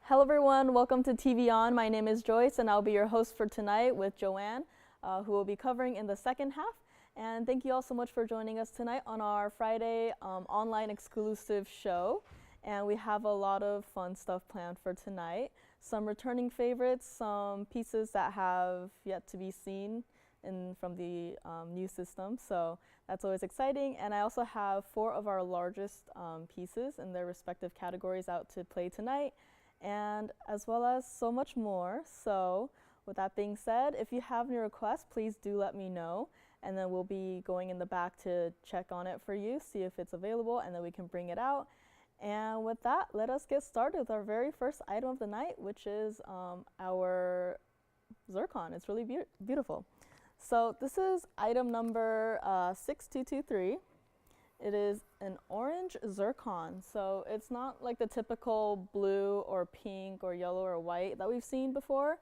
Hello everyone, welcome to TVON. My name is Joyce and I'll be your host for tonight with Joanne, who will be covering in the second half. And thank you all so much for joining us tonight on our Friday online exclusive show. And we have a lot of fun stuff planned for tonight. Some returning favorites, some pieces that have yet to be seen from the new system. So that's always exciting. And I also have 4 of our largest pieces in their respective categories out to play tonight, and as well as so much more. So with that being said, if you have any requests, please do let me know, and then we'll be going in the back to check on it for you, see if it's available, and then we can bring it out. And with that, let us get started with our very first item of the night, which is our zircon. It's really beautiful. So this is item number 6223. It is an orange zircon, so it's not like the typical blue or pink or yellow or white that we've seen before.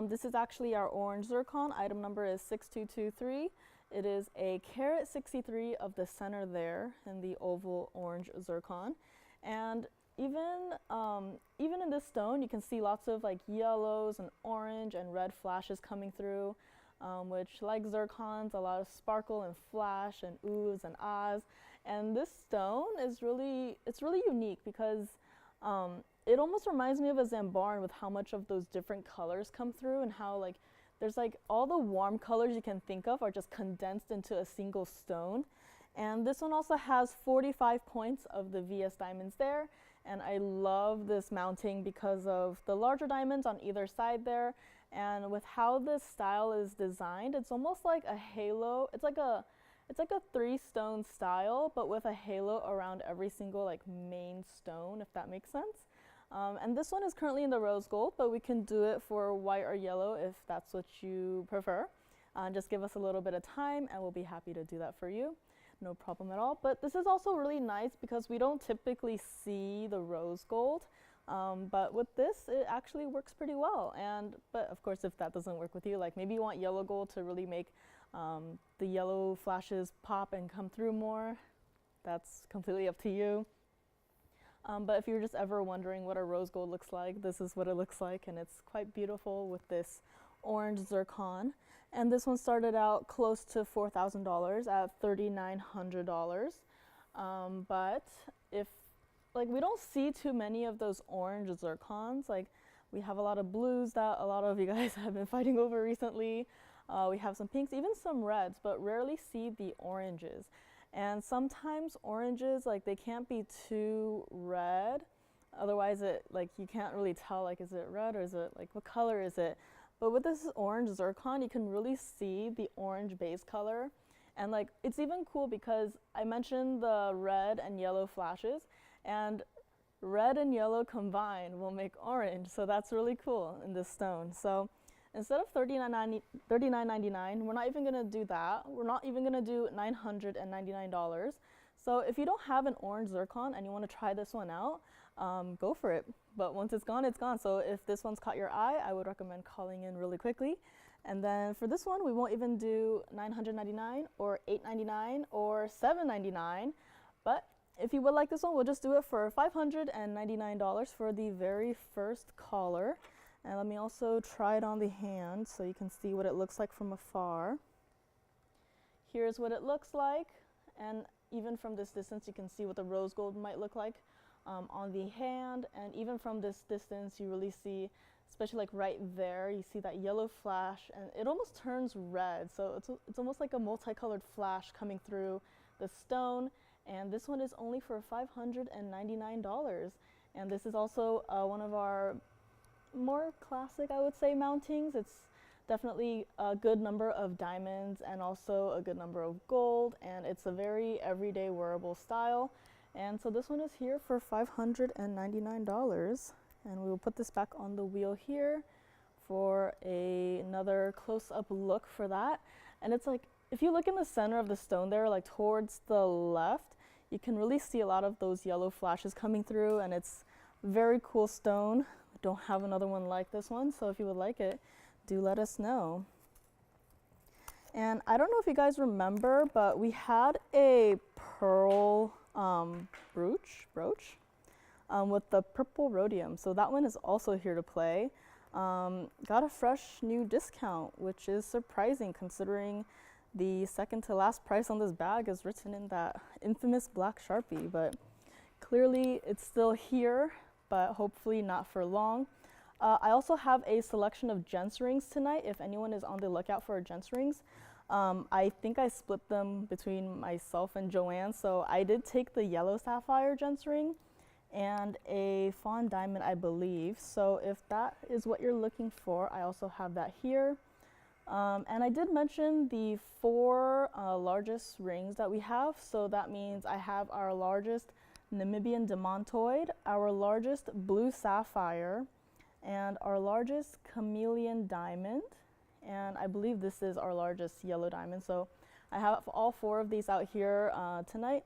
This is actually our orange zircon. Item number is 6223. It is a carat 63 of the center there in the oval orange zircon. And even in this stone, you can see lots of like yellows and orange and red flashes coming through, which, like zircons, a lot of sparkle and flash and oohs and ahs. And this stone is really unique because it almost reminds me of a Zambaran with how much of those different colors come through, and how like there's like all the warm colors you can think of are just condensed into a single stone. And this one also has 45 points of the VS diamonds there. And I love this mounting because of the larger diamonds on either side there. And with how this style is designed, it's almost like a halo. It's like a 3-stone style, but with a halo around every single like main stone, if that makes sense. And this one is currently in the rose gold, but we can do it for white or yellow if that's what you prefer. Just give us a little bit of time and we'll be happy to do that for you. No problem at all. But this is also really nice because we don't typically see the rose gold. But with this, it actually works pretty well. But of course, if that doesn't work with you, like maybe you want yellow gold to really make the yellow flashes pop and come through more, that's completely up to you. But if you're just ever wondering what a rose gold looks like, this is what it looks like, and it's quite beautiful with this orange zircon. And this one started out close to $4,000 at $3,900. But if we don't see too many of those orange zircons. Like, we have a lot of blues that a lot of you guys have been fighting over recently. We have some pinks, even some reds, but rarely see the oranges. And sometimes oranges, like, they can't be too red. Otherwise, you can't really tell, like, is it red or is it, like, what color is it? But with this orange zircon, you can really see the orange base color. And, like, it's even cool because I mentioned the red and yellow flashes, and red and yellow combined will make orange. So that's really cool in this stone. So instead of $39.99, we're not even gonna do that. We're not even gonna do $999. So if you don't have an orange zircon and you wanna try this one out, go for it. But once it's gone, it's gone. So if this one's caught your eye, I would recommend calling in really quickly. And then for this one, we won't even do $999 or $899 or $799. But if you would like this one, we'll just do it for $599 for the very first caller. And let me also try it on the hand so you can see what it looks like from afar. Here's what it looks like. And even from this distance, you can see what the rose gold might look like on the hand. And even from this distance, you really see, especially like right there, you see that yellow flash, and it almost turns red. So it's almost like a multicolored flash coming through the stone. And this one is only for $599. And this is also one of our more classic, I would say, mountings. It's definitely a good number of diamonds and also a good number of gold, and it's a very everyday wearable style. And so this one is here for $599. And we will put this back on the wheel here for another close-up look for that. And it's like, if you look in the center of the stone there, like towards the left, you can really see a lot of those yellow flashes coming through, and it's a very cool stone. We don't have another one like this one, so if you would like it, do let us know. And I don't know if you guys remember, but we had a pearl brooch with the purple rhodium. So that one is also here to play. Got a fresh new discount, which is surprising considering the second to last price on this bag is written in that infamous black Sharpie, but clearly it's still here, but hopefully not for long. I also have a selection of gents rings tonight if anyone is on the lookout for gents rings. I think I split them between myself and Joanne, so I did take the yellow sapphire gents ring and a fawn diamond, I believe. So if that is what you're looking for, I also have that here. And I did mention the 4 largest rings that we have. So that means I have our largest Namibian demontoid, our largest blue sapphire, and our largest chameleon diamond. And I believe this is our largest yellow diamond. So I have all 4 of these out here tonight.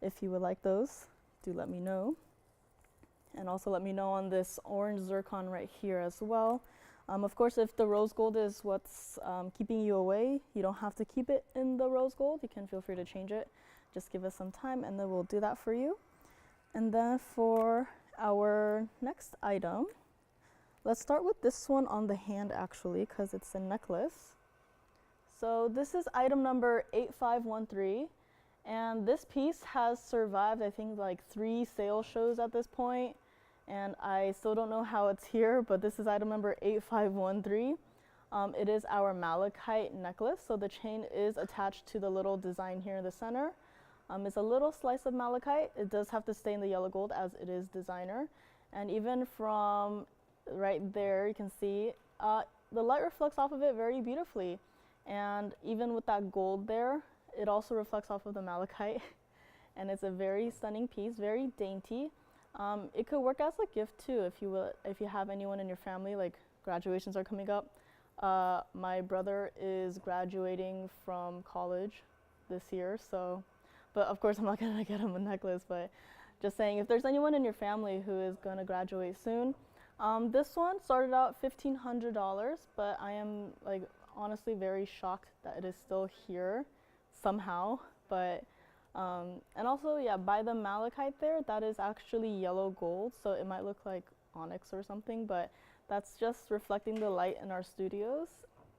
If you would like those, do let me know. And also let me know on this orange zircon right here as well. Of course, if the rose gold is what's keeping you away, you don't have to keep it in the rose gold. You can feel free to change it. Just give us some time and then we'll do that for you. And then for our next item, let's start with this one on the hand actually, because it's a necklace. So this is item number 8513. And this piece has survived, I think, like 3 sale shows at this point. And I still don't know how it's here, but this is item number 8513. It is our malachite necklace. So the chain is attached to the little design here in the center. It's a little slice of malachite. It does have to stay in the yellow gold as it is designer. And even from right there, you can see the light reflects off of it very beautifully. And even with that gold there, it also reflects off of the malachite. And it's a very stunning piece, very dainty. It could work as a gift too if you have anyone in your family, like graduations are coming up. My brother is graduating from college this year, so, but of course I'm not gonna get him a necklace, but just saying, if there's anyone in your family who is gonna graduate soon, this one started out $1,500, but I am like honestly very shocked that it is still here somehow. But and also, yeah, by the malachite there, that is actually yellow gold, so it might look like onyx or something, but that's just reflecting the light in our studios,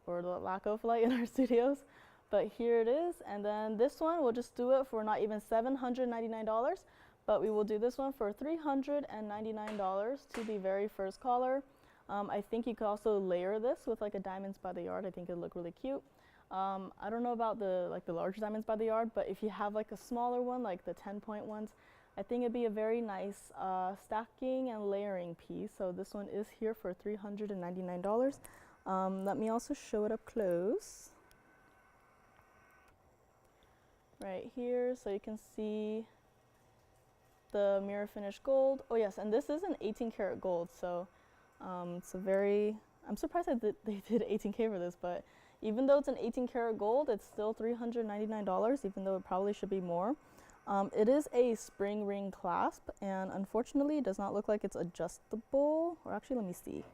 or the lack of light in our studios. But here it is, and then this one, we'll just do it for not even $799, but we will do this one for $399 to the very first caller. I think you could also layer this with like a diamonds by the yard. I think it'd look really cute. I don't know about the larger diamonds by the yard, but if you have like a smaller one, like the 10-point ones, I think it'd be a very nice stacking and layering piece. So this one is here for $399. Let me also show it up close. Right here, so you can see the mirror finish gold. Oh yes, and this is an 18 karat gold, so it's a very, I'm surprised that they did 18K for this, but even though it's an 18 karat gold, it's still $399, even though it probably should be more. It is a spring ring clasp, and unfortunately it does not look like it's adjustable. Or actually, let me see.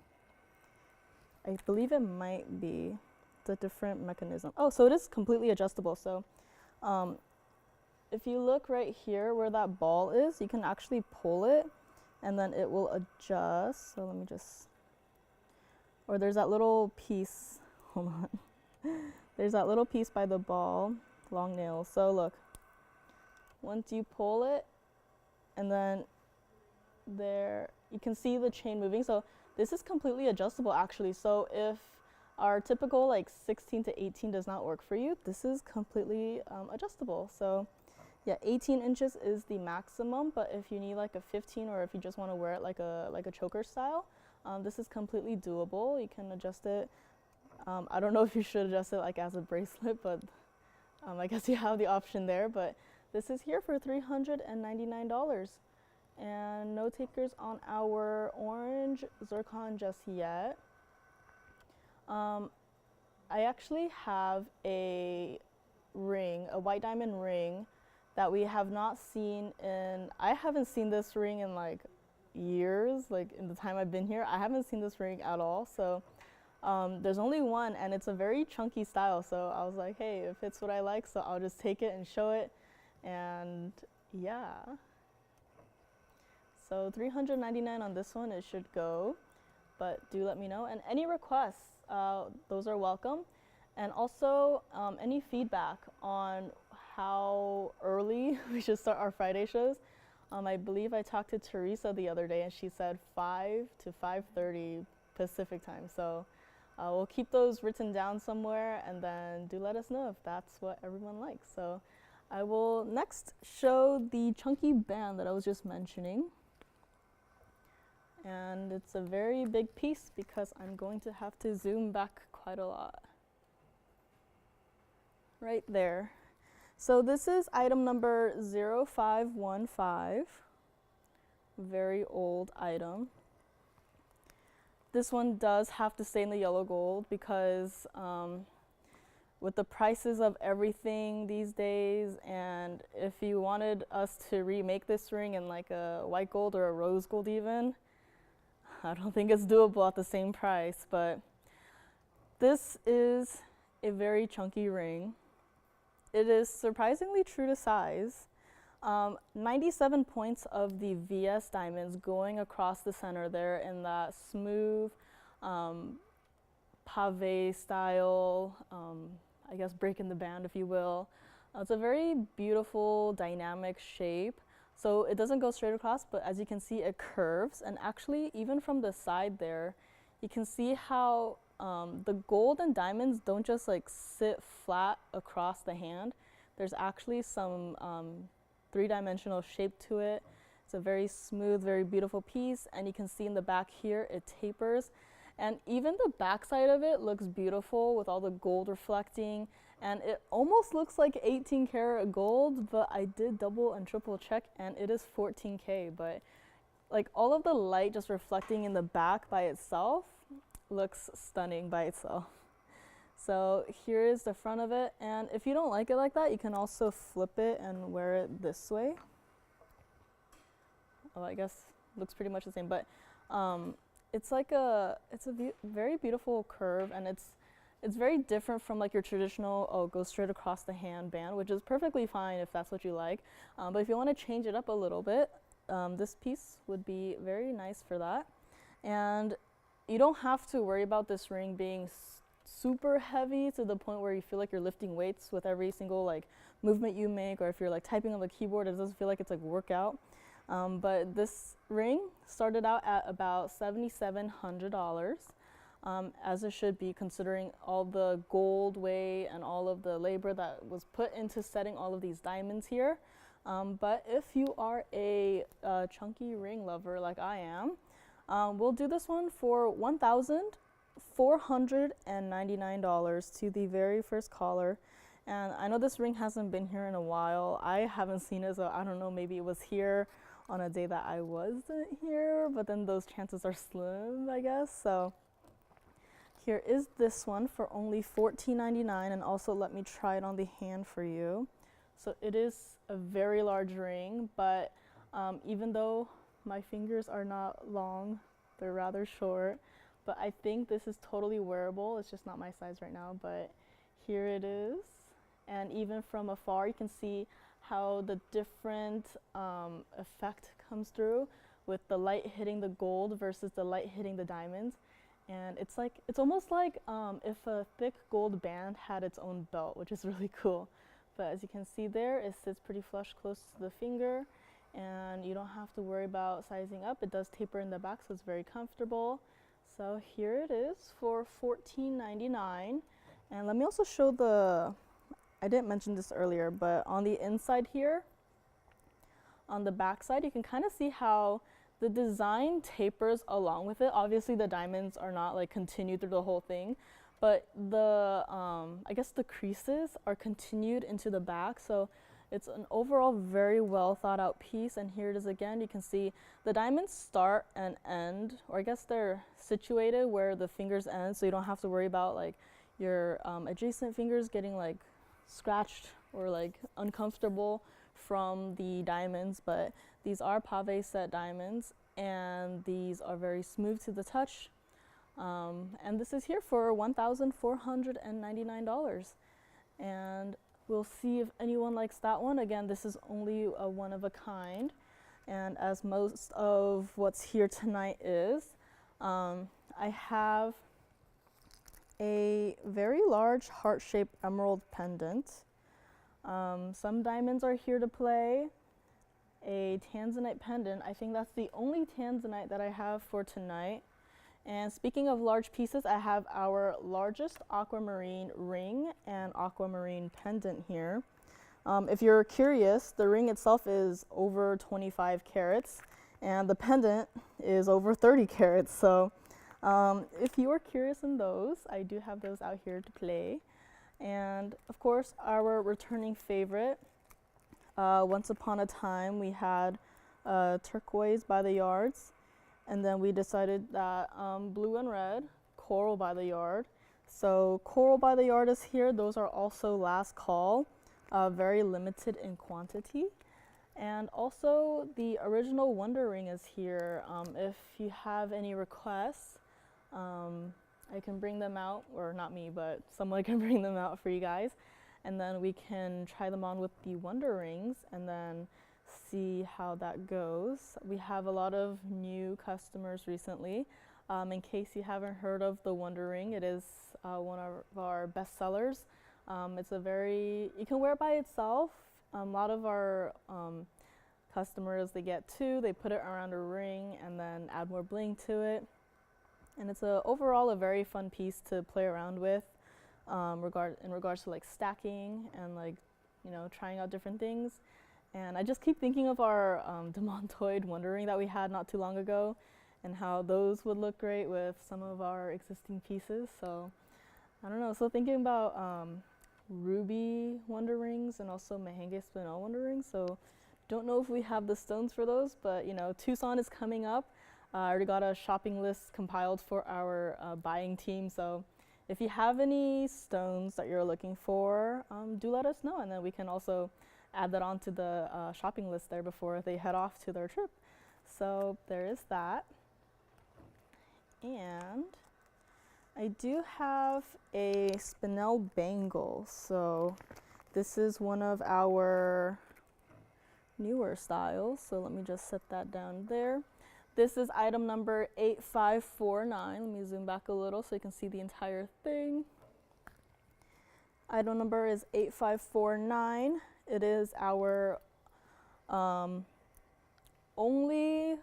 I believe it might be the different mechanism. Oh, so it is completely adjustable. So if you look right here where that ball is, you can actually pull it and then it will adjust. So let me just, or there's that little piece, hold on. There's that little piece by the ball, long nails. So look, once you pull it, and then there, you can see the chain moving. So this is completely adjustable actually. So if our typical like 16 to 18 does not work for you, this is completely adjustable. So yeah, 18 inches is the maximum, but if you need like a 15, or if you just want to wear it like a choker style, this is completely doable. You can adjust it. I don't know if you should adjust it like as a bracelet, but I guess you have the option there. But this is here for $399. And no takers on our orange zircon just yet. I actually have a ring, a white diamond ring that we have not seen in, I haven't seen this ring in like years, like in the time I've been here. I haven't seen this ring at all. So there's only one, and it's a very chunky style. So I was like, hey, it fits what I like, so I'll just take it and show it. And yeah. So $399 on this one, it should go, but do let me know. And any requests, those are welcome. And also any feedback on how early we should start our Friday shows. I believe I talked to Teresa the other day and she said 5 to 5:30 Pacific time. So we'll keep those written down somewhere, and then do let us know if that's what everyone likes. So I will next show the chunky band that I was just mentioning. And it's a very big piece because I'm going to have to zoom back quite a lot. Right there. So this is item number 0515, very old item. This one does have to stay in the yellow gold because with the prices of everything these days, and if you wanted us to remake this ring in like a white gold or a rose gold even, I don't think it's doable at the same price. But this is a very chunky ring. It is surprisingly true to size. 97 points of the VS diamonds going across the center there in that smooth pave style, I guess breaking the band if you will. It's a very beautiful dynamic shape. So it doesn't go straight across, but as you can see it curves, and actually even from the side there you can see how the gold and diamonds don't just like sit flat across the hand. There's actually some three-dimensional shape to it. It's a very smooth, very beautiful piece, and you can see in the back here it tapers, and even the back side of it looks beautiful with all the gold reflecting, and it almost looks like 18 karat gold, but I did double and triple check and it is 14K. But like all of the light just reflecting in the back by itself looks stunning by itself. So here is the front of it, and if you don't like it like that, you can also flip it and wear it this way. Oh, I guess looks pretty much the same, but it's like it's a very beautiful curve, and it's very different from like your traditional go straight across the hand band, which is perfectly fine if that's what you like. But if you want to change it up a little bit, this piece would be very nice for that. And you don't have to worry about this ring being super heavy to the point where you feel like you're lifting weights with every single like movement you make, or if you're like typing on the keyboard, it doesn't feel like it's like workout. But this ring started out at about $7,700, as it should be considering all the gold weight and all of the labor that was put into setting all of these diamonds here. But if you are a chunky ring lover like I am, we'll do this one for $1,499 to the very first caller. And I know this ring hasn't been here in a while. I haven't seen it, so I don't know, maybe it was here on a day that I wasn't here, but then those chances are slim, I guess. So here is this one for only $14.99, and also let me try it on the hand for you. So it is a very large ring, but even though my fingers are not long, they're rather short, but I think this is totally wearable. It's just not my size right now, but here it is. And even from afar, you can see how the different effect comes through with the light hitting the gold versus the light hitting the diamonds. And it's almost like if a thick gold band had its own belt, which is really cool. But as you can see there, it sits pretty flush close to the finger, and you don't have to worry about sizing up. It does taper in the back, so it's very comfortable. So here it is for $14.99. And let me also show I didn't mention this earlier, but on the inside here, on the back side, you can kind of see how the design tapers along with it. Obviously the diamonds are not like continued through the whole thing, but the I guess the creases are continued into the back. So it's an overall very well thought out piece. And here it is again. You can see the diamonds start and end, or I guess they're situated where the fingers end, so you don't have to worry about like your adjacent fingers getting like scratched or like uncomfortable from the diamonds. But these are pave set diamonds, and these are very smooth to the touch. And this is here for $1,499. And we'll see if anyone likes that one. Again, this is only a one of a kind. And as most of what's here tonight is, I have a very large heart-shaped emerald pendant. Some diamonds are here to play. A tanzanite pendant. I think that's the only tanzanite that I have for tonight. And speaking of large pieces, I have our largest aquamarine ring and aquamarine pendant here. If you're curious, the ring itself is over 25 carats and the pendant is over 30 carats. So if you are curious in those, I do have those out here to play. And of course, our returning favorite, once upon a time we had turquoise by the yards, and then we decided that blue and red, coral by the yard. So coral by the yard is here. Those are also last call. Very limited in quantity. And also the original Wonder Ring is here. If you have any requests, I can bring them out, or not me, but someone can bring them out for you guys. And then we can try them on with the Wonder Rings and then see how that goes. We have a lot of new customers recently. In case you haven't heard of the Wonder Ring, it is one of our best sellers. It's a very, you can wear it by itself. A lot of our customers, they get two, they put it around a ring and then add more bling to it. And it's overall a very fun piece to play around with in regards to like stacking and like, you know, trying out different things. And I just keep thinking of our demontoid Wonder Ring that we had not too long ago and how those would look great with some of our existing pieces. So I don't know, so thinking about ruby Wonder Rings and also Mahenge Spinel Wonder Rings. So don't know if we have the stones for those, but you know, Tucson is coming up. I already got a shopping list compiled for our buying team. So if you have any stones that you're looking for, do let us know, and then we can also add that onto the shopping list there before they head off to their trip. So there is that. And I do have a Spinel bangle. So this is one of our newer styles. So let me just set that down there. This is item number 8549. Let me zoom back a little so you can see the entire thing. Item number is 8549. It is our only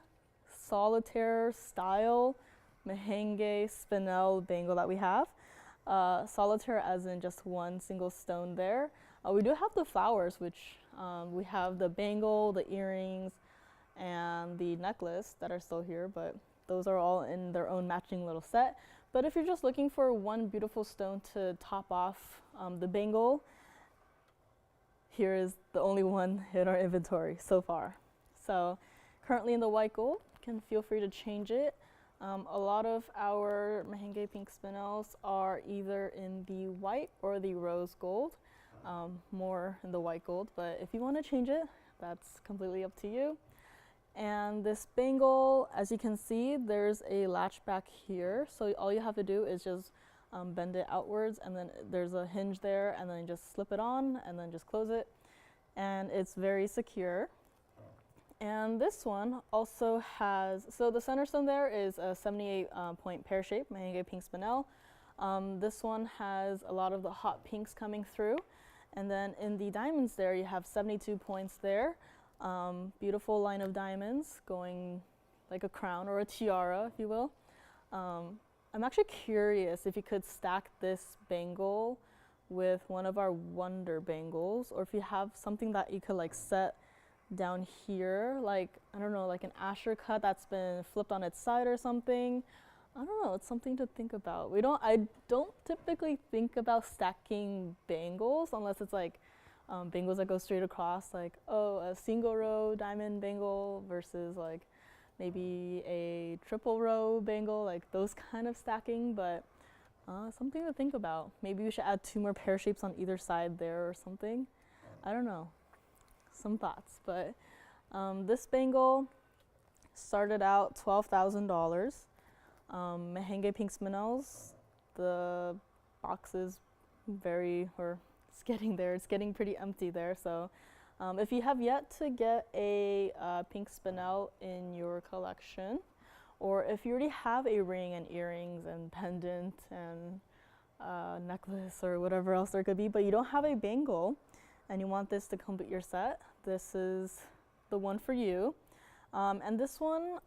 solitaire style Mahenge Spinel bangle that we have. Solitaire as in just one single stone there. We do have the flowers, which we have the bangle, the earrings, and the necklace that are still here, but those are all in their own matching little set. But if you're just looking for one beautiful stone to top off the bangle, here is the only one in our inventory so far. So currently in the white gold, you can feel free to change it. A lot of our Mahenge pink spinels are either in the white or the rose gold, more in the white gold, but if you want to change it, that's completely up to you. And this bangle, as you can see, there's a latch back here, so all you have to do is just bend it outwards, and then there's a hinge there, and then just slip it on and then just close it, and it's very secure. And this one also has, so the center stone there is a 78 point pear shape Mahenge pink spinel. This one has a lot of the hot pinks coming through, and then in the diamonds there you have 72 points there. Beautiful line of diamonds going like a crown or a tiara, if you will. I'm actually curious if you could stack this bangle with one of our wonder bangles, or if you have something that you could like set down here, like, I don't know, like an Asher cut that's been flipped on its side or something. I don't know, it's something to think about. I don't typically think about stacking bangles unless it's like bangles that go straight across, like, oh, a single row diamond bangle versus like maybe a triple row bangle, like those kind of stacking, but something to think about. Maybe we should add 2 more pear shapes on either side there or something. I don't know, some thoughts. But this bangle started out $12,000. Mahenge pink spinels, the box is it's getting there, it's getting pretty empty there, so If you have yet to get a pink spinel in your collection, or if you already have a ring and earrings and pendant and necklace or whatever else there could be, but you don't have a bangle and you want this to complete your set, this is the one for you. And this one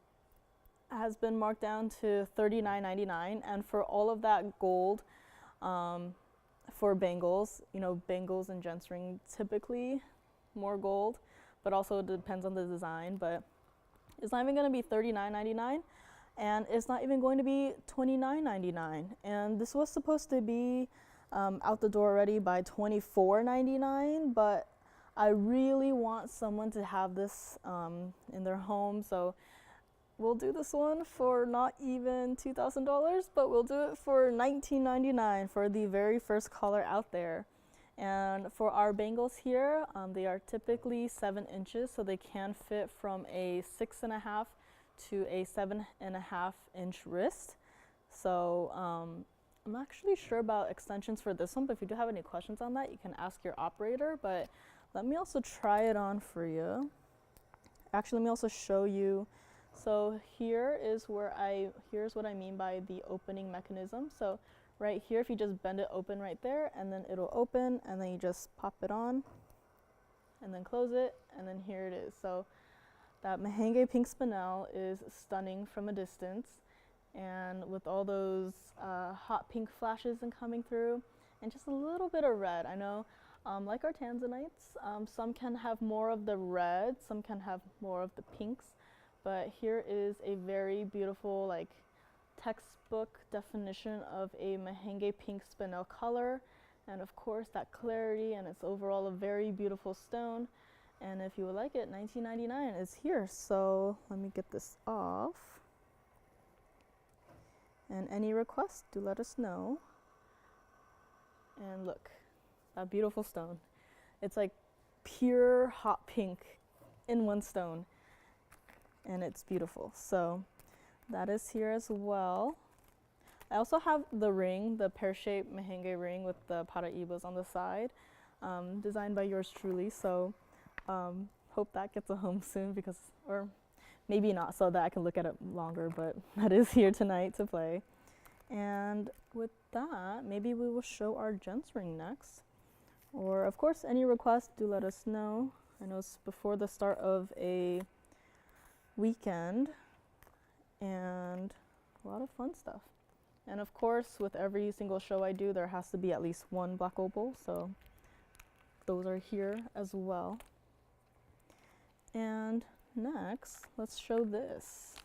has been marked down to $39.99, and for all of that gold, for bangles, you know, bangles and gents ring typically more gold, but also it depends on the design, but it's not even going to be $39.99, and it's not even going to be $29.99, and this was supposed to be out the door already by $24.99, but I really want someone to have this in their home, so we'll do this one for not even $2,000, but we'll do it for $19.99 for the very first caller out there. And for our bangles here, they are typically 7 inches, so they can fit from a 6.5 to a 7.5 inch wrist. So I'm not actually sure about extensions for this one, but if you do have any questions on that, you can ask your operator. But let me also try it on for you. Actually, let me also show you. So here's what I mean by the opening mechanism. So right here, if you just bend it open right there, and then it'll open, and then you just pop it on, and then close it, and then here it is. So that Mahenge pink spinel is stunning from a distance, and with all those hot pink flashes and coming through, and just a little bit of red. I know, like our tanzanites, some can have more of the red, some can have more of the pinks, but here is a very beautiful, like, textbook definition of a Mahenge pink spinel color, and of course that clarity, and it's overall a very beautiful stone. And if you would like it, $19.99 is here. So let me get this off, and any requests, do let us know. And look, that beautiful stone. It's like pure hot pink in one stone, and it's beautiful. So that is here as well. I also have the ring, the pear-shaped Mahenge ring with the Paraibas on the side, designed by yours truly. So hope that gets a home soon, because, or maybe not, so that I can look at it longer, but that is here tonight to play. And with that, maybe we will show our gents ring next. Or of course, any requests, do let us know. I know it's before the start of a weekend, and a lot of fun stuff. And of course, with every single show I do, there has to be at least one black opal, so those are here as well. And next, let's show this.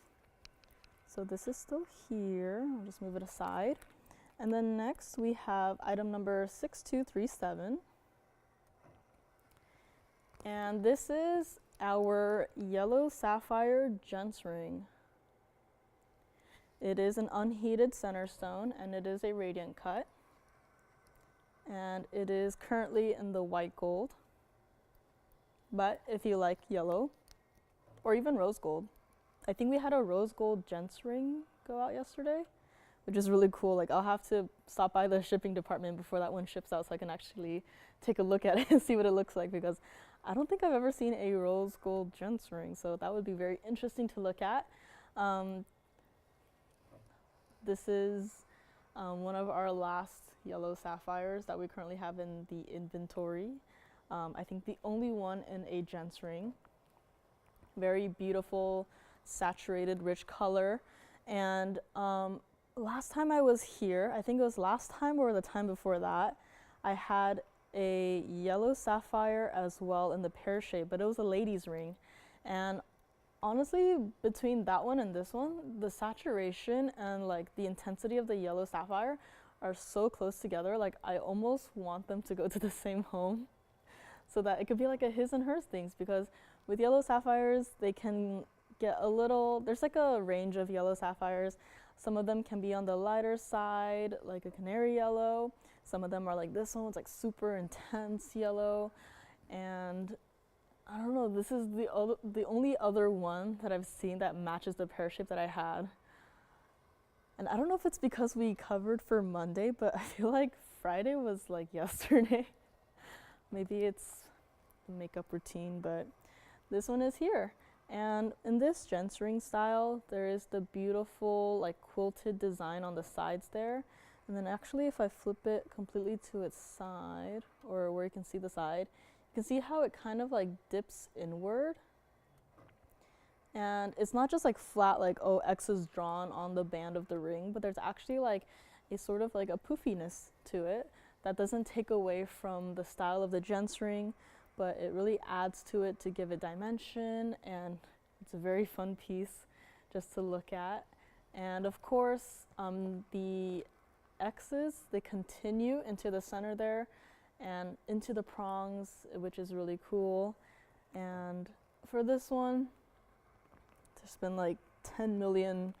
So this is still here. I'll just move it aside. And then next we have item number 6237. And this is our yellow sapphire gents ring. It is an unheated center stone, and it is a radiant cut. And it is currently in the white gold. But if you like yellow, or even rose gold, I think we had a rose gold gents ring go out yesterday, which is really cool. Like, I'll have to stop by the shipping department before that one ships out so I can actually take a look at it and see what it looks like, because I don't think I've ever seen a rose gold gents ring, so that would be very interesting to look at. This is one of our last yellow sapphires that we currently have in the inventory. I think the only one in a gents ring. Very beautiful, saturated, rich color. And last time I was here, I think it was last time or the time before that, I had a yellow sapphire as well in the pear shape, but it was a lady's ring. And honestly, between that one and this one, the saturation and like the intensity of the yellow sapphire are so close together. Like, I almost want them to go to the same home so that it could be like a his and hers things, because with yellow sapphires, they can get a little, there's like a range of yellow sapphires. Some of them can be on the lighter side, like a canary yellow. Some of them are like this one, it's like super intense yellow. And I don't know, this is the only other one that I've seen that matches the pear shape that I had. And I don't know if it's because we covered for Monday, but I feel like Friday was like yesterday. Maybe it's makeup routine, but this one is here. And in this gents ring style, there is the beautiful like quilted design on the sides there. And then actually if I flip it completely to its side, or where you can see the side, you can see how it kind of like dips inward. And it's not just like flat, like, oh, X is drawn on the band of the ring, but there's actually like a sort of like a poofiness to it that doesn't take away from the style of the gents ring, but it really adds to it to give it dimension, and it's a very fun piece just to look at. And of course, the X's, they continue into the center there and into the prongs, which is really cool. And for this one, there's been like 10 million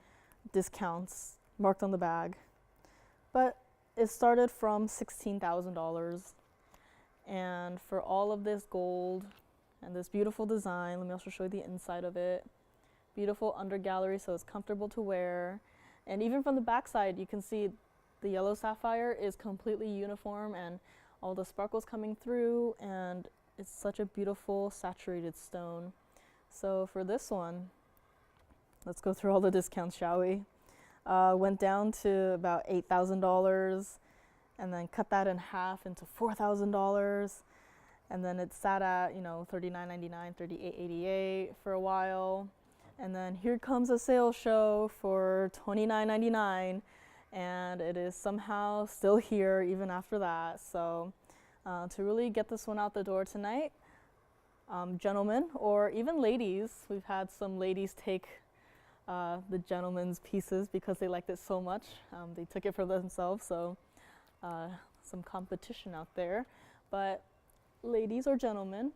discounts marked on the bag, but it started from $16,000. And for all of this gold and this beautiful design, let me also show you the inside of it. Beautiful under gallery, so it's comfortable to wear. And even from the back side, you can see the yellow sapphire is completely uniform and all the sparkles coming through, and it's such a beautiful saturated stone. So for this one, let's go through all the discounts, shall we? Went down to about $8,000, and then cut that in half into $4,000, and then it sat at, you know, $39.99, $38.88 for a while, and then here comes a sale show for $29.99, and it is somehow still here even after that. So to really get this one out the door tonight, gentlemen or even ladies, we've had some ladies take the gentlemen's pieces because they liked it so much. They took it for themselves, so some competition out there. But ladies or gentlemen,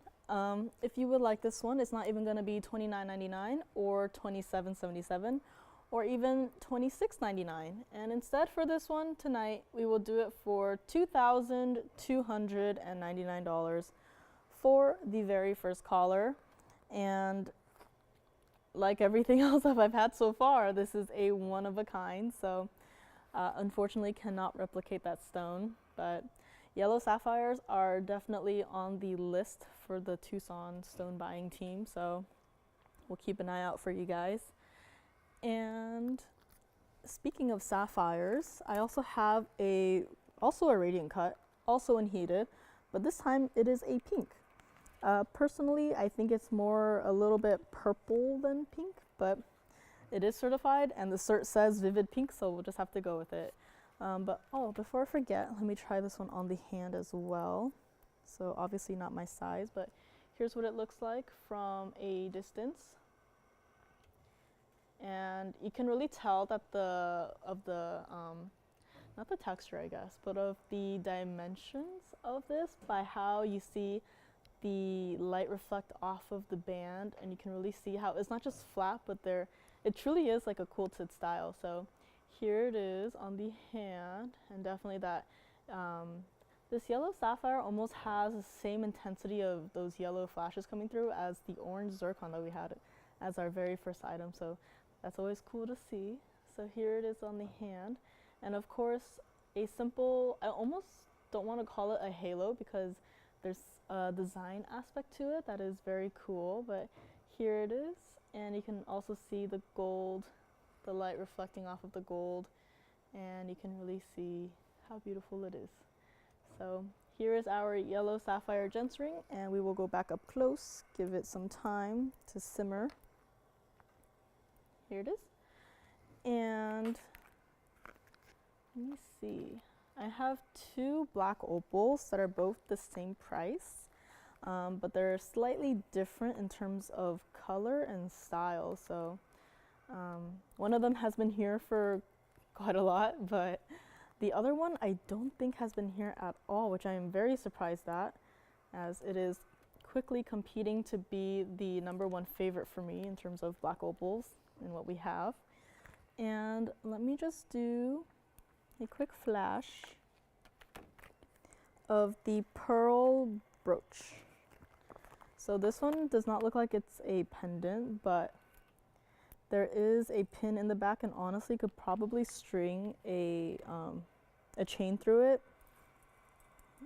if you would like this one, it's not even going to be $29.99 or $27.77 or even $26.99. And instead for this one tonight, we will do it for $2,299 for the very first caller. And like everything else that I've had so far, this is a one of a kind, so unfortunately cannot replicate that stone. But yellow sapphires are definitely on the list for the Tucson stone buying team, so we'll keep an eye out for you guys. And speaking of sapphires, I also have also a radiant cut, also in heated, but this time it is a pink. Personally, I think it's more a little bit purple than pink, but it is certified and the cert says vivid pink, so we'll just have to go with it. But before I forget, let me try this one on the hand as well. So obviously not my size, but here's what it looks like from a distance. And you can really tell that not the texture, I guess, but of the dimensions of this by how you see the light reflect off of the band, and you can really see how it's not just flat, but it truly is like a quilted style. So here it is on the hand, and definitely that this yellow sapphire almost has the same intensity of those yellow flashes coming through as the orange zircon that we had as our very first item. So that's always cool to see. So here it is on the hand, and of course a simple, I almost don't want to call it a halo because there's a design aspect to it that is very cool, but here it is, and you can also see the gold, the light reflecting off of the gold, and you can really see how beautiful it is. So here is our yellow sapphire gents ring, and we will go back up close, give it some time to simmer. Here it is. And let me see. I have two black opals that are both the same price, but they're slightly different in terms of color and style. So one of them has been here for quite a lot, but the other one I don't think has been here at all, which I am very surprised at, as it is quickly competing to be the #1 favorite for me in terms of black opals and what we have. And let me just do a quick flash of the pearl brooch. So this one does not look like it's a pendant, but there is a pin in the back, and honestly could probably string a chain through it,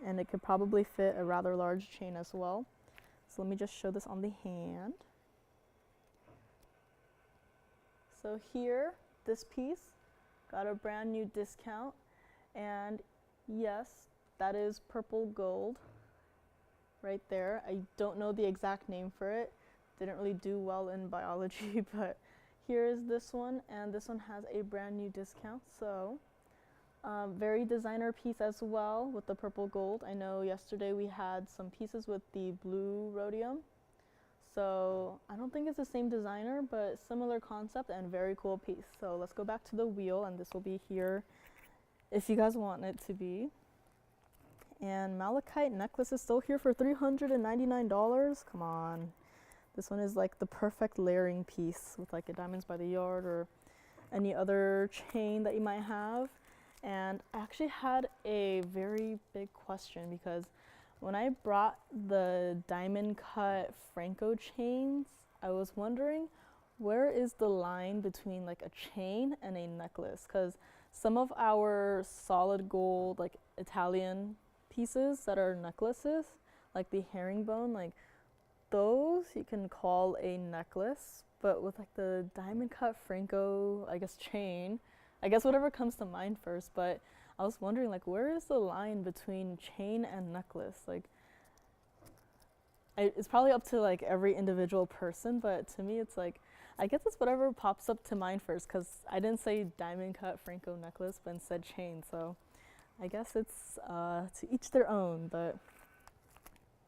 and it could probably fit a rather large chain as well. So let me just show this on the hand. So here, this piece got a brand new discount, and yes, that is purple gold right there. I don't know the exact name for it. Didn't really do well in biology, but here is this one, and this one has a brand new discount. So very designer piece as well with the purple gold. I know yesterday we had some pieces with the blue rhodium. So I don't think it's the same designer, but similar concept and very cool piece. So let's go back to the wheel, and this will be here if you guys want it to be. And malachite necklace is still here for $399. Come on. This one is like the perfect layering piece with like a diamonds by the yard or any other chain that you might have. And I actually had a very big question, because when I brought the diamond cut Franco chains, I was wondering, where is the line between like a chain and a necklace? Because some of our solid gold, like Italian pieces that are necklaces, like the herringbone, like those you can call a necklace, but with like the diamond cut Franco, I guess chain, I guess whatever comes to mind first, but I was wondering, like, where is the line between chain and necklace? Like, it's probably up to like every individual person, but to me it's like, I guess it's whatever pops up to mind first, because I didn't say diamond cut Franco necklace, but instead chain. So I guess it's to each their own. But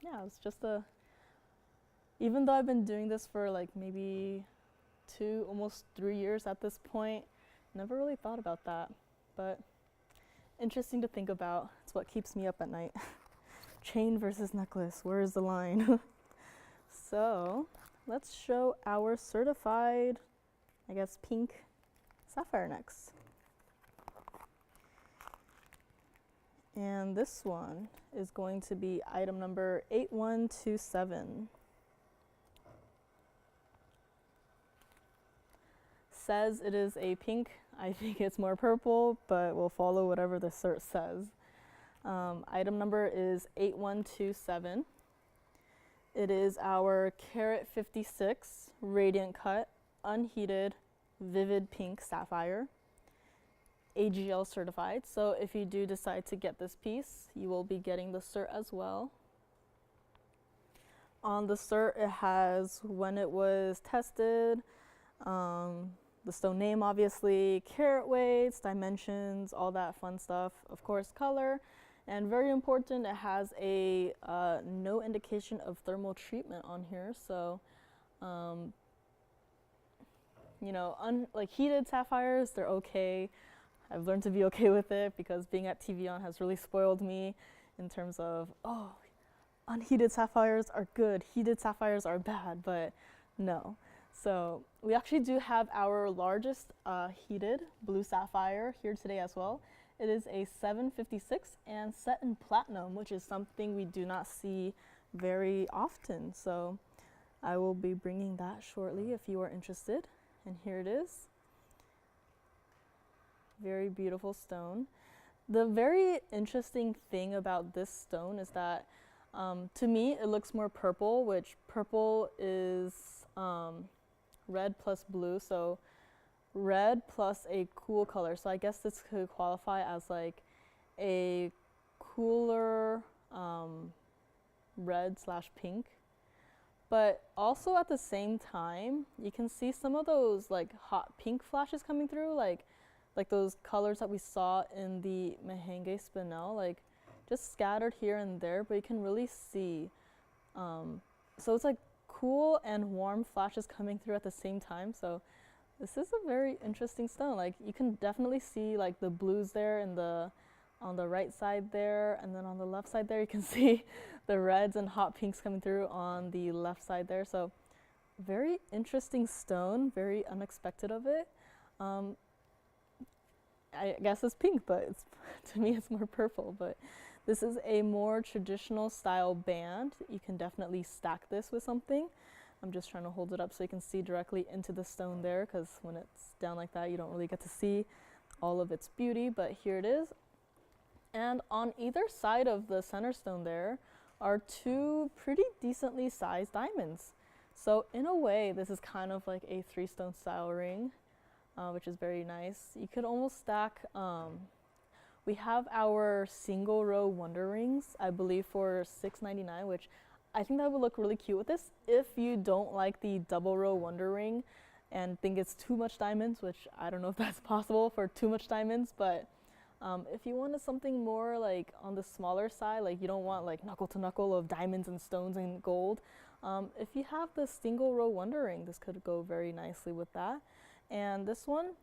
yeah, it's just even though I've been doing this for like maybe 2, almost 3 years at this point, never really thought about that. But interesting to think about. It's what keeps me up at night. Chain versus necklace, where is the line? So let's show our certified, I guess, pink sapphire next. And this one is going to be item number 8127. Says it is a pink. I think it's more purple, but we'll follow whatever the cert says. Item number is 8127. It is our Carat 56 Radiant Cut Unheated Vivid Pink Sapphire, AGL certified. So if you do decide to get this piece, you will be getting the cert as well. On the cert, it has when it was tested, the stone name, obviously, carat weights, dimensions, all that fun stuff. Of course, color, and very important, it has a no indication of thermal treatment on here. So, you know, like heated sapphires, they're okay. I've learned to be okay with it, because being at TVON has really spoiled me in terms of, oh, unheated sapphires are good, heated sapphires are bad, but no. So we actually do have our largest heated blue sapphire here today as well. It is a 756 and set in platinum, which is something we do not see very often. So I will be bringing that shortly if you are interested. And here it is. Very beautiful stone. The very interesting thing about this stone is that to me it looks more purple, which purple is red plus blue, so red plus a cool color. So I guess this could qualify as like a cooler red slash pink. But also at the same time, you can see some of those like hot pink flashes coming through, like those colors that we saw in the Mahenge Spinel, like just scattered here and there, but you can really see. So it's like cool and warm flashes coming through at the same time. So this is a very interesting stone. Like you can definitely see like the blues there in on the right side there, and then on the left side there you can see the reds and hot pinks coming through on the left side there. So very interesting stone, very unexpected of it. I guess it's pink, but it's, to me it's more purple. But this is a more traditional style band. You can definitely stack this with something. I'm just trying to hold it up so you can see directly into the stone there, because when it's down like that you don't really get to see all of its beauty, but here it is. And on either side of the center stone there, are two pretty decently sized diamonds. So in a way, this is kind of like a 3-stone style ring, which is very nice. You could almost stack, we have our single row wonder rings, I believe for $6.99, which I think that would look really cute with this. If you don't like the double row wonder ring and think it's too much diamonds, which I don't know if that's possible for too much diamonds, but if you wanted something more like on the smaller side, like you don't want like knuckle to knuckle of diamonds and stones and gold, if you have the single row wonder ring, this could go very nicely with that. And this one,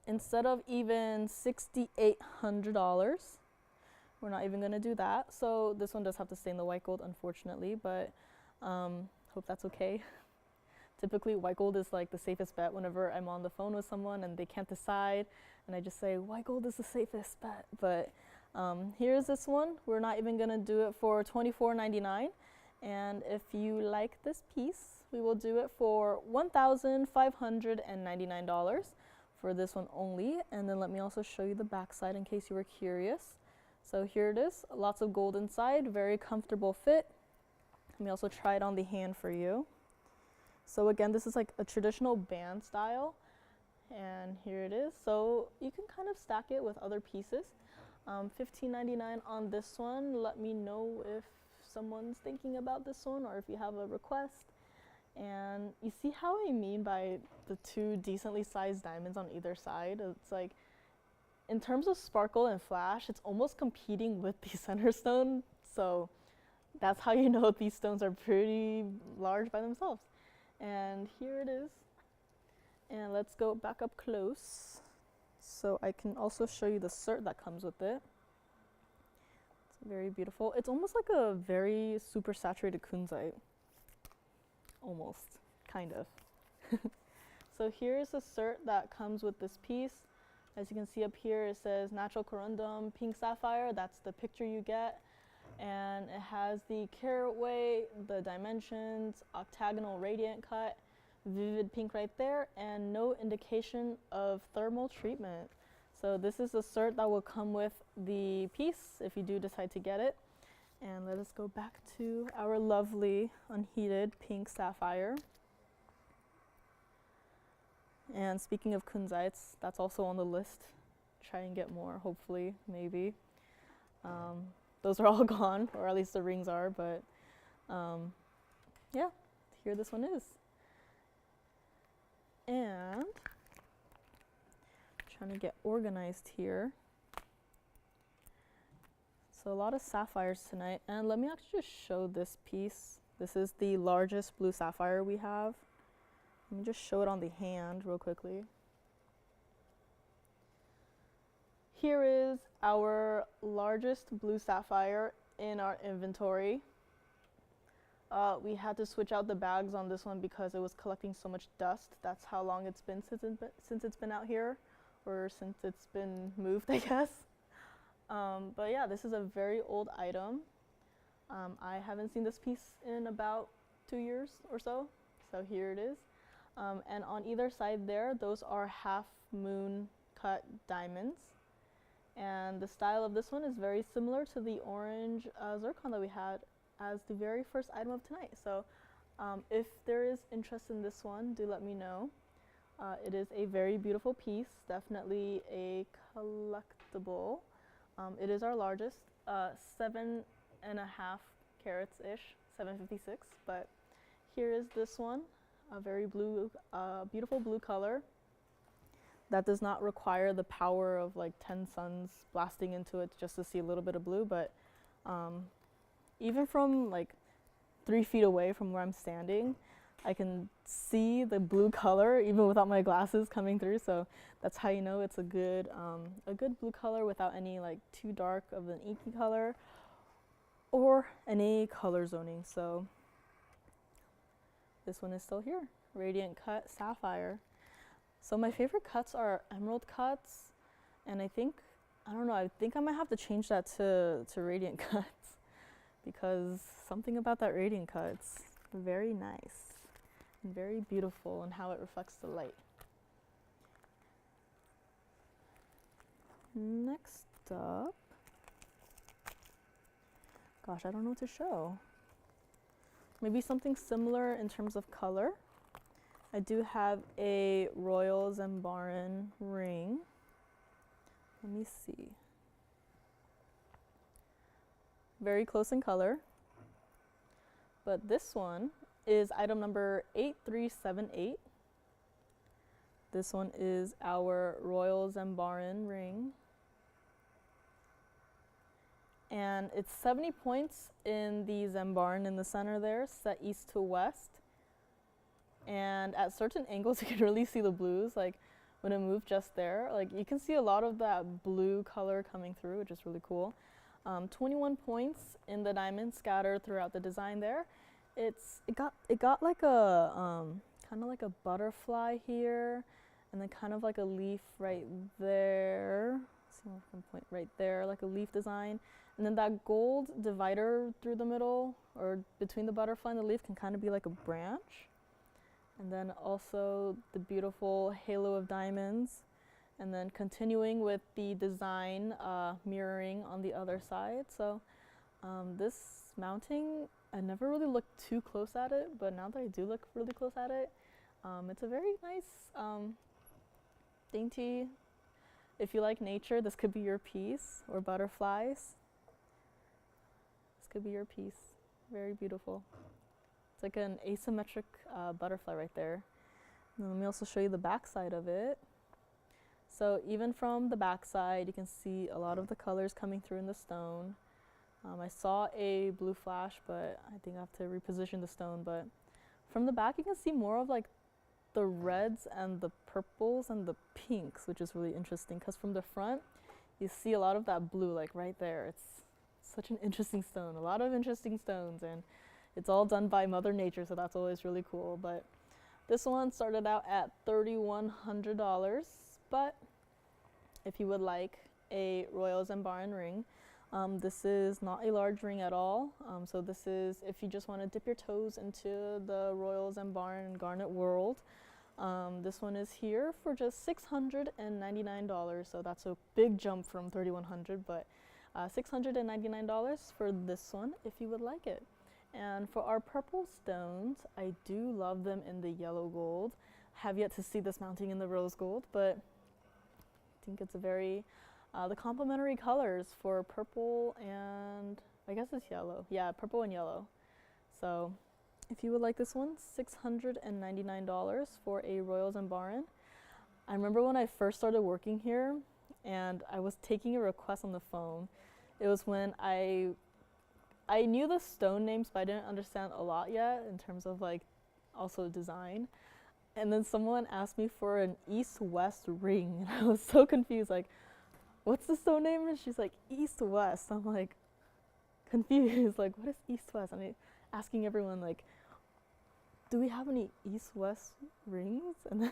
instead of even $6,800, we're not even gonna do that. So this one does have to stay in the white gold, unfortunately, but hope that's okay. Typically, white gold is like the safest bet whenever I'm on the phone with someone and they can't decide, and I just say white gold is the safest bet. But here's this one. We're not even gonna do it for $24.99, and if you like this piece, we will do it for $1,599 for this one only. And then let me also show you the back side in case you were curious. So here it is, lots of gold inside, very comfortable fit. Let me also try it on the hand for you. So again, this is like a traditional band style, and here it is. So you can kind of stack it with other pieces. $15.99 on this one. Let me know if someone's thinking about this one or if you have a request. And you see how I mean by the two decently sized diamonds on either side? It's like, in terms of sparkle and flash, it's almost competing with the center stone. So that's how you know these stones are pretty large by themselves. And here it is. And let's go back up close so I can also show you the cert that comes with it. It's very beautiful. It's almost like a very super saturated kunzite. Almost, kind of. So here's the cert that comes with this piece. As you can see up here, it says natural corundum pink sapphire. That's the picture you get. And it has the carat weight, the dimensions, octagonal radiant cut, vivid pink right there, and no indication of thermal treatment. So this is the cert that will come with the piece if you do decide to get it. And let us go back to our lovely unheated pink sapphire. And speaking of kunzites, that's also on the list. Try and get more, hopefully, maybe. Those are all gone, or at least the rings are, but yeah, here this one is. And trying to get organized here. So a lot of sapphires tonight, and let me actually just show this piece. This is the largest blue sapphire we have. Let me just show it on the hand real quickly. Here is our largest blue sapphire in our inventory. We had to switch out the bags on this one because it was collecting so much dust. That's how long it's been since it's been out here, or since it's been moved, I guess. But yeah, this is a very old item. I haven't seen this piece in about 2 years or so. So here it is. And on either side there, those are half moon cut diamonds. And the style of this one is very similar to the orange zircon that we had as the very first item of tonight. So if there is interest in this one, do let me know. It is a very beautiful piece, definitely a collectible. It is our largest, 7.5 carats-ish, 756, but here is this one, a very blue, beautiful blue color that does not require the power of like 10 suns blasting into it just to see a little bit of blue, but even from like 3 feet away from where I'm standing, I can see the blue color even without my glasses coming through, so that's how you know it's a good blue color without any like too dark of an inky color or any color zoning. So this one is still here, radiant cut sapphire. So my favorite cuts are emerald cuts, and I think I might have to change that to radiant cuts because something about that radiant cut's very nice and very beautiful in how it reflects the light. Next up, Gosh, I don't know what to show. Maybe something similar in terms of color. I do have a Royals and Baron ring. Let me see. Very close in color. But this one is item number 8378. This one is our Royals and Baron ring. And it's 70 points in the Zembarn in the center there, set east to west. And at certain angles, you can really see the blues, like when it moved just there. Like you can see a lot of that blue color coming through, which is really cool. 21 points in the diamond scattered throughout the design there. It got like a kind of like a butterfly here, and then kind of like a leaf right there. Let's see if I can point right there, like a leaf design. And then that gold divider through the middle, or between the butterfly and the leaf, can kind of be like a branch. And then also the beautiful halo of diamonds. And then continuing with the design mirroring on the other side. So this mounting, I never really looked too close at it, but now that I do look really close at it, it's a very nice, dainty. If you like nature, this could be your piece, or butterflies. This could be your piece. Very beautiful. It's like an asymmetric butterfly right there. And let me also show you the back side of it. So even from the back side, you can see a lot of the colors coming through in the stone. I saw a blue flash, but I think I have to reposition the stone. But from the back, you can see more of like the reds and the purples and the pinks, which is really interesting, because from the front, you see a lot of that blue, like right there. It's such an interesting stone, a lot of interesting stones, and it's all done by Mother Nature, so that's always really cool. But this one started out at $3,100, but if you would like a Royals and Baron ring, this is not a large ring at all. So this is if you just want to dip your toes into the Royals and Baron garnet world. This one is here for just $699, so that's a big jump from $3,100, but $699 for this one if you would like it. And for our purple stones, I do love them in the yellow gold. Have yet to see this mounting in the rose gold, but I think it's a very, the complementary colors for purple and I guess it's yellow. Yeah, purple and yellow. So if you would like this one, $699 for a Royals and Baron. I remember when I first started working here and I was taking a request on the phone. It was when I knew the stone names, but I didn't understand a lot yet in terms of like also design. And then someone asked me for an east-west ring, and I was so confused, like, what's the stone name? And she's like, east-west. I'm like, confused, like, what is east-west? And I'm asking everyone, like, do we have any east-west rings? And then,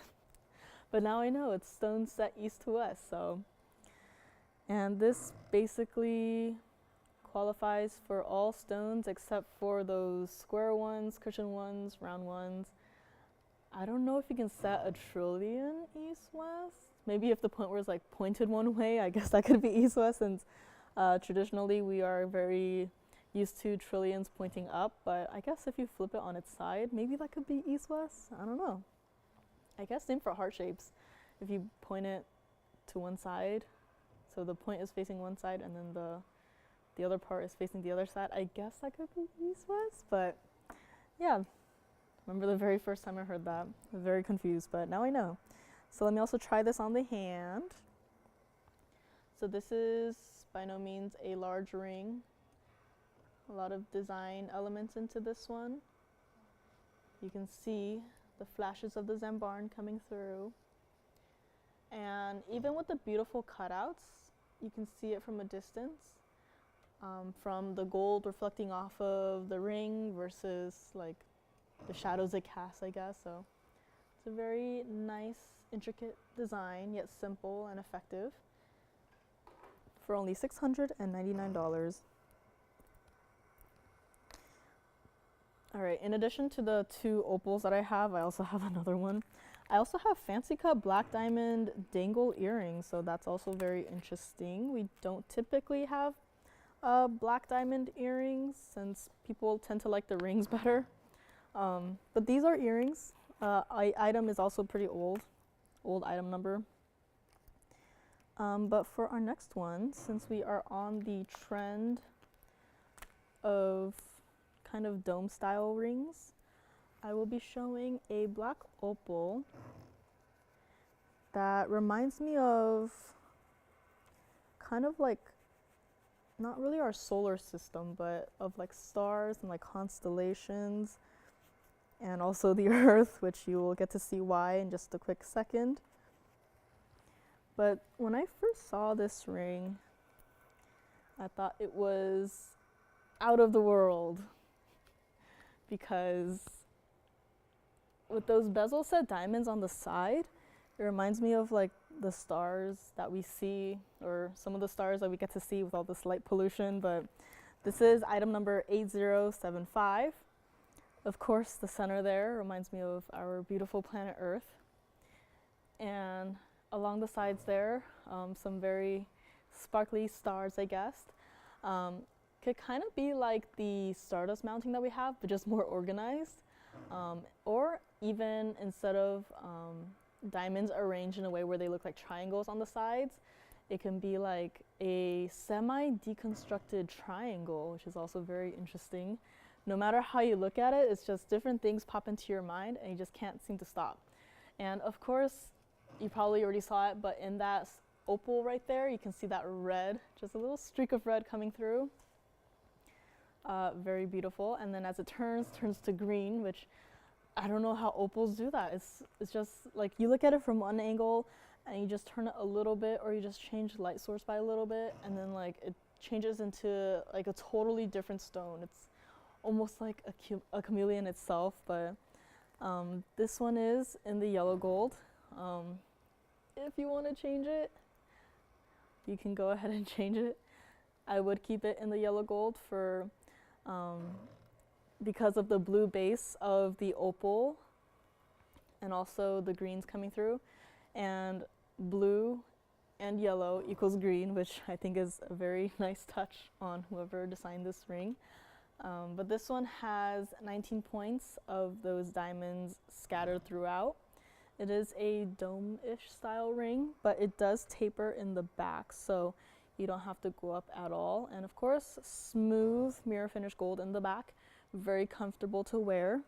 but now I know it's stones set east to west, so. And this basically qualifies for all stones except for those square ones, cushion ones, round ones. I don't know if you can set a trillion east-west. Maybe if the point was like pointed one way, I guess that could be east-west, since traditionally we are very used to trillions pointing up, but I guess if you flip it on its side, maybe that could be east-west. I don't know. I guess same for heart shapes. If you point it to one side, so the point is facing one side and then the other part is facing the other side, I guess that could be east-west, but yeah. Remember the very first time I heard that, I was very confused, but now I know. So let me also try this on the hand. So this is by no means a large ring. A lot of design elements into this one. You can see the flashes of the Zembarn coming through. And even with the beautiful cutouts, you can see it from a distance. From the gold reflecting off of the ring versus like the shadows it casts, I guess. So it's a very nice, intricate design, yet simple and effective for only $699. All right, in addition to the two opals that I have, I also have another one. I also have fancy cut black diamond dangle earrings, so that's also very interesting. We don't typically have black diamond earrings, since people tend to like the rings better. But these are earrings. Item is also pretty old item number. But for our next one, since we are on the trend of kind of dome style rings, I will be showing a black opal that reminds me of kind of like, not really our solar system, but of like stars and like constellations, and also the Earth, which you will get to see why in just a quick second. But when I first saw this ring, I thought it was out of the world, because with those bezel set diamonds on the side, it reminds me of like the stars that we see, or some of the stars that we get to see with all this light pollution. But this is item number 8075. Of course, the center there reminds me of our beautiful planet Earth. And along the sides there, some very sparkly stars, I guess. Could kind of be like the Stardust mounting that we have, but just more organized. Or even instead of diamonds arranged in a way where they look like triangles on the sides, it can be like a semi-deconstructed triangle, which is also very interesting. No matter how you look at it, it's just different things pop into your mind and you just can't seem to stop. And of course, you probably already saw it, but in that opal right there, you can see that red, just a little streak of red coming through. Very beautiful. And then as it turns to green, which I don't know how opals do that. It's just like you look at it from one angle and you just turn it a little bit, or you just change the light source by a little bit, and then like it changes into like a totally different stone. It's almost like a chameleon itself. But this one is in the yellow gold. If you want to change it, you can go ahead and change it. I would keep it in the yellow gold for because of the blue base of the opal and also the greens coming through, and blue and yellow equals green, which I think is a very nice touch on whoever designed this ring. But this one has 19 points of those diamonds scattered throughout. It is a dome-ish style ring, but it does taper in the back, so you don't have to go up at all. And of course, smooth mirror finish gold in the back, very comfortable to wear.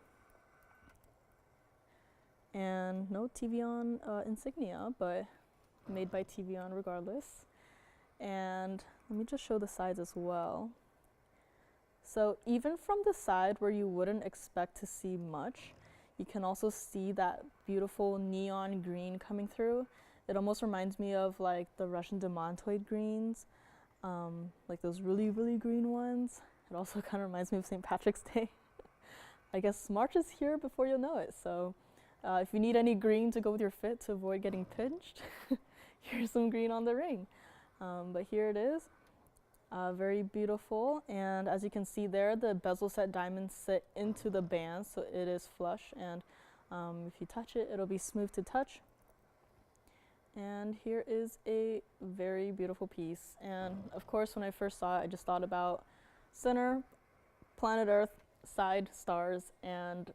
And no TVON insignia, but made by TVON regardless. And let me just show the sides as well. So even from the side where you wouldn't expect to see much, you can also see that beautiful neon green coming through. It almost reminds me of like the Russian demontoid greens, like those really, really green ones. It also kind of reminds me of St. Patrick's Day. I guess March is here before you'll know it. So if you need any green to go with your fit to avoid getting pinched, here's some green on the ring. But here it is. Very beautiful, and as you can see there, the bezel set diamonds sit into the band, so it is flush, and if you touch it, it'll be smooth to touch. And here is a very beautiful piece. And of course, when I first saw it, I just thought about center, planet Earth, side, stars, and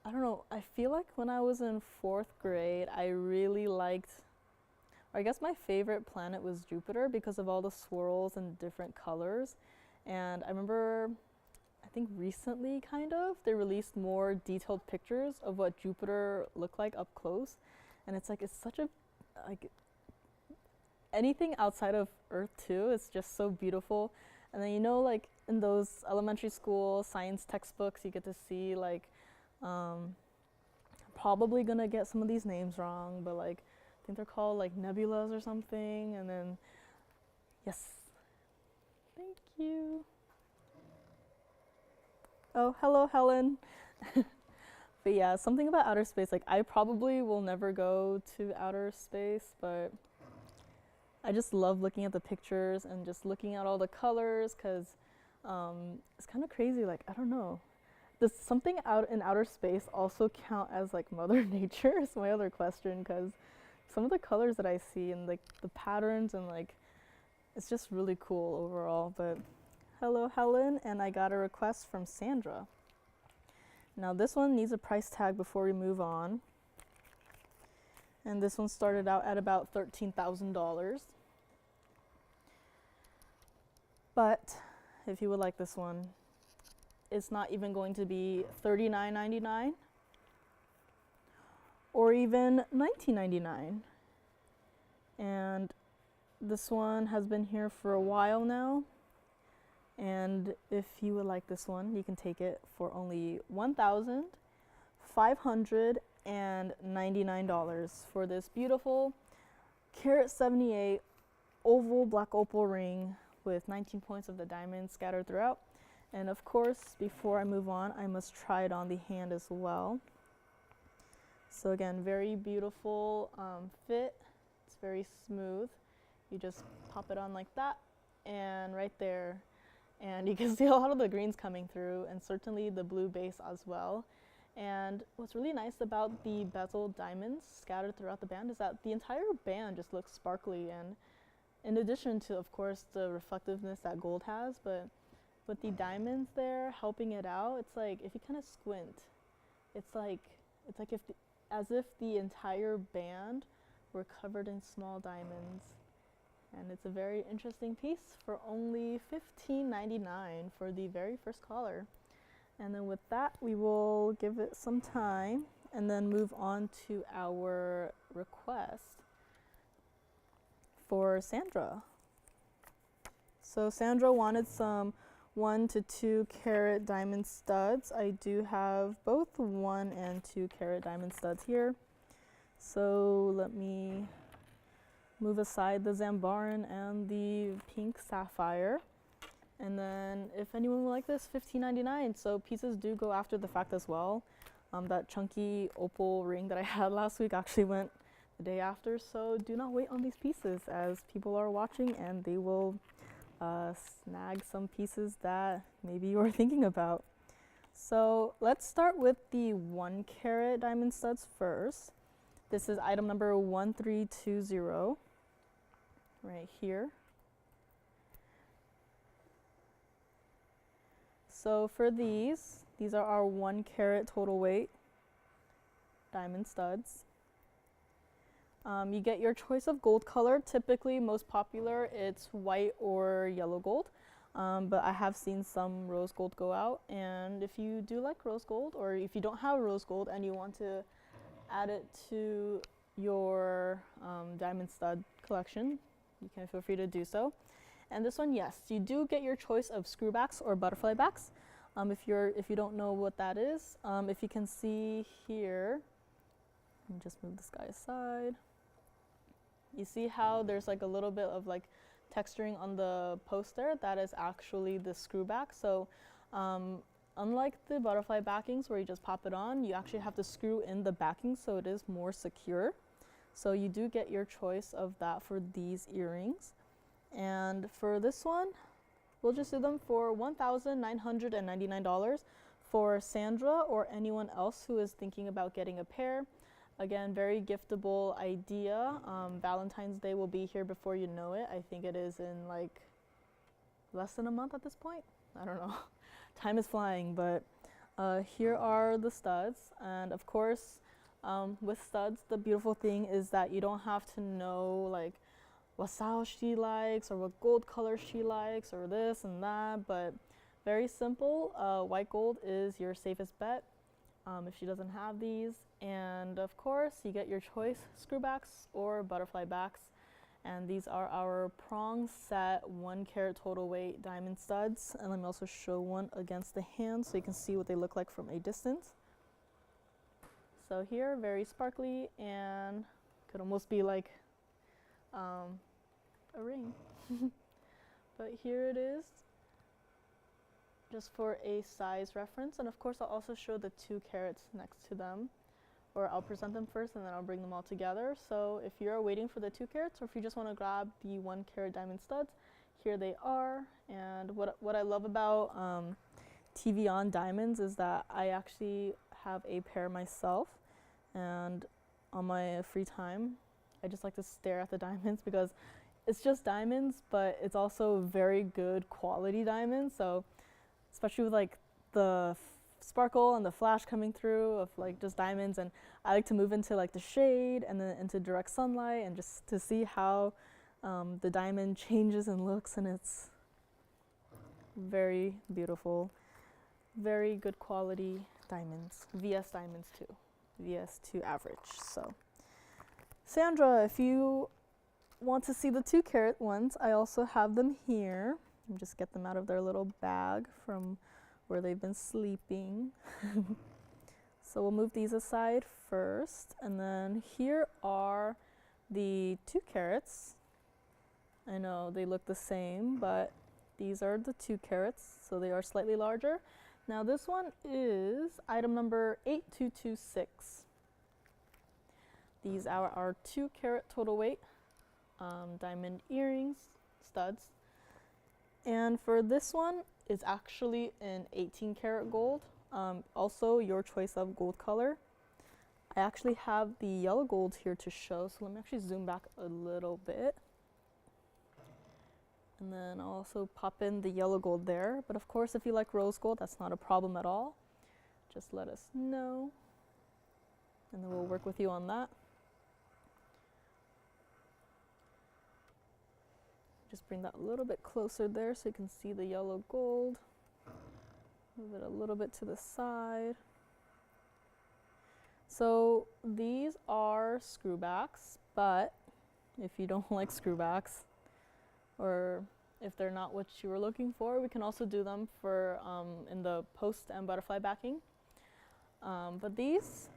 I don't know, I feel like when I was in 4th grade, I really liked, I guess my favorite planet was Jupiter because of all the swirls and different colors. And I remember, I think recently they released more detailed pictures of what Jupiter looked like up close. And it's like, it's such a, like, anything outside of Earth too, it's just so beautiful. And then, you know, like in those elementary school science textbooks, you get to see like, probably gonna get some of these names wrong, but like, I think they're called like nebulas or something, and then, yes, thank you. Oh, hello, Helen. But yeah, something about outer space, like I probably will never go to outer space, but I just love looking at the pictures and just looking at all the colors, because it's kind of crazy, like, I don't know. Does something out in outer space also count as like Mother Nature is my other question, because some of the colors that I see and like the patterns and like, it's just really cool overall. But Hello Helen, and I got a request from Sandra. Now this one needs a price tag before we move on. And this one started out at about $13,000. But if you would like this one, it's not even going to be $39.99 or even $19.99. And this one has been here for a while now. And if you would like this one, you can take it for only $1,599 for this beautiful carat 78 oval black opal ring with 19 points of the diamond scattered throughout. And of course, before I move on, I must try it on the hand as well. So again, very beautiful fit. It's very smooth. You just pop it on like that, and right there. And you can see a lot of the greens coming through, and certainly the blue base as well. And what's really nice about the bezel diamonds scattered throughout the band is that the entire band just looks sparkly, and in addition to, of course, the reflectiveness that gold has, but with the diamonds there helping it out, it's like if you kind of squint, it's like as if the entire band were covered in small diamonds. And it's a very interesting piece for only $15.99 for the very first caller. And then with that, we will give it some time and then move on to our request for Sandra. So Sandra wanted some 1 to 2 carat diamond studs. I do have both 1 and 2 carat diamond studs here. So let me move aside the Zambaran and the pink sapphire. And then if anyone would like this, $15.99. So pieces do go after the fact as well. That chunky opal ring that I had last week actually went the day after. So do not wait on these pieces, as people are watching and they will snag some pieces that maybe you are thinking about. So let's start with the 1 carat diamond studs first. This is item number 1320 right here. So for these are our 1 carat total weight diamond studs. You get your choice of gold color. Typically, most popular, it's white or yellow gold. But I have seen some rose gold go out. And if you do like rose gold, or if you don't have rose gold and you want to add it to your diamond stud collection, you can feel free to do so. And this one, yes, you do get your choice of screwbacks or butterfly backs. If you don't know what that is, if you can see here, let me just move this guy aside. You see how there's like a little bit of like texturing on the poster? That is actually the screw back. So unlike the butterfly backings where you just pop it on, you actually have to screw in the backing, so it is more secure. So you do get your choice of that for these earrings. And for this one, we'll just do them for $1,999 for Sandra or anyone else who is thinking about getting a pair. Again, very giftable idea. Valentine's Day will be here before you know it. I think it is in like less than a month at this point. I don't know. Time is flying, but here are the studs. And of course, with studs, the beautiful thing is that you don't have to know like what style she likes or what gold color she likes or this and that, but very simple. White gold is your safest bet if she doesn't have these. And of course, you get your choice, screwbacks or butterfly backs. And these are our prong set 1 carat total weight diamond studs. And let me also show one against the hand so you can see what they look like from a distance. So here, very sparkly and could almost be like a ring. But here it is, just for a size reference. And of course, I'll also show the 2 carats next to them, or I'll present them first and then I'll bring them all together. So if you're waiting for the 2 carats, or if you just want to grab the 1 carat diamond studs, here they are. And what I love about TVON diamonds is that I actually have a pair myself, and on my free time I just like to stare at the diamonds, because it's just diamonds, but it's also very good quality diamonds. So especially with like the sparkle and the flash coming through of like just diamonds, and I like to move into like the shade and then into direct sunlight and just to see how the diamond changes and looks, and it's very beautiful, very good quality diamonds, VS diamonds too, VS2 average. So Sandra, if you want to see the 2 carat ones, I also have them here. And just get them out of their little bag from where they've been sleeping. So we'll move these aside first, and then here are the 2 carats. I know they look the same, but these are the 2 carats, so they are slightly larger. Now this one is item number 8226. These are our 2 carat total weight diamond earrings, studs. And for this one, it's actually in 18 karat gold, also your choice of gold color. I actually have the yellow gold here to show, so let me actually zoom back a little bit. And then I'll also pop in the yellow gold there. But of course, if you like rose gold, that's not a problem at all. Just let us know, and then we'll work with you on that. Just bring that a little bit closer there so you can see the yellow gold. Move it a little bit to the side. So these are screwbacks, but if you don't like screwbacks, or if they're not what you were looking for, we can also do them for in the post and butterfly backing. But these,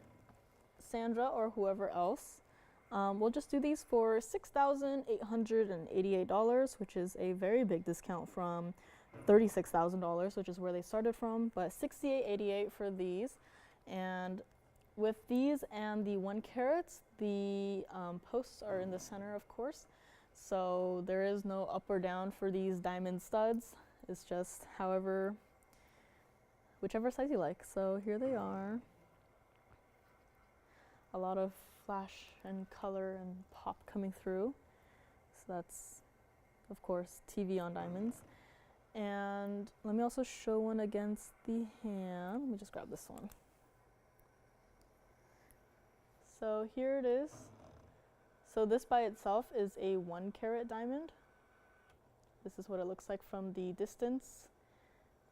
Sandra or whoever else, we'll just do these for $6,888, which is a very big discount from $36,000, which is where they started from, but $6,888 for these. And with these and the 1 carats, the posts are in the center, of course. So there is no up or down for these diamond studs. It's just whichever size you like. So here they are. A lot of flash and color and pop coming through. So that's, of course, TVON diamonds. And let me also show one against the hand. Let me just grab this one. So here it is. So this by itself is a 1 carat diamond. This is what it looks like from the distance.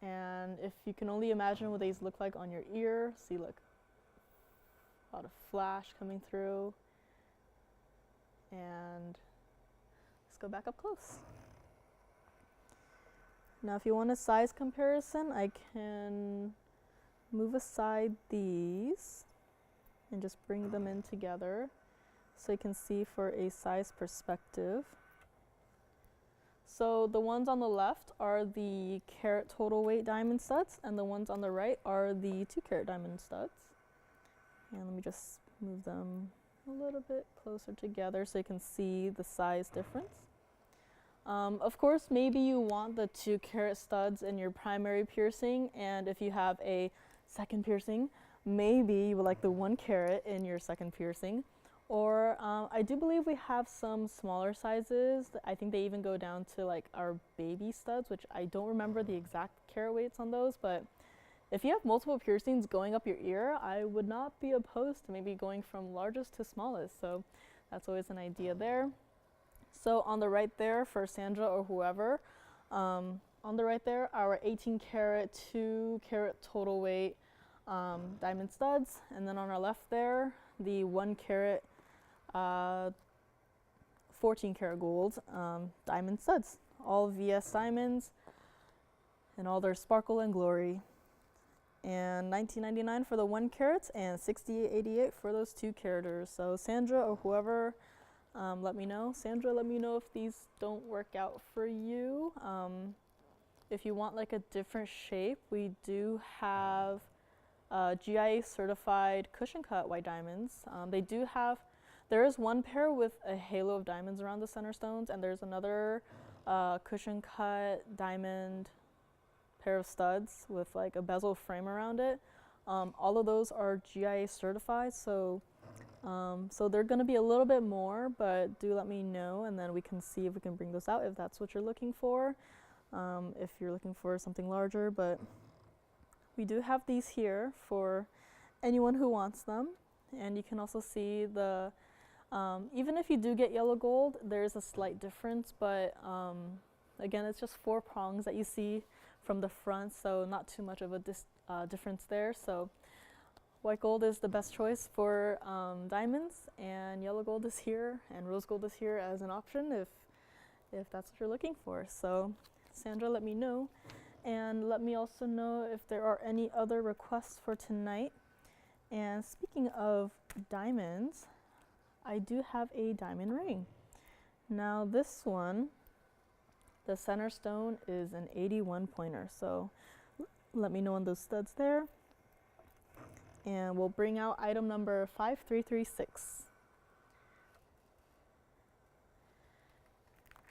And if you can only imagine what these look like on your ear, see, look, a lot of flash coming through. And let's go back up close. Now if you want a size comparison, I can move aside these and just bring them in together so you can see for a size perspective. So the ones on the left are the carat total weight diamond studs, and the ones on the right are the 2 carat diamond studs. And let me just move them a little bit closer together so you can see the size difference. Of course, maybe you want the 2 carat studs in your primary piercing, and if you have a second piercing, maybe you would like the 1 carat in your second piercing. Or I do believe we have some smaller sizes. I think they even go down to like our baby studs, which I don't remember the exact carat weights on those, but if you have multiple piercings going up your ear, I would not be opposed to maybe going from largest to smallest. So that's always an idea there. So on the right there for Sandra or whoever, on the right there, our 18 karat, 2 carat total weight diamond studs. And then on our left there, the 1 carat, 14 karat gold diamond studs. All VS diamonds and all their sparkle and glory. And $19.99 for the 1 carat and $68.88 for those 2 caraters. So Sandra or whoever, let me know. Sandra, let me know if these don't work out for you. If you want like a different shape, we do have GIA certified cushion cut white diamonds. There is one pair with a halo of diamonds around the center stones, and there's another cushion cut diamond pair of studs with like a bezel frame around it. All of those are GIA certified, so So they're going to be a little bit more, but do let me know, and then we can see if we can bring those out if that's what you're looking for, if you're looking for something larger. But we do have these here for anyone who wants them. And you can also see the, even if you do get yellow gold, there's a slight difference, but again, it's just 4 prongs that you see from the front, so not too much of a difference there. So white gold is the best choice for diamonds, and yellow gold is here, and rose gold is here as an option if that's what you're looking for. So Sandra, let me know, and let me also know if there are any other requests for tonight. And speaking of diamonds, I do have a diamond ring. Now this one, the center stone is an 81 pointer, so let me know on those studs there. And we'll bring out item number 5336.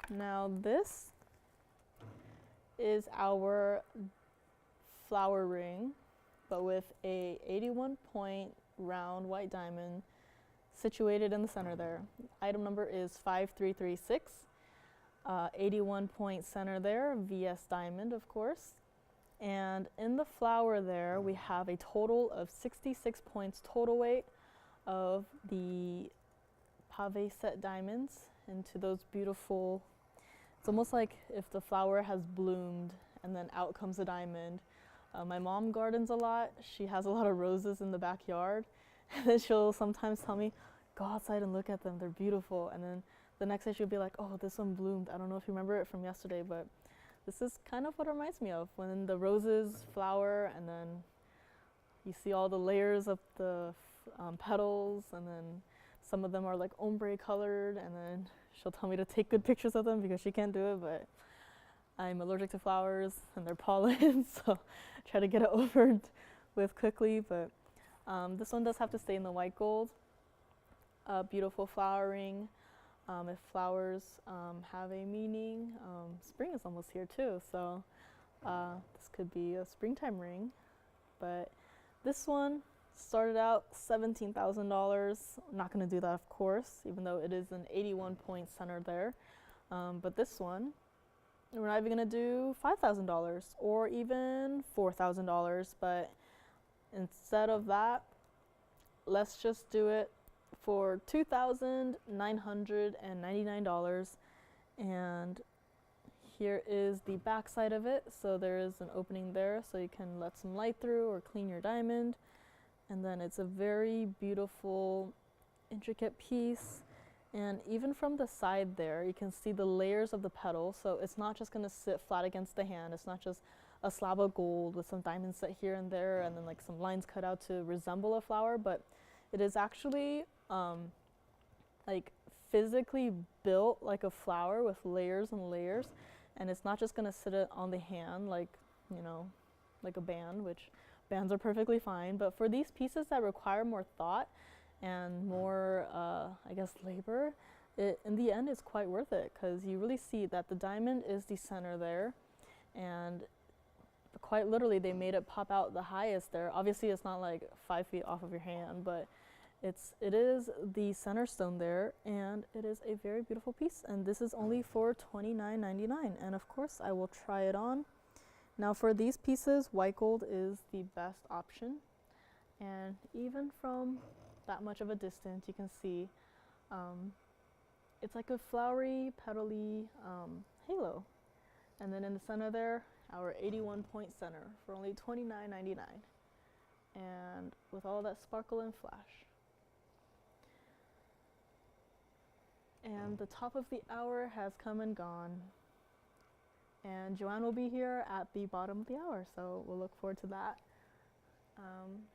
Now this is our flower ring, but with a 81 point round white diamond situated in the center there. Item number is 5336. 81 point center there, VS diamond of course. And in the flower there, we have a total of 66 points total weight of the pave set diamonds into those beautiful, it's almost like if the flower has bloomed and then out comes a diamond. My mom gardens a lot. She has a lot of roses in the backyard. And then she'll sometimes tell me, go outside and look at them, they're beautiful. And then the next day she'll be like, oh, this one bloomed. I don't know if you remember it from yesterday, but this is kind of what it reminds me of, when the roses flower and then you see all the layers of the petals, and then some of them are like ombre colored, and then she'll tell me to take good pictures of them because she can't do it, but I'm allergic to flowers and their pollen, so I try to get it over with quickly. But this one does have to stay in the white gold. Beautiful flowering. If flowers have a meaning, spring is almost here too, so this could be a springtime ring. But this one started out $17,000. Not going to do that, of course, even though it is an 81 point center there. But this one, we're not even going to do $5,000 or even $4,000. But instead of that, let's just do it for $2,999. And here is the back side of it. So there is an opening there so you can let some light through or clean your diamond. And then it's a very beautiful, intricate piece. And even from the side there, you can see the layers of the petal. So it's not just going to sit flat against the hand. It's not just a slab of gold with some diamonds set here and there and then like some lines cut out to resemble a flower, but it is actually like physically built like a flower with layers and layers. And it's not just going to sit it on the hand like, you know, like a band, which bands are perfectly fine. But for these pieces that require more thought and more, I guess, labor, it, in the end, is quite worth it, because you really see that the diamond is the center there, and quite literally they made it pop out the highest there. Obviously, it's not like 5 feet off of your hand, but it is the center stone there, and it is a very beautiful piece. And this is only for $29.99, and of course, I will try it on. Now, for these pieces, white gold is the best option, and even from that much of a distance, you can see it's like a flowery, petally halo. And then in the center there, our 81 point center for only $29.99, and with all that sparkle and flash. And the top of the hour has come and gone, and Joanne will be here at the bottom of the hour, so we'll look forward to that.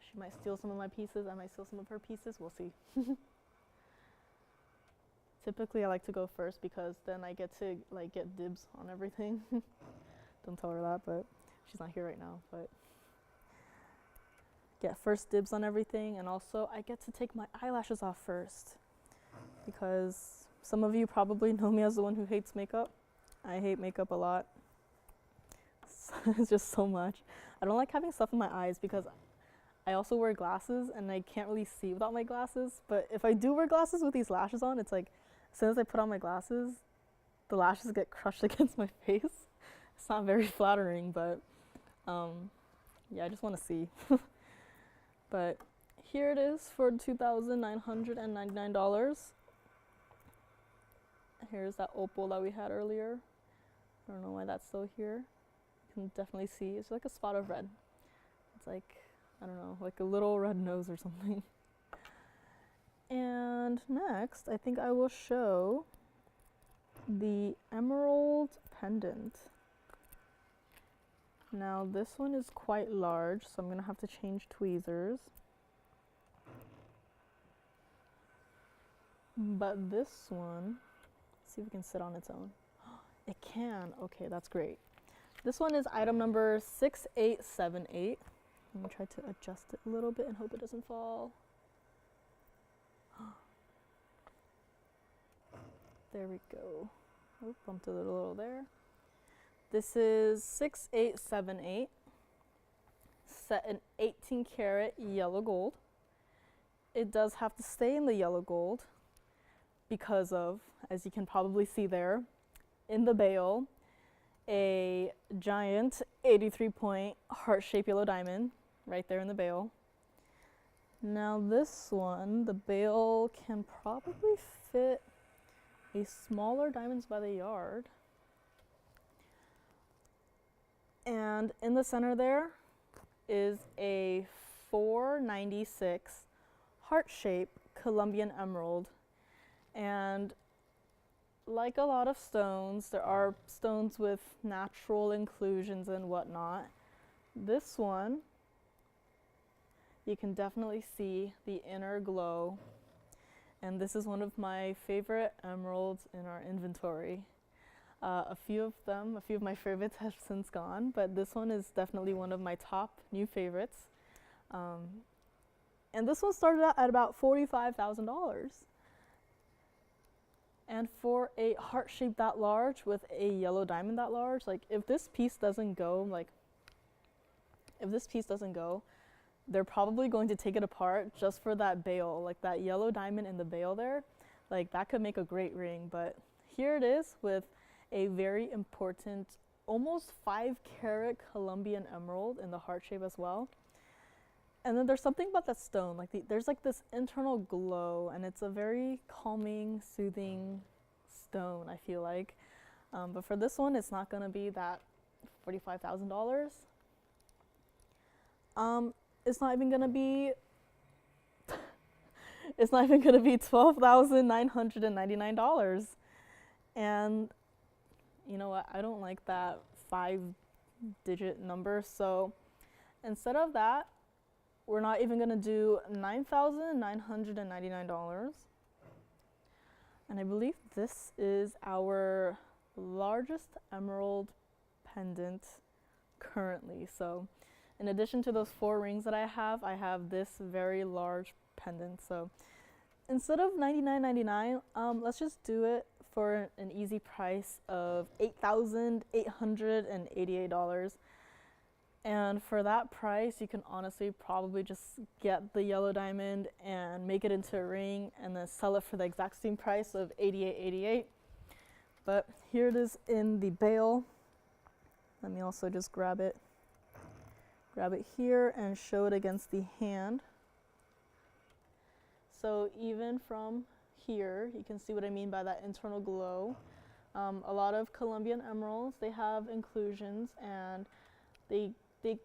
She might steal some of my pieces, I might steal some of her pieces, we'll see. Typically I like to go first because then I get to like get dibs on everything. Don't tell her that, but she's not here right now, but get first dibs on everything. And also I get to take my eyelashes off first, because some of you probably know me as the one who hates makeup. I hate makeup a lot. It's just so much. I don't like having stuff in my eyes because I also wear glasses and I can't really see without my glasses, but if I do wear glasses with these lashes on, it's like as soon as I put on my glasses, the lashes get crushed against my face. It's not very flattering, but yeah, I just want to see. But here it is for $2,999. Here's that opal that we had earlier. I don't know why that's still here. You can definitely see it's like a spot of red. It's like, I don't know, like a little red nose or something. And next, I think I will show the emerald pendant. Now this one is quite large, so I'm gonna have to change tweezers. But this one, let's see if it can sit on its own. It can, okay, that's great. This one is item number 6878. I'm gonna try to adjust it a little bit and hope it doesn't fall. There we go. Oh, bumped it a little there. This is 6878, set in 18 karat yellow gold. It does have to stay in the yellow gold because of, as you can probably see there, in the bail, a giant 83-point heart-shaped yellow diamond right there in the bail. Now this one, the bail can probably fit a smaller diamonds by the yard. And in the center there is a 496 heart-shaped Colombian emerald. And like a lot of stones, there are stones with natural inclusions and whatnot. This one, you can definitely see the inner glow. And this is one of my favorite emeralds in our inventory. A few of my favorites have since gone, but this one is definitely one of my top new favorites. And this one started out at about $45,000. And for a heart shape that large with a yellow diamond that large, like if this piece doesn't go, they're probably going to take it apart just for that bail, like that yellow diamond in the bail there. Like that could make a great ring, but here it is with a very important, almost 5 karat Colombian emerald in the heart shape as well. And then there's something about that stone, like there's like this internal glow, and it's a very calming, soothing stone, I feel like. But for this one, it's not gonna be that $45,000. It's not even gonna be $12,999. And you know what? I don't like that 5-digit number. So instead of that, we're not even gonna do $9,999. And I believe this is our largest emerald pendant currently. So in addition to those 4 rings that I have this very large pendant. So instead of $99.99, let's just do it for an easy price of $8,888. And for that price, you can honestly probably just get the yellow diamond and make it into a ring and then sell it for the exact same price of $88.88. But here it is in the bail. Let me also just grab it here and show it against the hand. So even from here, you can see what I mean by that internal glow. A lot of Colombian emeralds, they have inclusions, and they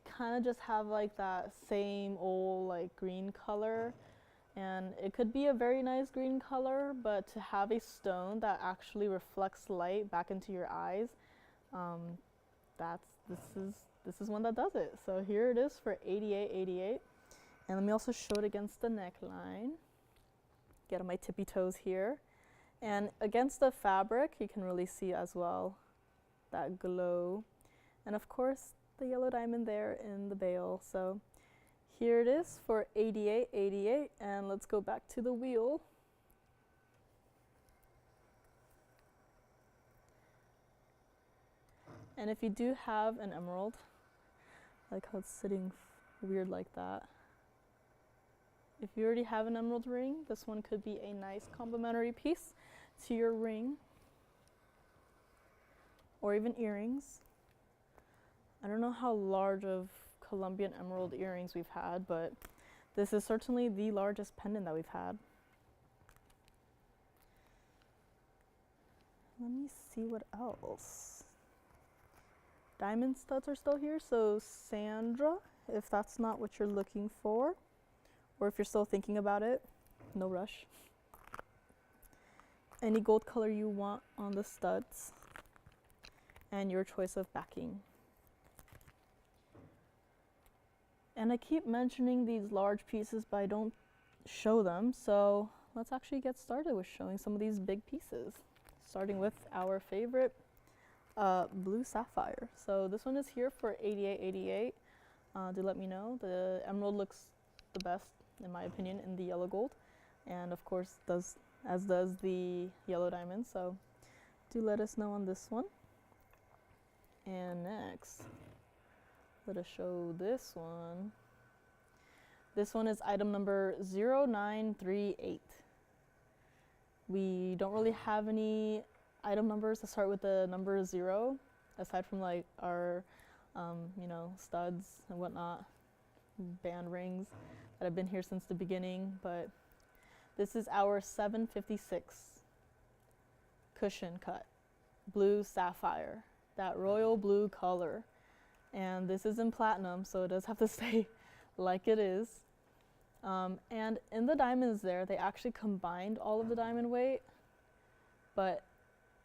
kind of just have like that same old like green color, and it could be a very nice green color, but to have a stone that actually reflects light back into your eyes, this is one that does it. So here it is for $88.88. And let me also show it against the neckline. Get on my tippy toes here. And against the fabric, you can really see as well that glow. And of course, the yellow diamond there in the bail. So here it is for $88.88. And let's go back to the wheel. And if you do have an emerald, like how it's sitting weird like that, If you already have an emerald ring, this one could be a nice complementary piece to your ring, or even earrings. I don't know how large of Colombian emerald earrings we've had, but this is certainly the largest pendant that we've had. Let me see what else. Diamond studs are still here, so Sandra, if that's not what you're looking for, or if you're still thinking about it, no rush. Any gold color you want on the studs, and your choice of backing. And I keep mentioning these large pieces, but I don't show them, so let's actually get started with showing some of these big pieces, starting with our favorite blue sapphire. So this one is here for $88.88. Do let me know. The emerald looks the best, in my opinion, in the yellow gold, and of course does the yellow diamond. So do let us know on this one. And next, let us show this one. This one is item number 0938. We don't really have any item numbers that start with the number 0, aside from like our studs and whatnot, band rings that have been here since the beginning. But this is our 756 cushion cut blue sapphire, that royal blue color. And this is in platinum, so it does have to stay like it is. And in the diamonds there, they actually combined all of the diamond weight, but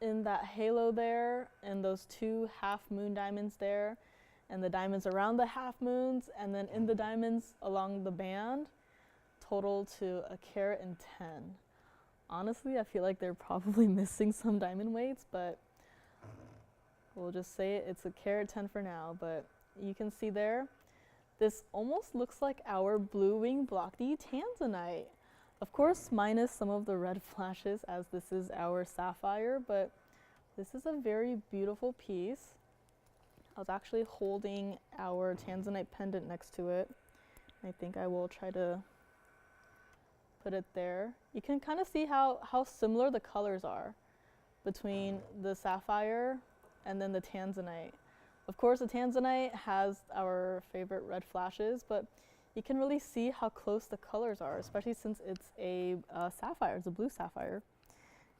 in that halo there, and those 2 half moon diamonds there, and the diamonds around the half moons, and then in the diamonds along the band, total to 1.10 carat. Honestly, I feel like they're probably missing some diamond weights, but we'll just say it's 1.10 carat for now. But you can see there, this almost looks like our blue wing block D tanzanite. Of course, minus some of the red flashes, as this is our sapphire, but this is a very beautiful piece. I was actually holding our tanzanite pendant next to it. I think I will try to put it there. You can kind of see how similar the colors are between the sapphire and then the tanzanite. Of course, the tanzanite has our favorite red flashes, but you can really see how close the colors are, especially since it's a sapphire, it's a blue sapphire.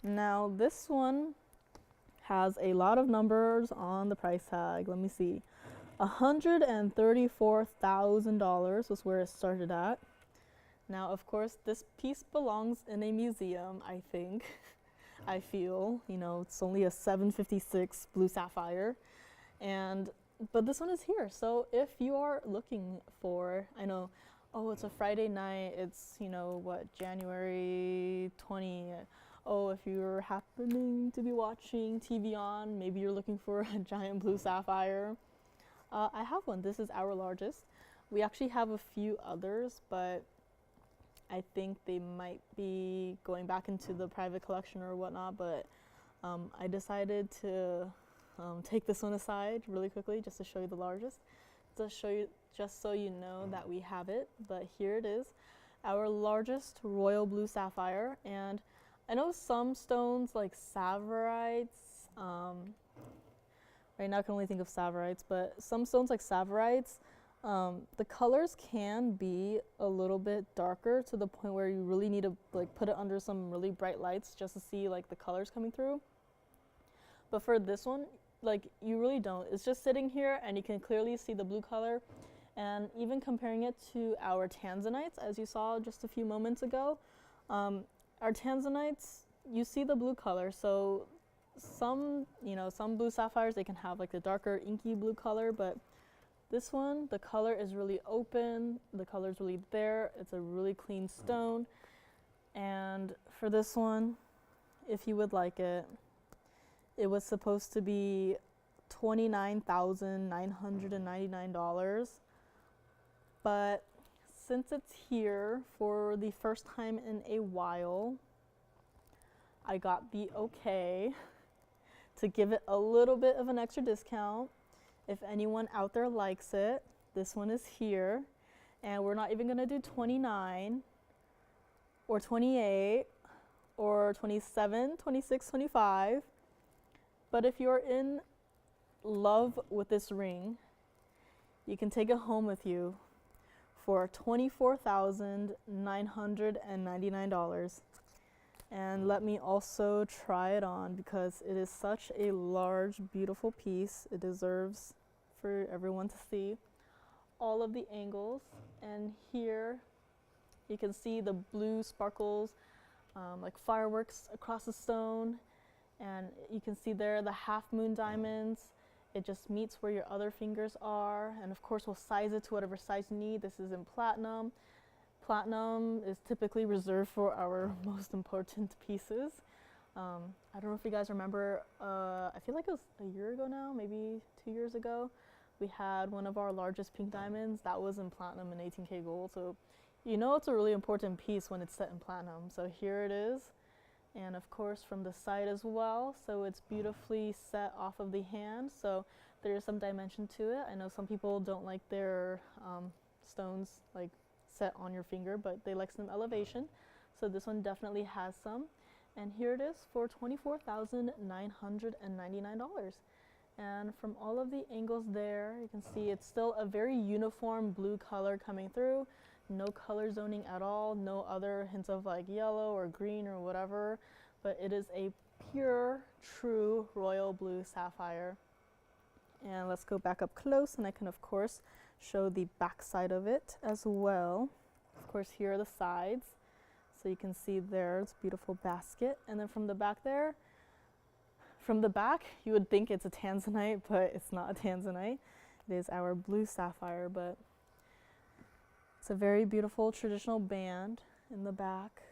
Now this one has a lot of numbers on the price tag. Let me see. $134,000 was where it started at. Now, of course, this piece belongs in a museum, I think. I feel, it's only a 756 blue sapphire. But this one is here. So if you are looking for, I know, oh, it's a Friday night, it's, January 20th. Oh, if you're happening to be watching TVON, maybe you're looking for a giant blue sapphire. I have one. This is our largest. We actually have a few others, but I think they might be going back into the private collection or whatnot, but I decided to take this one aside really quickly just to show you the largest, just so you know that we have it. But here it is, our largest royal blue sapphire. And I know some stones like savorites, right now I can only think of savorites, but some stones like savorites, the colors can be a little bit darker to the point where you really need to put it under some really bright lights just to see the colors coming through. But for this one, you really don't. It's just sitting here and you can clearly see the blue color. And even comparing it to our tanzanites, as you saw just a few moments ago, our tanzanites, you see the blue color. So some blue sapphires, they can have the darker inky blue color, but this one, the color is really open, the color is really there, it's a really clean stone. And for this one, if you would like it, it was supposed to be $29,999, but since it's here for the first time in a while, I got the okay to give it a little bit of an extra discount. If anyone out there likes it, this one is here, and we're not even gonna do 29. or 28 or 27, 26, 25. But if you're in love with this ring, you can take it home with you for $24,999. And let me also try it on because it is such a large, beautiful piece. It deserves for everyone to see all of the angles. And here you can see the blue sparkles like fireworks across the stone. And you can see there the half moon diamonds. It just meets where your other fingers are. And of course, we'll size it to whatever size you need. This is in platinum. Platinum is typically reserved for our most important pieces. I don't know if you guys remember, I feel like it was a year ago now, maybe 2 years ago. We had one of our largest pink diamonds that was in platinum and 18K gold. So you know it's a really important piece when it's set in platinum. So here it is. And of course from the side as well. So it's beautifully set off of the hand. So there is some dimension to it. I know some people don't like their stones like set on your finger, but they like some elevation. So this one definitely has some. And here it is for $24,999. And from all of the angles there, you can see it's still a very uniform blue color coming through. No color zoning at all, no other hints of like yellow or green or whatever, but it is a pure, true royal blue sapphire. And let's go back up close, and I can of course show the back side of it as well. Of course, here are the sides. So you can see there, it's a beautiful basket. And then from the back there, from the back, you would think it's a tanzanite, but it's not a tanzanite. It is our blue sapphire, but it's a very beautiful traditional band in the back.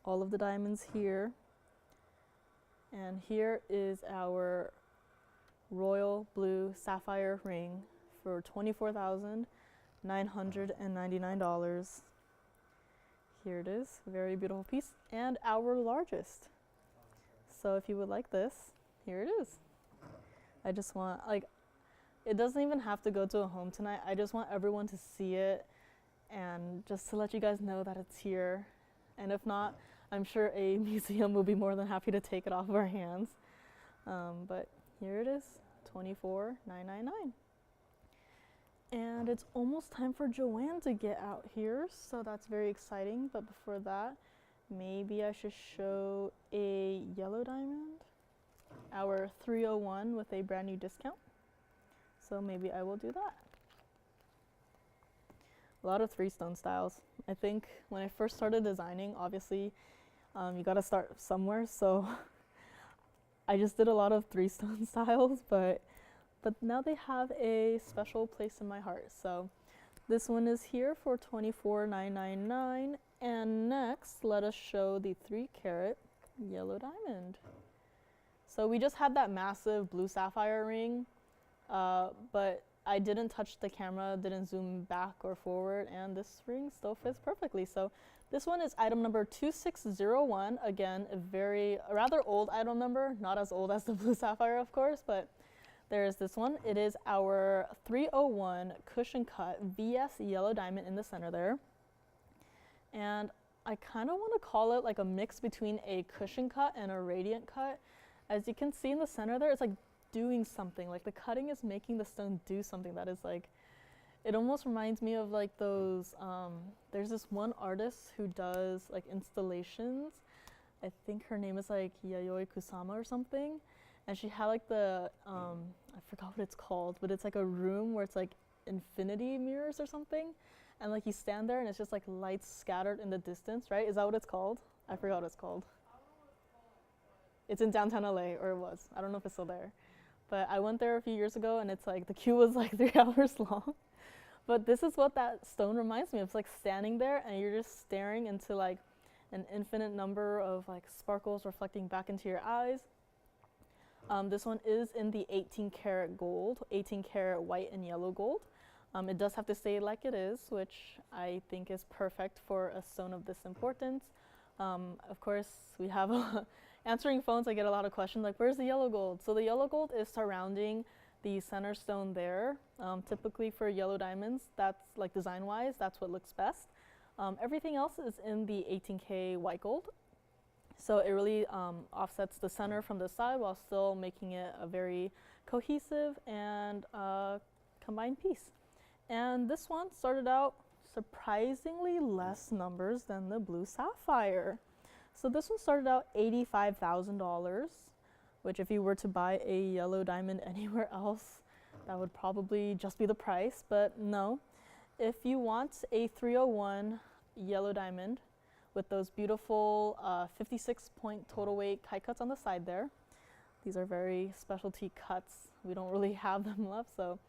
All of the diamonds here. And here is our royal blue sapphire ring for $24,999. Here it is, very beautiful piece, and our largest. So if you would like this, here it is. I just want, like, it doesn't even have to go to a home tonight. I just want everyone to see it and just to let you guys know that it's here. And if not, I'm sure a museum will be more than happy to take it off of our hands. But here it is, $24,999. And it's almost time for Joanne to get out here, so that's very exciting. But before that, maybe I should show a yellow diamond, our 301 with a brand new discount. So maybe I will do that. A lot of 3-stone styles. I think when I first started designing, obviously, you gotta start somewhere. So I just did a lot of 3-stone styles, but now they have a special place in my heart. So this one is here for $24,999. And next, let us show the 3-carat yellow diamond. So we just had that massive blue sapphire ring, but I didn't touch the camera, didn't zoom back or forward, and this ring still fits perfectly. So this one is item number 2601. Again, a rather old item number, not as old as the blue sapphire, of course, but there's this one. It is our 301 cushion cut VS yellow diamond in the center there. And I kind of want to call it like a mix between a cushion cut and a radiant cut. As you can see in the center there, it's like doing something. Like the cutting is making the stone do something that is like, it almost reminds me of like those, there's this one artist who does like installations. I think her name is like Yayoi Kusama or something. And she had like the, I forgot what it's called, but it's like a room where it's like infinity mirrors or something. And like you stand there and it's just like lights scattered in the distance, right? Is that what it's called? I forgot what it's called. It's in downtown LA, or it was. I don't know if it's still there. But I went there a few years ago and it's like, the queue was like 3 hours long. But this is what that stone reminds me of. It's like standing there and you're just staring into like an infinite number of like sparkles reflecting back into your eyes. This one is in the 18-karat gold, 18-karat white and yellow gold. It does have to stay like it is, which I think is perfect for a stone of this importance. Of course, we have answering phones. I get a lot of questions like, where's the yellow gold? So the yellow gold is surrounding the center stone there. Typically for yellow diamonds, that's like design-wise, that's what looks best. Everything else is in the 18K white gold. So it really offsets the center from the side while still making it a very cohesive and combined piece. And this one started out surprisingly less numbers than the blue sapphire. So this one started out $85,000, which if you were to buy a yellow diamond anywhere else, that would probably just be the price, but no. If you want a 301 yellow diamond with those beautiful 56-point total weight kite cuts on the side there, these are very specialty cuts. We don't really have them left, so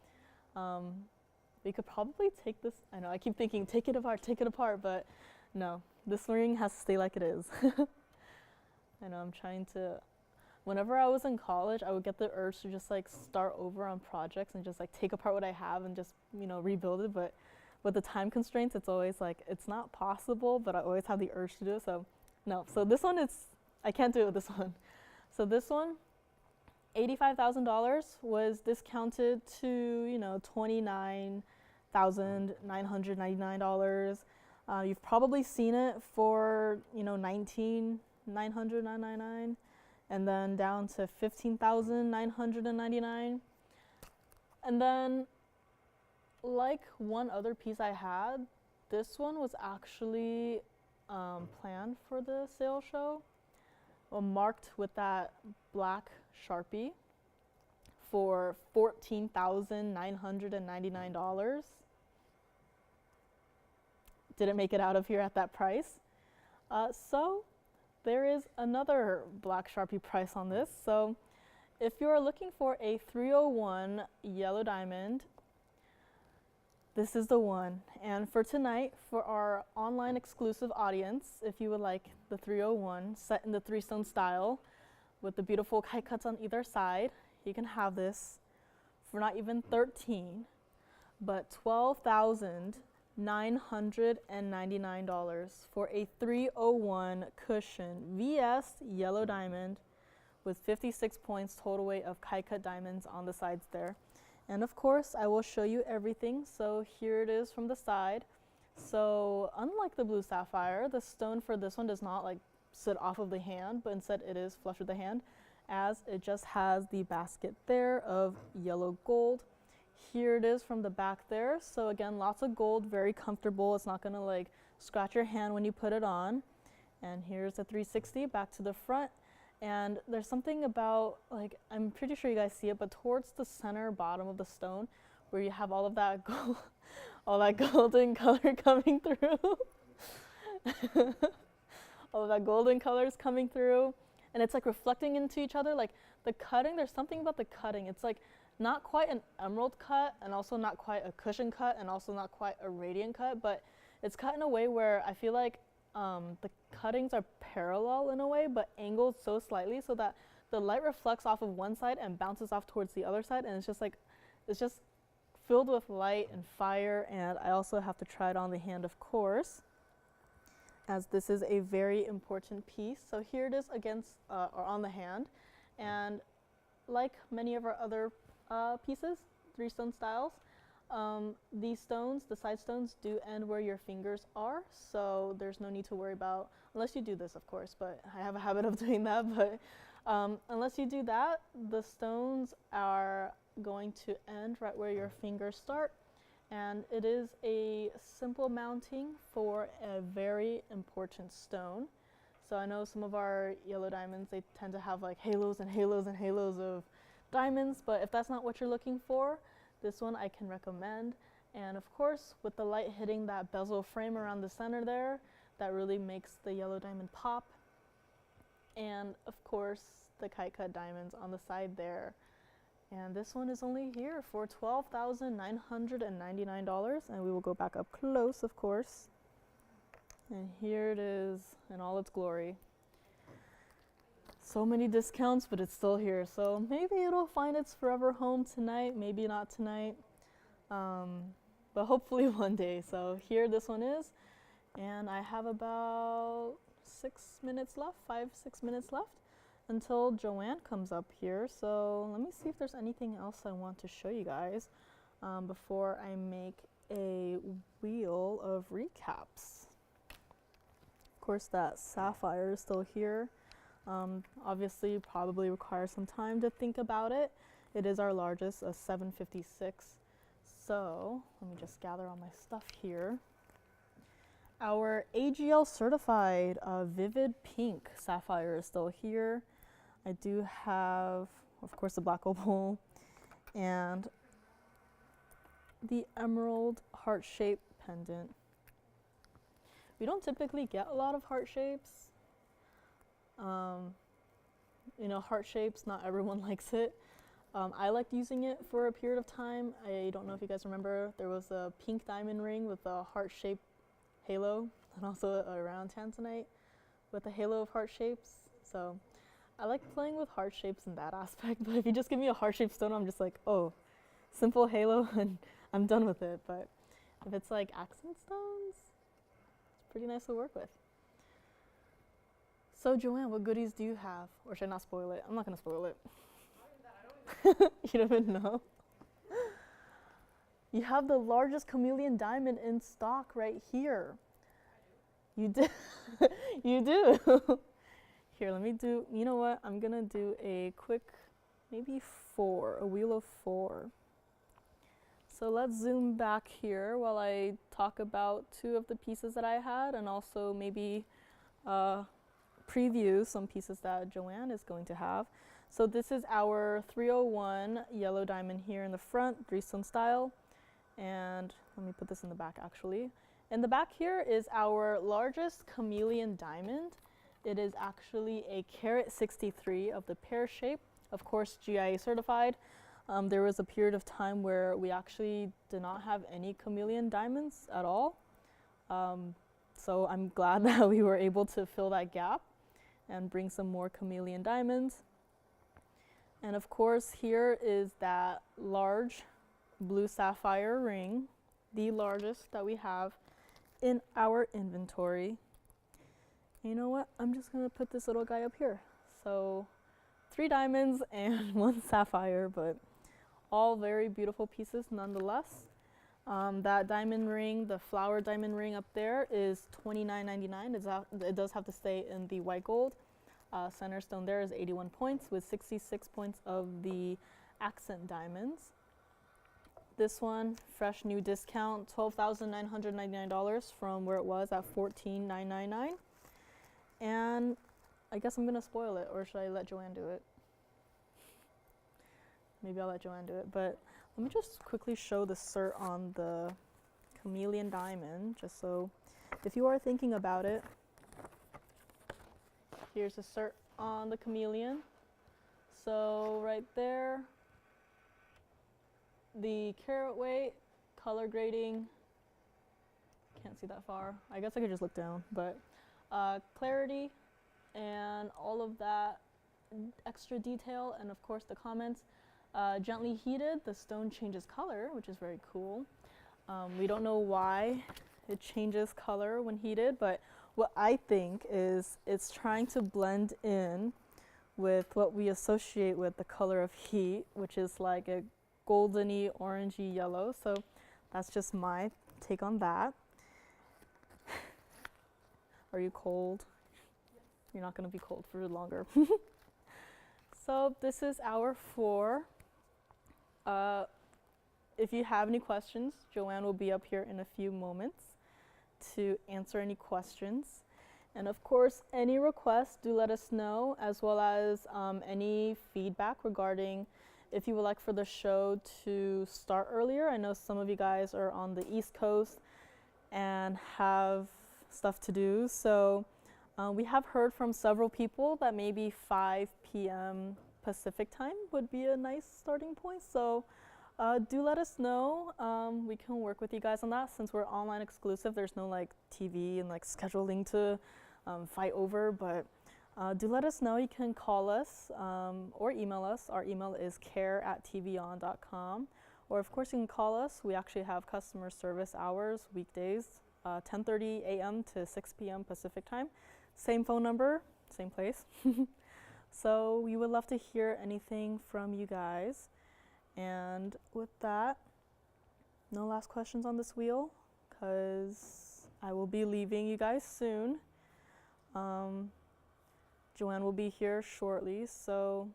we could probably take this. I know I keep thinking take it apart, but no, this ring has to stay like it is. I know I'm trying to. Whenever I was in college, I would get the urge to just like start over on projects and just like take apart what I have and just, you know, rebuild it. But with the time constraints, it's always like, it's not possible, but I always have the urge to do it. So no, so this one I can't do it with this one. So this one, $85,000 was discounted to, you know, $29,999. You've probably seen it for, you know, $19,999. And then down to $15,999. And then, like one other piece I had, this one was actually planned for the sale show, marked with that black Sharpie for $14,999. Didn't make it out of here at that price. So there is another black Sharpie price on this. So if you're looking for a 301 yellow diamond, this is the one. And for tonight, for our online exclusive audience, if you would like the 301 set in the 3-stone style with the beautiful kite cuts on either side, you can have this for not even $13,000, but $12,999 for a 301 cushion VS yellow diamond with 56 points total weight of kite cut diamonds on the sides there. And of course, I will show you everything. So here it is from the side. So unlike the blue sapphire, the stone for this one does not like sit off of the hand, but instead it is flush with the hand, as it just has the basket there of yellow gold. Here it is from the back there. So again, lots of gold, very comfortable. It's not gonna like scratch your hand when you put it on. And here's the 360 back to the front. And there's something about, like, I'm pretty sure you guys see it, but towards the center bottom of the stone where you have all of that gold, all that golden color coming through. All of that golden color is coming through, and it's like reflecting into each other. Like the cutting, there's something about the cutting. It's like not quite an emerald cut, and also not quite a cushion cut, and also not quite a radiant cut, but it's cut in a way where I feel like the cuttings are parallel in a way, but angled so slightly so that the light reflects off of one side and bounces off towards the other side, and it's just like, it's just filled with light and fire. And I also have to try it on the hand, of course, as this is a very important piece. So here it is against or on the hand, and like many of our other pieces, 3-stone styles, these stones, the side stones, do end where your fingers are, so there's no need to worry about, unless you do this, of course, but I have a habit of doing that, but unless you do that, the stones are going to end right where your fingers start. And it is a simple mounting for a very important stone. So I know some of our yellow diamonds, they tend to have like halos and halos and halos of diamonds, but if that's not what you're looking for, this one I can recommend. And of course, with the light hitting that bezel frame around the center there, that really makes the yellow diamond pop. And of course, the kite cut diamonds on the side there. And this one is only here for $12,999, and we will go back up close, of course. And here it is in all its glory. So many discounts, but it's still here. So maybe it'll find its forever home tonight, maybe not tonight, but hopefully one day. So here this one is, and I have about 6 minutes left, 5-6 minutes left until Joanne comes up here. So let me see if there's anything else I want to show you guys before I make a wheel of recaps. course, that sapphire is still here. Obviously, probably requires some time to think about it. It is our largest, a 756. So let me just gather all my stuff here. Our AGL certified vivid pink sapphire is still here. I do have, of course, the black opal and the emerald heart-shaped pendant. We don't typically get a lot of heart shapes. You know, heart shapes, not everyone likes it. I liked using it for a period of time. I don't know if you guys remember, there was a pink diamond ring with a heart-shaped halo, and also a round tanzanite with a halo of heart shapes. So I like playing with heart shapes in that aspect, but if you just give me a heart-shaped stone, I'm just like, oh, simple halo, and I'm done with it. But if it's like accent stones, it's pretty nice to work with. So Joanne, what goodies do you have? Or should I not spoil it? I'm not gonna spoil it. You don't even know. You have the largest chameleon diamond in stock right here. You do. You do. Here, let me do, you know what? I'm gonna do a quick, maybe 4, a wheel of 4. So let's zoom back here while I talk about 2 of the pieces that I had, and also maybe preview some pieces that Joanne is going to have. So this is our 301 yellow diamond here in the front, 3-stone style. And let me put this in the back actually. In the back here is our largest chameleon diamond. It is actually a carat 63 of the pear shape, of course GIA certified. There was a period of time where we actually did not have any chameleon diamonds at all. So I'm glad that we were able to fill that gap and bring some more chameleon diamonds. And of course, here is that large blue sapphire ring, the largest that we have in our inventory. You know what? I'm just gonna put this little guy up here. So 3 diamonds and 1 sapphire, but all very beautiful pieces nonetheless. That diamond ring, the flower diamond ring up there, is $29.99. It does have to stay in the white gold. Center stone there is 81 points with 66 points of the accent diamonds. This one, fresh new discount, $12,999 from where it was at $14,999. And I guess I'm gonna spoil it, or should I let Joanne do it? Maybe I'll let Joanne do it, but let me just quickly show the cert on the chameleon diamond, just so if you are thinking about it. Here's the cert on the chameleon. So right there, the carat weight, color grading, can't see that far. I guess I could just look down, but clarity and all of that extra detail, and of course the comments. Gently heated, the stone changes color, which is very cool. We don't know why it changes color when heated, but what I think is it's trying to blend in with what we associate with the color of heat, which is like a goldeny, orangey yellow. So that's just my take on that. Are you cold? You're not gonna be cold for longer. So this is our 4. If you have any questions, Joanne will be up here in a few moments to answer any questions. And of course, any requests, do let us know, as well as any feedback regarding if you would like for the show to start earlier. I know some of you guys are on the East Coast and have stuff to do. So we have heard from several people that maybe 5 p.m. Pacific time would be a nice starting point. So do let us know. We can work with you guys on that. Since we're online exclusive, there's no like TV and like scheduling to fight over, but do let us know. You can call us or email us. Our email is care@tvon.com, or of course you can call us. We actually have customer service hours weekdays, 10:30 a.m. to 6 p.m. Pacific time. Same phone number, same place. So we would love to hear anything from you guys. And with that, no last questions on this wheel, because I will be leaving you guys soon. Joanne will be here shortly, so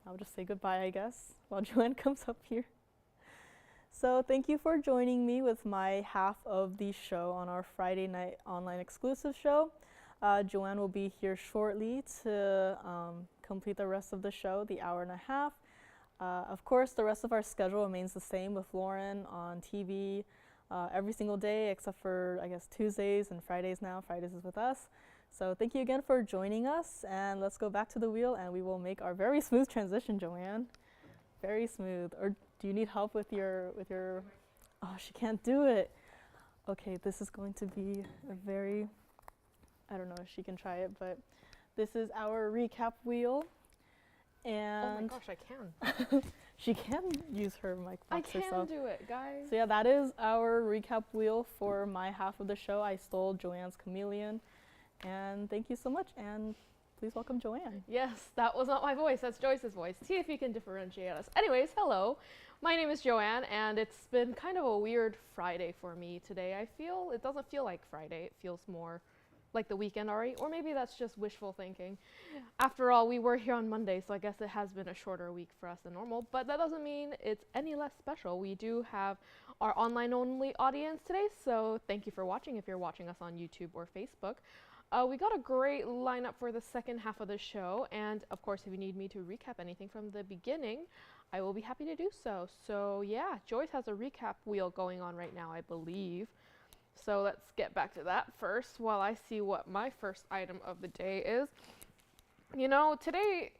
I'll just say goodbye, I guess, while Joanne comes up here. So thank you for joining me with my half of the show on our Friday night online exclusive show. Joanne will be here shortly to complete the rest of the show, the hour and a half. Of course, the rest of our schedule remains the same with Lauren on TV every single day except for, I guess, Tuesdays and Fridays now. Fridays is with us. So thank you again for joining us, and let's go back to the wheel and we will make our very smooth transition, Joanne. Very smooth. Or do you need help with your, oh, she can't do it. Okay, this is going to be a very, I don't know if she can try it, but this is our recap wheel. And oh my gosh, I can. She can use her mic box herself. I can do it, guys. So yeah, that is our recap wheel for my half of the show. I stole Joanne's chameleon. And thank you so much, and please welcome Joanne. Yes, that was not my voice, that's Joyce's voice. See if you can differentiate us. Anyways, hello. My name is Joanne, and it's been kind of a weird Friday for me today. It doesn't feel like Friday, it feels more like the weekend already, or maybe that's just wishful thinking. After all, we were here on Monday, so I guess it has been a shorter week for us than normal, but that doesn't mean it's any less special. We do have our online-only audience today, so thank you for watching if you're watching us on YouTube or Facebook. We got a great lineup for the second half of the show, and of course, if you need me to recap anything from the beginning, I will be happy to do so. So yeah, Joyce has a recap wheel going on right now, I believe. So let's get back to that first while I see what my first item of the day is. You know, today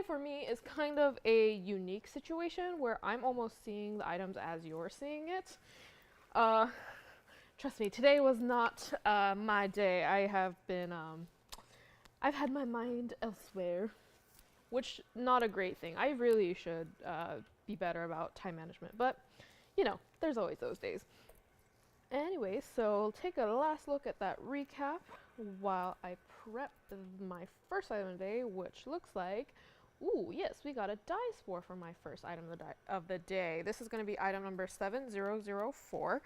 for me is kind of a unique situation where I'm almost seeing the items as you're seeing it. Trust me, today was not my day. I have been, I've had my mind elsewhere, which not a great thing. I really should be better about time management, but you know, there's always those days. Anyway, so take a last look at that recap while I prep my first item of the day, which looks like, ooh, yes, we got a die spore for my first item of the day. This is going to be item number 7004.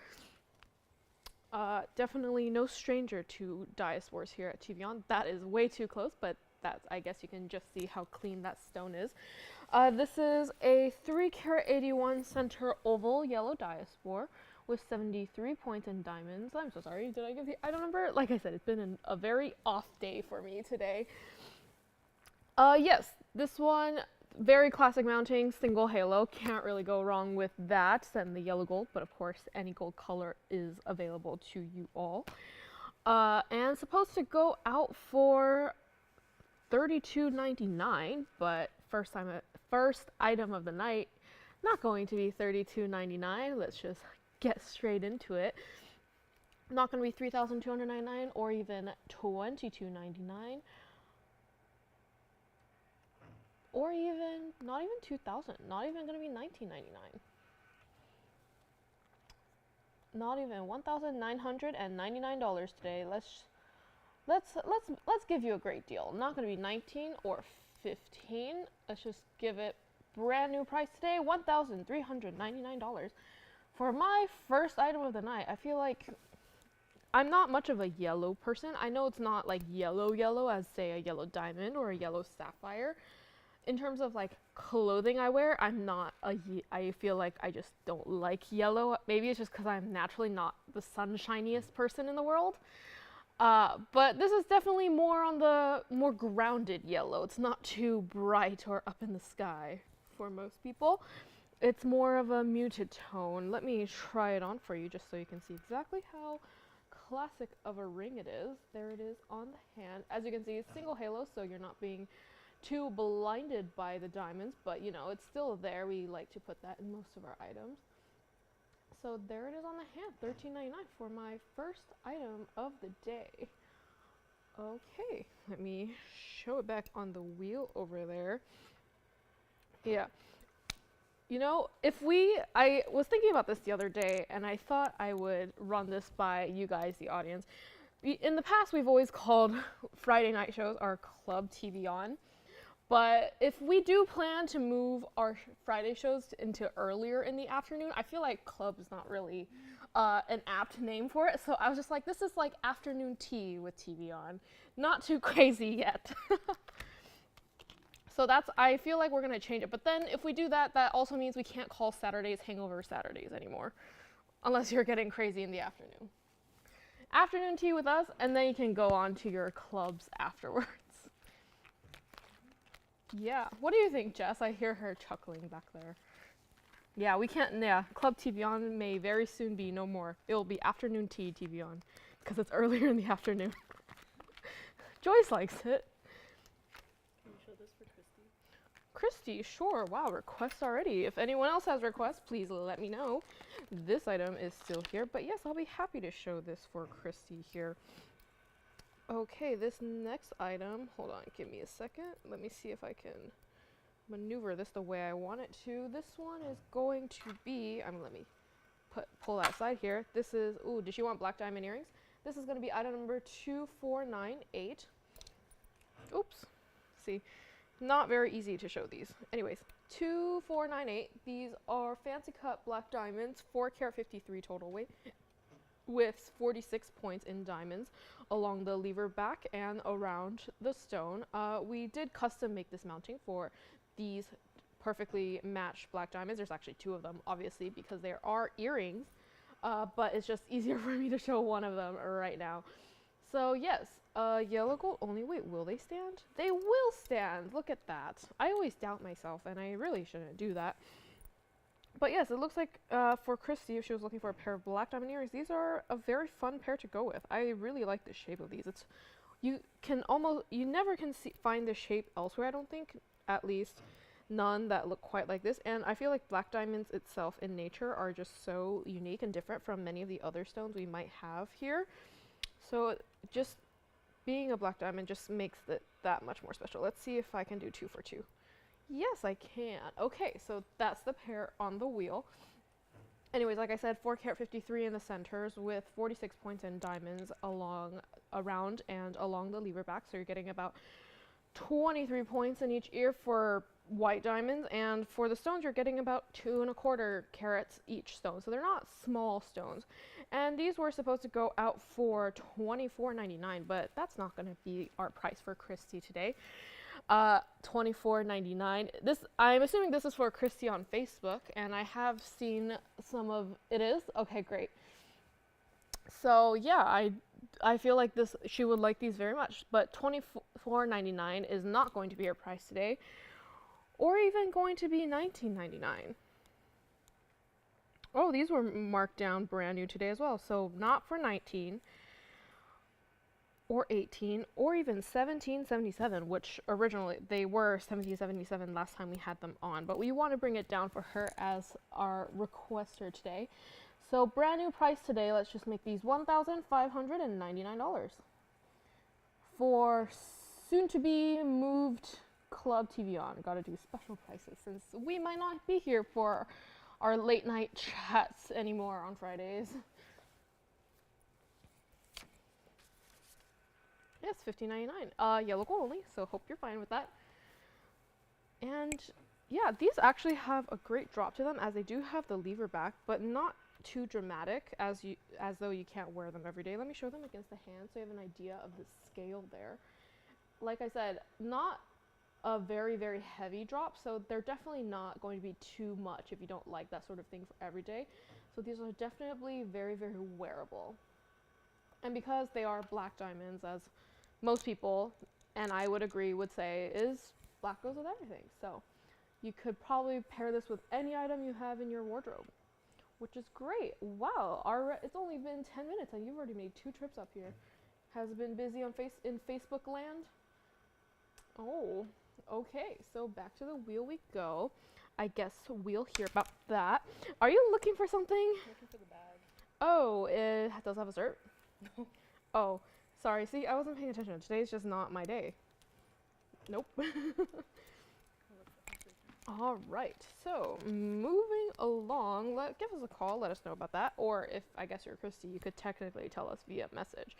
Definitely no stranger to die spores here at TVON. That is way too close, but that's, I guess you can just see how clean that stone is. This is a 3-carat/81 center oval yellow diaspore with 73 points in diamonds. I'm so sorry, did I give the item number? Like I said, it's been a very off day for me today. Yes, this one, very classic mounting, single halo. Can't really go wrong with that and the yellow gold, but of course any gold color is available to you all. And supposed to go out for $32.99, but first item of the night, not going to be $32.99. Let's just get straight into it. Not going to be $3,299 or even $22.99. Or even, not even $2,000, not even going to be $19.99. Not even $1,999 today. Let's give you a great deal. Not going to be 19 or 15. Let's just give it brand new price today, $1,399. For my first item of the night, I feel like I'm not much of a yellow person. I know it's not like yellow as say a yellow diamond or a yellow sapphire. In terms of like clothing I wear, I feel like I just don't like yellow. Maybe it's just because I'm naturally not the sunshiniest person in the world. But this is definitely more on the more grounded yellow. It's not too bright or up in the sky for most people. It's more of a muted tone. Let me try it on for you just so you can see exactly how classic of a ring it is. There it is on the hand. As you can see, it's single halo, so you're not being too blinded by the diamonds, but you know, it's still there. We like to put that in most of our items. So there it is on the hand, $13.99 for my first item of the day. Okay, let me show it back on the wheel over there. Yeah. You know, I was thinking about this the other day, and I thought I would run this by you guys, the audience. In the past, we've always called Friday night shows our Club TVON, But if we do plan to move our Friday shows into earlier in the afternoon, I feel like club is not really an apt name for it. So I was just like, this is like afternoon tea with TV on. Not too crazy yet. So I feel like we're going to change it. But then if we do that, that also means we can't call Saturdays Hangover Saturdays anymore. Unless you're getting crazy in the afternoon. Afternoon tea with us, and then you can go on to your clubs afterwards. Yeah. What do you think, Jess? I hear her chuckling back there. Yeah, we can't. Yeah, Club TVON may very soon be no more. It will be afternoon tea TVON because it's earlier in the afternoon. Joyce likes it. Can you show this for Christy? Christy, sure. Wow, requests already. If anyone else has requests, please let me know. This item is still here, but yes, I'll be happy to show this for Christy here. Okay, this next item, hold on, give me a second. Let me see if I can maneuver this the way I want it to. This one is going to be, let me pull that aside here. This is, ooh, did she want black diamond earrings? This is going to be item number 2498. Oops, see, not very easy to show these. Anyways, 2498, these are fancy cut black diamonds, 4 carat 53 total weight, with 46 points in diamonds along the lever back and around the stone. We did custom make this mounting for these perfectly matched black diamonds. There's actually 2 of them, obviously, because there are earrings, but it's just easier for me to show one of them right now. So yes, yellow gold only. Wait, will they stand? They will stand. Look at that. I always doubt myself, and I really shouldn't do that. But yes, it looks like for Christy, if she was looking for a pair of black diamond earrings, these are a very fun pair to go with. I really like the shape of these. You never can find this shape elsewhere, I don't think, at least none that look quite like this. And I feel like black diamonds itself in nature are just so unique and different from many of the other stones we might have here. So just being a black diamond just makes it that much more special. Let's see if I can do 2 for 2. Yes, I can. Okay, so that's the pair on the wheel. Anyways, like I said, 4 carat 53 in the centers with 46 points in diamonds around and along the lever back. So you're getting about 23 points in each ear for white diamonds, and for the stones you're getting about 2¼ carats each stone. So they're not small stones. And these were supposed to go out for $24.99, but that's not going to be our price for Christy today. $24.99. I'm assuming this is for Christy on Facebook, and I have seen some of it. Is okay, great. So yeah, I feel like she would like these very much, but $24.99 is not going to be her price today, or even going to be $19.99. Oh, these were marked down brand new today as well, so not for 19 or 18 or even 1777, which originally they were 1777 last time we had them on, but we want to bring it down for her as our requester today. So brand new price today, let's just make these $1,599 for soon to be moved Club TVON. Gotta do special prices since we might not be here for our late night chats anymore on Fridays. Yes, $15.99. Yellow gold only, so hope you're fine with that. And yeah, these actually have a great drop to them, as they do have the lever back, but not too dramatic as though you can't wear them every day. Let me show them against the hand so you have an idea of the scale there. Like I said, not a very, very heavy drop, so they're definitely not going to be too much if you don't like that sort of thing for every day. So these are definitely very, very wearable. And because they are black diamonds, as most people, and I would agree, would say, is black goes with everything. So you could probably pair this with any item you have in your wardrobe, which is great. Wow, it's only been 10 minutes and you've already made 2 trips up here. Has it been busy on in Facebook land? Oh, okay, so back to the wheel we go. I guess we'll hear about that. Are you looking for something? Looking for the bag. Oh, it does have a cert? Oh, sorry. See, I wasn't paying attention. Today's just not my day. Nope. All right. So, moving along, give us a call. Let us know about that. Or if I guess you're Christy, you could technically tell us via message.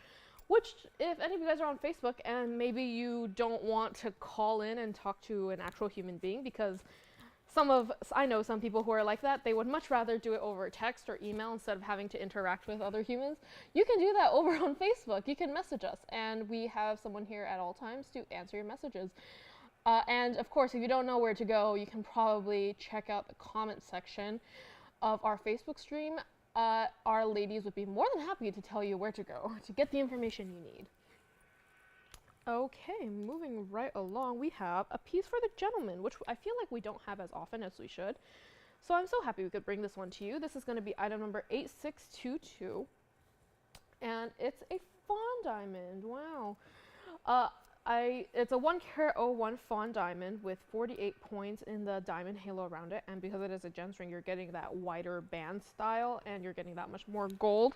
which if any of you guys are on Facebook and maybe you don't want to call in and talk to an actual human being, because I know some people who are like that, they would much rather do it over text or email instead of having to interact with other humans. You can do that over on Facebook. You can message us, and we have someone here at all times to answer your messages. And of course, if you don't know where to go, you can probably check out the comment section of our Facebook stream. Our ladies would be more than happy to tell you where to go to get the information you need. Okay, moving right along, we have a piece for the gentleman, which I feel like we don't have as often as we should. So I'm so happy we could bring this one to you. This is going to be item number 8622, and it's a fawn diamond. Wow. It's a 1-carat 01 fawn diamond with 48 points in the diamond halo around it, and because it is a gem ring, you're getting that wider band style, and you're getting that much more gold.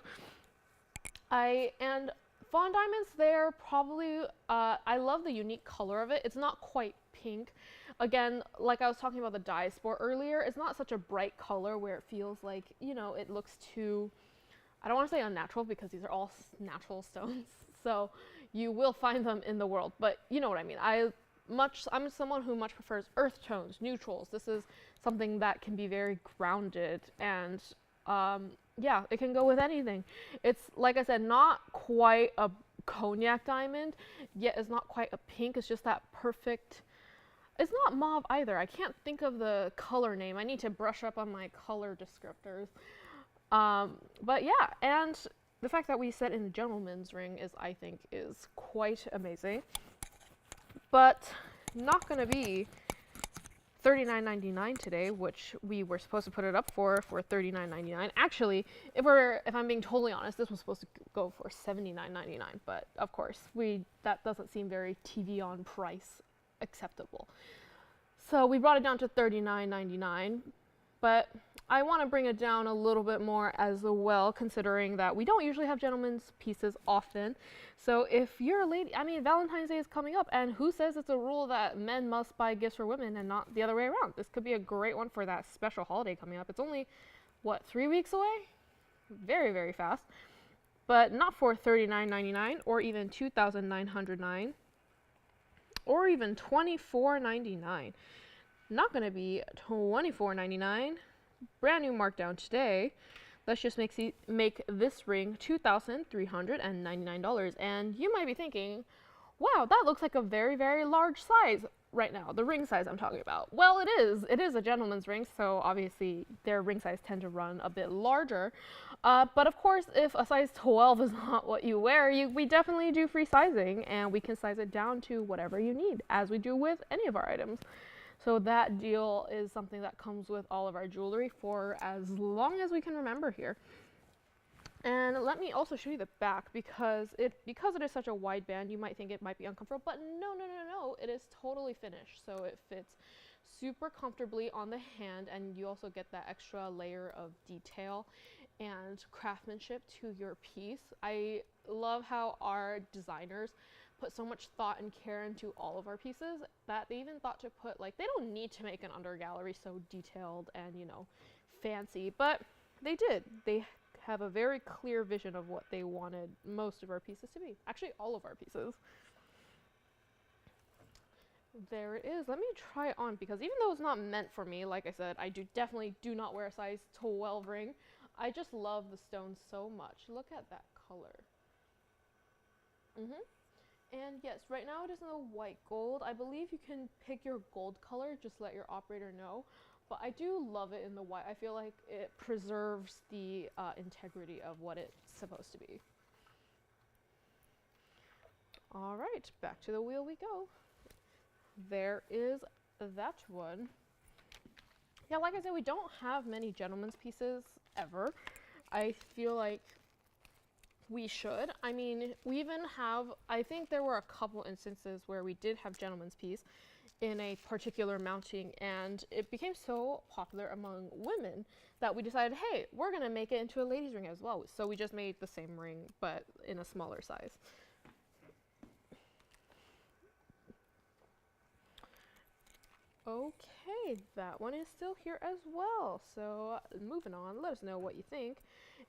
Fawn diamonds, they're probably, I love the unique color of it. It's not quite pink. Again, like I was talking about the dye sport earlier, it's not such a bright color where it feels like, you know, it looks too, I don't want to say unnatural because these are all natural stones. So you will find them in the world, but you know what I mean. I'm someone who much prefers earth tones, neutrals. This is something that can be very grounded, and yeah, it can go with anything. It's, like I said, not quite a cognac diamond, yet it's not quite a pink. It's just that perfect, it's not mauve either. I can't think of the color name. I need to brush up on my color descriptors. But yeah, and the fact that we set in a gentleman's ring I think is quite amazing. But not gonna be $39.99 today, which we were supposed to put it up for $39.99. Actually, if I'm being totally honest, this was supposed to go for $79.99, but of course, that doesn't seem very TVON price acceptable. So we brought it down to $39.99, but I want to bring it down a little bit more as well, considering that we don't usually have gentlemen's pieces often. So if you're a lady, I mean, Valentine's Day is coming up, and who says it's a rule that men must buy gifts for women and not the other way around? This could be a great one for that special holiday coming up. It's only, what, 3 weeks away? Very, very fast. But not for $39.99 or even $2,909 or even $24.99. Not going to be $24.99. Brand new markdown today. Let's just make this ring $2,399. And you might be thinking, wow, that looks like a very, very large size right now, the ring size I'm talking about. Well, it is. It is a gentleman's ring, so obviously their ring size tend to run a bit larger. But of course, if a size 12 is not what you wear, we definitely do free sizing, and we can size it down to whatever you need, as we do with any of our items. So that deal is something that comes with all of our jewelry for as long as we can remember here. And let me also show you the back, because it is such a wide band, you might think it might be uncomfortable, but no, it is totally finished. So it fits super comfortably on the hand, and you also get that extra layer of detail and craftsmanship to your piece. I love how our designers put so much thought and care into all of our pieces that they even thought to put, like, they don't need to make an under gallery so detailed and, you know, fancy, but they did. They have a very clear vision of what they wanted most of our pieces to be. Actually, all of our pieces. There it is. Let me try it on, because even though it's not meant for me, like I said, I definitely do not wear a size 12 ring. I just love the stone so much. Look at that color. And yes, right now it is in the white gold. I believe you can pick your gold color, just let your operator know. But I do love it in the white. I feel like it preserves the integrity of what it's supposed to be. All right, back to the wheel we go. There is that one. Yeah, like I said, we don't have many gentlemen's pieces ever. I feel like we should. I mean, we even have, I think there were a couple instances where we did have gentleman's piece in a particular mounting, and it became so popular among women that we decided, hey, we're gonna make it into a ladies ring as well. So we just made the same ring, but in a smaller size. Okay, Okay, that one is still here as well. So moving on, let us know what you think.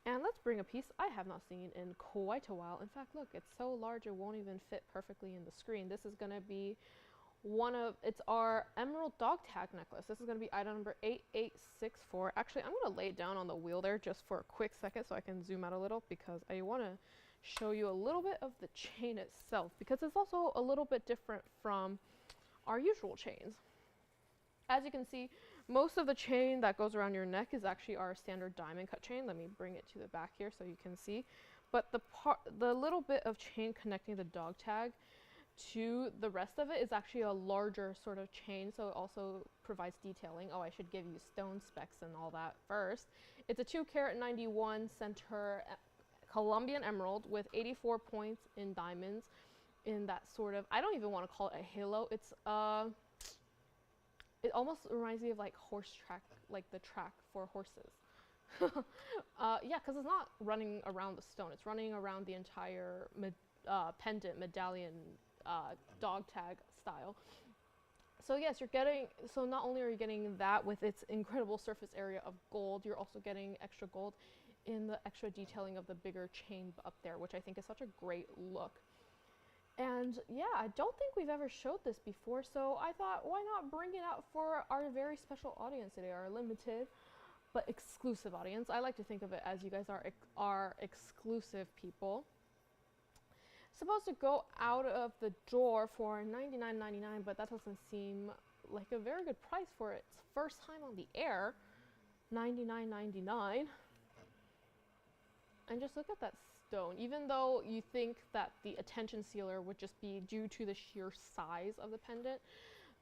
And let's bring a piece I have not seen in quite a while. In fact, look, it's so large it won't even fit perfectly in the screen. This is gonna be it's our emerald dog tag necklace. This is gonna be item number 8864. Actually, I'm gonna lay it down on the wheel there just for a quick second so I can zoom out a little, because I wanna show you a little bit of the chain itself, because it's also a little bit different from our usual chains. As you can see, most of the chain that goes around your neck is actually our standard diamond cut chain. Let me bring it to the back here so you can see. But the little bit of chain connecting the dog tag to the rest of it is actually a larger sort of chain, so it also provides detailing. Oh, I should give you stone specs and all that first. It's a 2-carat 91 center Colombian emerald with 84 points in diamonds in that sort of, I don't even want to call it a halo. It's it almost reminds me of like horse track, like the track for horses. Yeah, because it's not running around the stone, it's running around the entire pendant medallion dog tag style. So yes, so not only are you getting that with its incredible surface area of gold, you're also getting extra gold in the extra detailing of the bigger chain up there, which I think is such a great look. And yeah, I don't think we've ever showed this before, so I thought, why not bring it out for our very special audience today, our limited but exclusive audience. I like to think of it as you guys are exclusive people. Supposed to go out of the door for $99.99, but that doesn't seem like a very good price for its first time on the air. $99.99. And just look at that stone. Even though you think that the attention sealer would just be due to the sheer size of the pendant,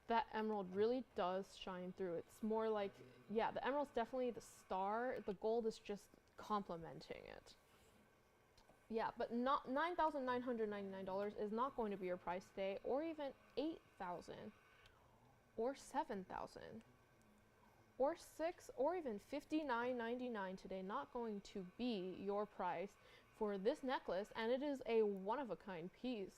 that emerald really does shine through. It's more like, yeah, the emerald's definitely the star. The gold is just complementing it. Yeah, but not $9,999 is not going to be your price today, or even $8,000, or $7,000, or $6,000, or even $59.99 today. Not going to be your price for this necklace, and it is a one-of-a-kind piece.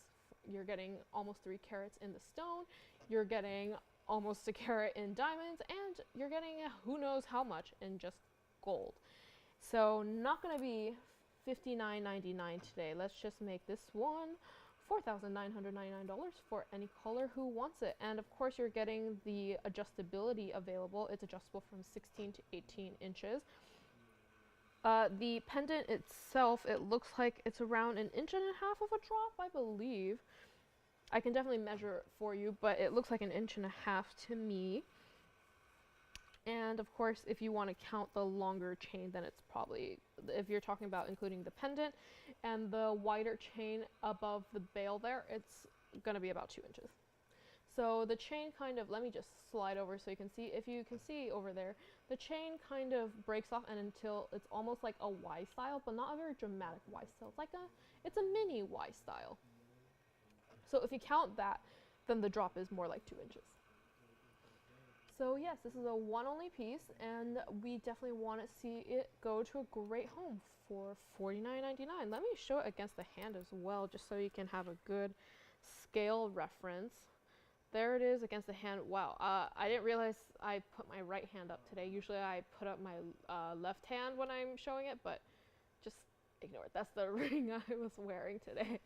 You're getting almost 3 carats in the stone, you're getting almost a carat in diamonds, and you're getting who knows how much in just gold. So not going to be $59.99 today. Let's just make this one $4,999 for any color who wants it. And of course you're getting the adjustability available. It's adjustable from 16 to 18 inches. The pendant itself, it looks like it's around 1.5 inches of a drop, I believe. I can definitely measure it for you, but it looks like 1.5 inches to me. And of course, if you want to count the longer chain, then it's probably, if you're talking about including the pendant and the wider chain above the bail there, it's going to be about 2 inches. So the chain kind of, let me just slide over so you can see. If you can see over there, the chain kind of breaks off and until it's almost like a Y style, but not a very dramatic Y style. It's like it's a mini Y style. So if you count that, then the drop is more like 2 inches. So yes, this is a one-only piece, and we definitely want to see it go to a great home for $49.99. Let me show it against the hand as well, just so you can have a good scale reference. There it is against the hand. Wow, I didn't realize I put my right hand up today. Usually I put up my left hand when I'm showing it, but just ignore it. That's the ring I was wearing today.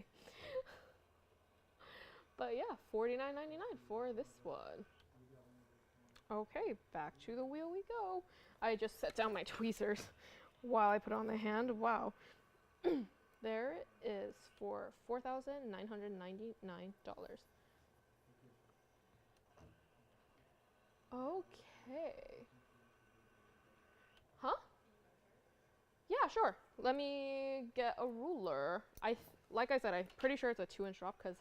But yeah, $49.99 for this one. Okay, back to the wheel we go. I just set down my tweezers while I put on the hand. Wow. There it is for $4,999. Okay. Huh? Yeah, sure. Let me get a ruler. Like I said, I'm pretty sure it's a 2-inch drop because,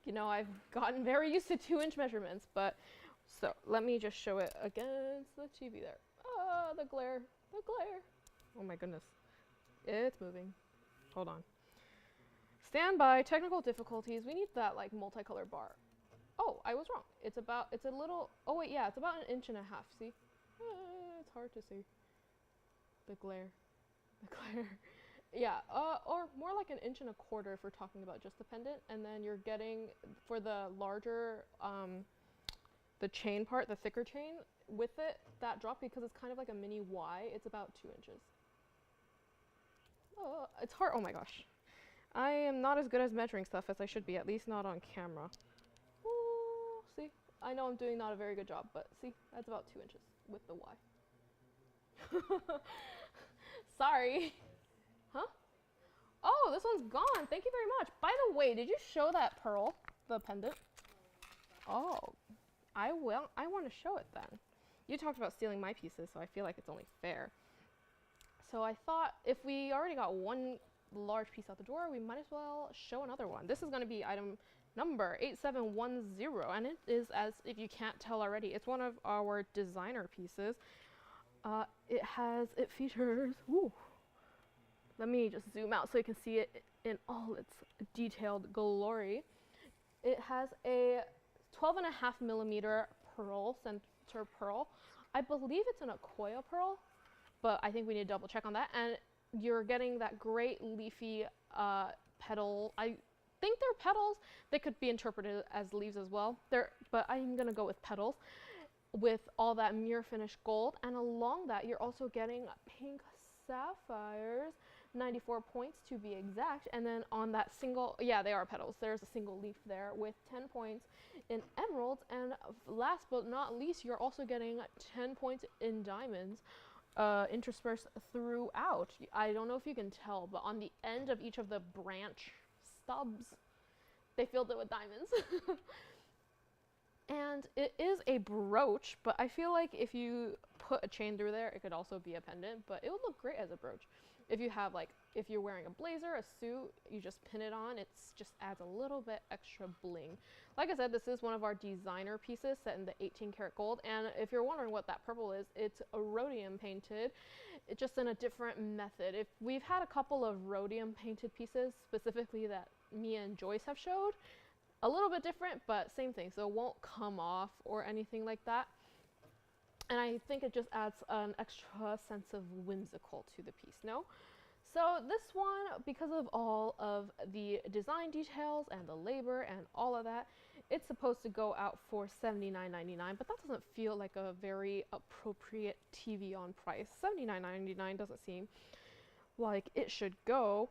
you know, I've gotten very used to 2-inch measurements, but so let me just show it against the TV there. Ah, the glare, the glare. Oh my goodness, it's moving. Hold on. Stand by, technical difficulties. We need that like multicolor bar. Oh, I was wrong. It's a little, oh wait, yeah, it's about 1.5 inches. See? It's hard to see. The glare, the glare. Yeah, or more like 1.25 inches if we're talking about just the pendant. And then you're getting, for the larger, the chain part, the thicker chain, with it, that drop, because it's kind of like a mini Y, it's about 2 inches. Oh, it's hard. Oh my gosh. I am not as good as measuring stuff as I should be, at least not on camera. Ooh, see? I know I'm doing not a very good job, but see? That's about 2 inches with the Y. Sorry. Huh? Oh, this one's gone. Thank you very much. By the way, did you show that pearl, the pendant? Oh, I will. I want to show it then. You talked about stealing my pieces, so I feel like it's only fair. So I thought if we already got one large piece out the door, we might as well show another one. This is going to be item number 8710, and it is, as if you can't tell already, it's one of our designer pieces. It features, ooh, let me just zoom out so you can see it in all its detailed glory. It has a 12.5 millimeter pearl, center pearl. I believe it's an Akoya pearl, but I think we need to double check on that. And you're getting that great leafy petal. I think they're petals. They could be interpreted as leaves as well. But I'm gonna go with petals, with all that mirror finish gold. And along that, you're also getting pink sapphires, 94 points to be exact. And then on that single, yeah, they are petals. There's a single leaf there with 10 points in emeralds. And last but not least, you're also getting 10 points in diamonds, interspersed throughout. I don't know if you can tell, but on the end of each of the branch stubs, they filled it with diamonds. And it is a brooch, but I feel like if you put a chain through there, it could also be a pendant, but it would look great as a brooch. If you have, like, if you're wearing a blazer, a suit, you just pin it on, it just adds a little bit extra bling. Like I said, this is one of our designer pieces set in the 18 karat gold, and if you're wondering what that purple is, it's a rhodium painted, it's just in a different method. If we've had a couple of rhodium painted pieces, specifically that me and Joyce have showed, a little bit different, but same thing, so it won't come off or anything like that. And I think it just adds an extra sense of whimsical to the piece, no? So this one, because of all of the design details and the labor and all of that, it's supposed to go out for $79.99, but that doesn't feel like a very appropriate TVON price. $79.99 doesn't seem like it should go,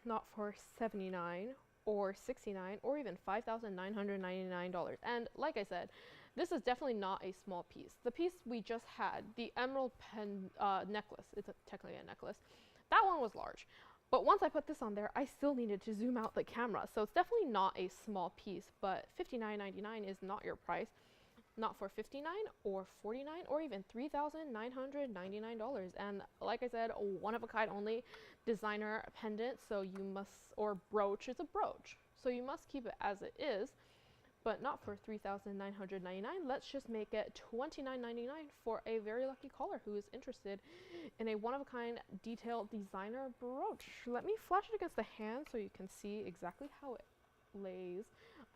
not for $79 or $69 or even $5,999. And like I said, this is definitely not a small piece. The piece we just had, the emerald necklace, it's technically a necklace, that one was large. But once I put this on there, I still needed to zoom out the camera. So it's definitely not a small piece, but $59.99 is not your price. Not for $59 or $49 or even $3,999. And like I said, one of a kind only designer pendant, so you must, or brooch, it's a brooch. So you must keep it as it is, but not for $3,999. Let's just make it $29.99 for a very lucky caller who is interested in a one-of-a-kind detailed designer brooch. Let me flash it against the hand so you can see exactly how it lays.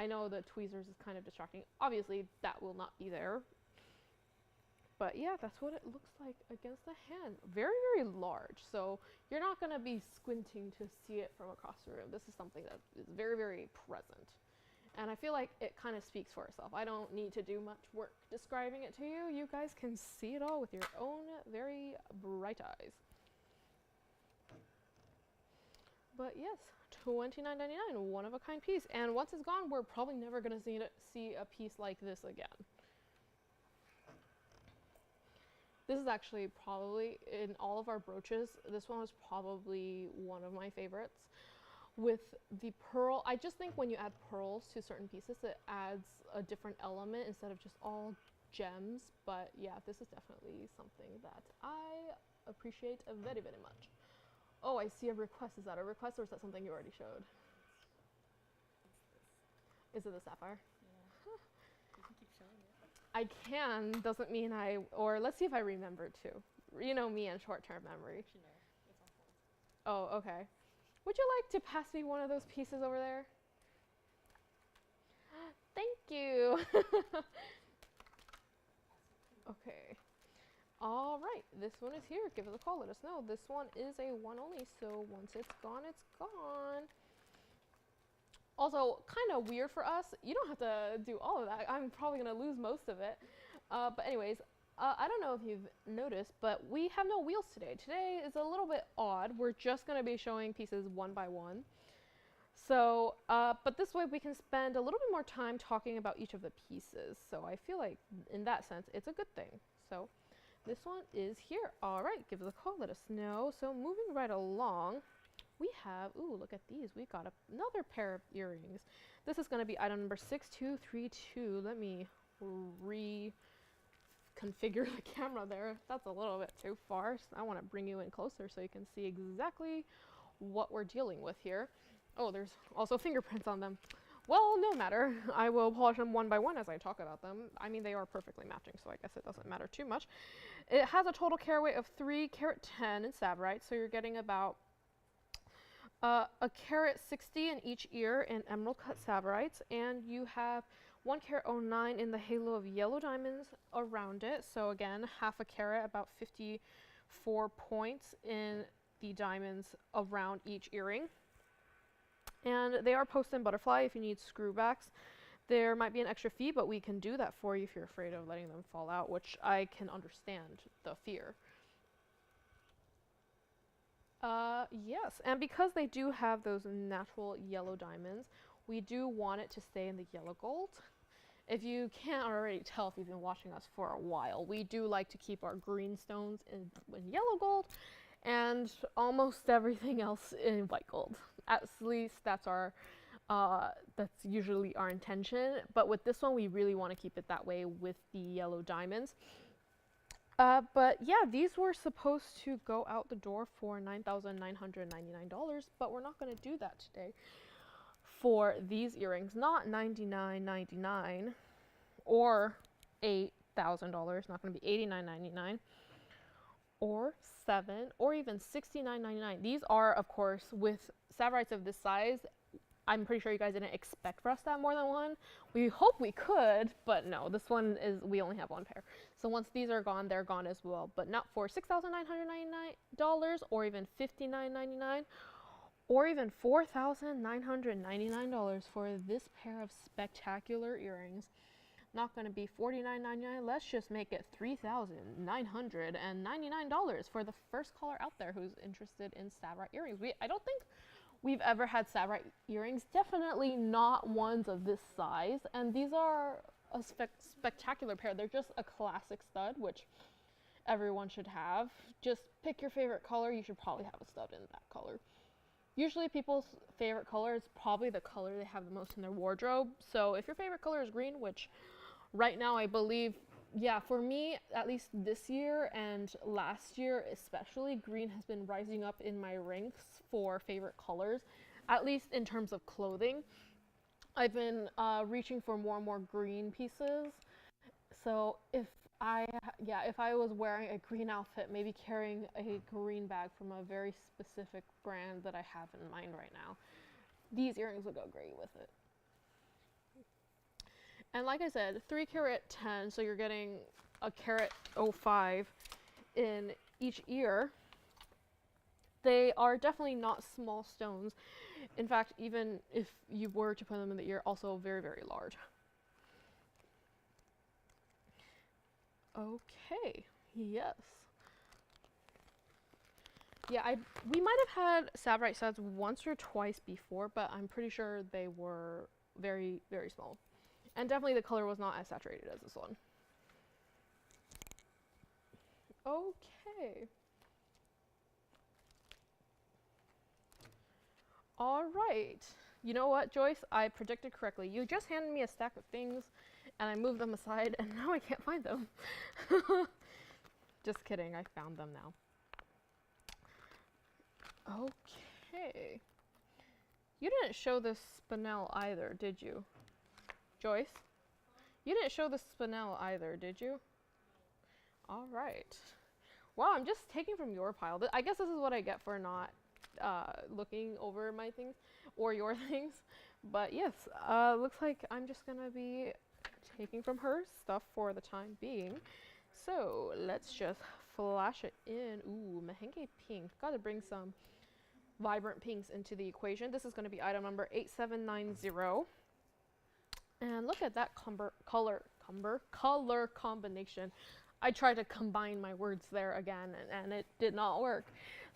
I know the tweezers is kind of distracting. Obviously, that will not be there. But yeah, that's what it looks like against the hand. Very, very large. So you're not going to be squinting to see it from across the room. This is something that is very, very present. And I feel like it kind of speaks for itself. I don't need to do much work describing it to you. You guys can see it all with your own very bright eyes. But yes, $29.99, one-of-a-kind piece. And once it's gone, we're probably never going to see a piece like this again. This is actually probably, in all of our brooches, this one was probably one of my favorites. With the pearl, I just think when you add pearls to certain pieces, it adds a different element instead of just all gems. But yeah, this is definitely something that I appreciate very, very much. Oh, I see a request. Is that a request or is that something you already showed? Is it the sapphire? Yeah. You can keep showing it. I can, doesn't mean or let's see if I remember to. You know me and short-term memory. Actually, no. It's on hold. Oh, okay. Would you like to pass me one of those pieces over there? Thank you. Okay. All right, this one is here. Give us a call, let us know. This one is a one only, so once it's gone, it's gone. Also, kind of weird for us. You don't have to do all of that. I'm probably going to lose most of it. But anyways, I don't know if you've noticed, but we have no wheels today. Today is a little bit odd. We're just going to be showing pieces one by one. So, but this way we can spend a little bit more time talking about each of the pieces. So I feel like in that sense, it's a good thing. So this one is here. All right, give us a call, let us know. So moving right along, we have, ooh, look at these. We got another pair of earrings. This is going to be item number 6232. Let me reconfigure the camera there. That's a little bit too far. So I want to bring you in closer so you can see exactly what we're dealing with here. Oh, there's also fingerprints on them. Well, no matter. I will polish them one by one as I talk about them. I mean, they are perfectly matching, so I guess it doesn't matter too much. It has a total carat weight of 3 carat 10 in Savorite, so you're getting about a carat 60 in each ear in emerald cut Savorites, and you have 1 carat 09 in the halo of yellow diamonds around it. So again, half a carat, about 54 points in the diamonds around each earring. And they are post and butterfly if you need screwbacks. There might be an extra fee, but we can do that for you if you're afraid of letting them fall out, which I can understand the fear. Yes, and because they do have those natural yellow diamonds, we do want it to stay in the yellow gold. If you can't already tell if you've been watching us for a while, we do like to keep our green stones in yellow gold and almost everything else in white gold. At least that's that's usually our intention. But with this one, we really want to keep it that way with the yellow diamonds. But yeah, these were supposed to go out the door for $9,999, but we're not going to do that today for these earrings. Not $99.99 or $8,000. Not going to be $89.99 or $7 or even $69.99. These are, of course, with Savorites of this size. I'm pretty sure you guys didn't expect for us to have more than one. We hope we could, but no, this one is, we only have one pair. So once these are gone, they're gone as well, but not for $6,999 or even $59.99 or even $4,999 for this pair of spectacular earrings. Not going to be $49.99. Let's just make it $3,999 for the first caller out there who's interested in Savorite earrings. I don't think we've ever had Savorite earrings, definitely not ones of this size, and these are a spectacular pair. They're just a classic stud, which everyone should have. Just pick your favorite color. You should probably have a stud in that color. Usually people's favorite color is probably the color they have the most in their wardrobe. So if your favorite color is green, which right now I believe, yeah, for me, at least this year and last year especially, green has been rising up in my ranks for favorite colors, at least in terms of clothing. I've been reaching for more and more green pieces. So if I was wearing a green outfit, maybe carrying a green bag from a very specific brand that I have in mind right now, these earrings would go great with it. And like I said, 3 carat 10, so you're getting a carat 05 in each ear. They are definitely not small stones. In fact, even if you were to put them in the ear, also very, very large. Okay, yes. Yeah, we might have had Savorite studs once or twice before, but I'm pretty sure they were very, very small. And definitely the color was not as saturated as this one. Okay. All right. You know what, Joyce? I predicted correctly. You just handed me a stack of things, and I moved them aside, and now I can't find them. Just kidding. I found them now. Okay. You didn't show this spinel either, did you? Joyce? You didn't show the spinel either, did you? All right. Wow, I'm just taking from your pile. I guess this is what I get for not looking over my things or your things. But yes, looks like I'm just gonna be taking from her stuff for the time being. So let's just flash it in. Ooh, Mahenge pink. Gotta bring some vibrant pinks into the equation. This is going to be item number 8790. And look at that color combination. I tried to combine my words there again, and it did not work.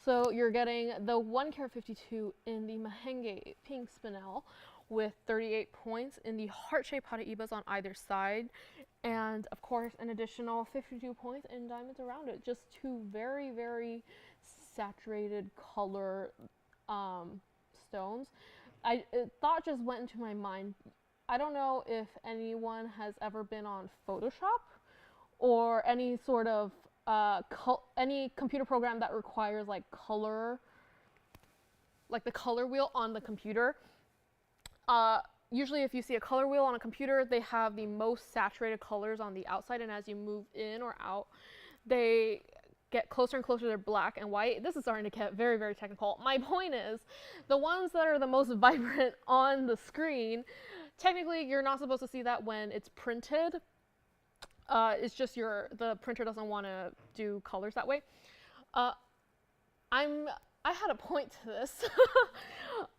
So you're getting the 1 carat 52 in the Mahenge pink spinel with 38 points in the heart-shaped Paraibas on either side, and of course an additional 52 points in diamonds around it. Just two very, very saturated color stones. Thought just went into my mind. I don't know if anyone has ever been on Photoshop or any sort of any computer program that requires like color, like the color wheel on the computer. Usually if you see a color wheel on a computer, they have the most saturated colors on the outside, and as you move in or out, they get closer and closer to black and white. This is starting to get very, very technical. My point is, the ones that are the most vibrant on the screen, technically you're not supposed to see that when it's printed. It's just the printer doesn't want to do colors that way. I had a point to this.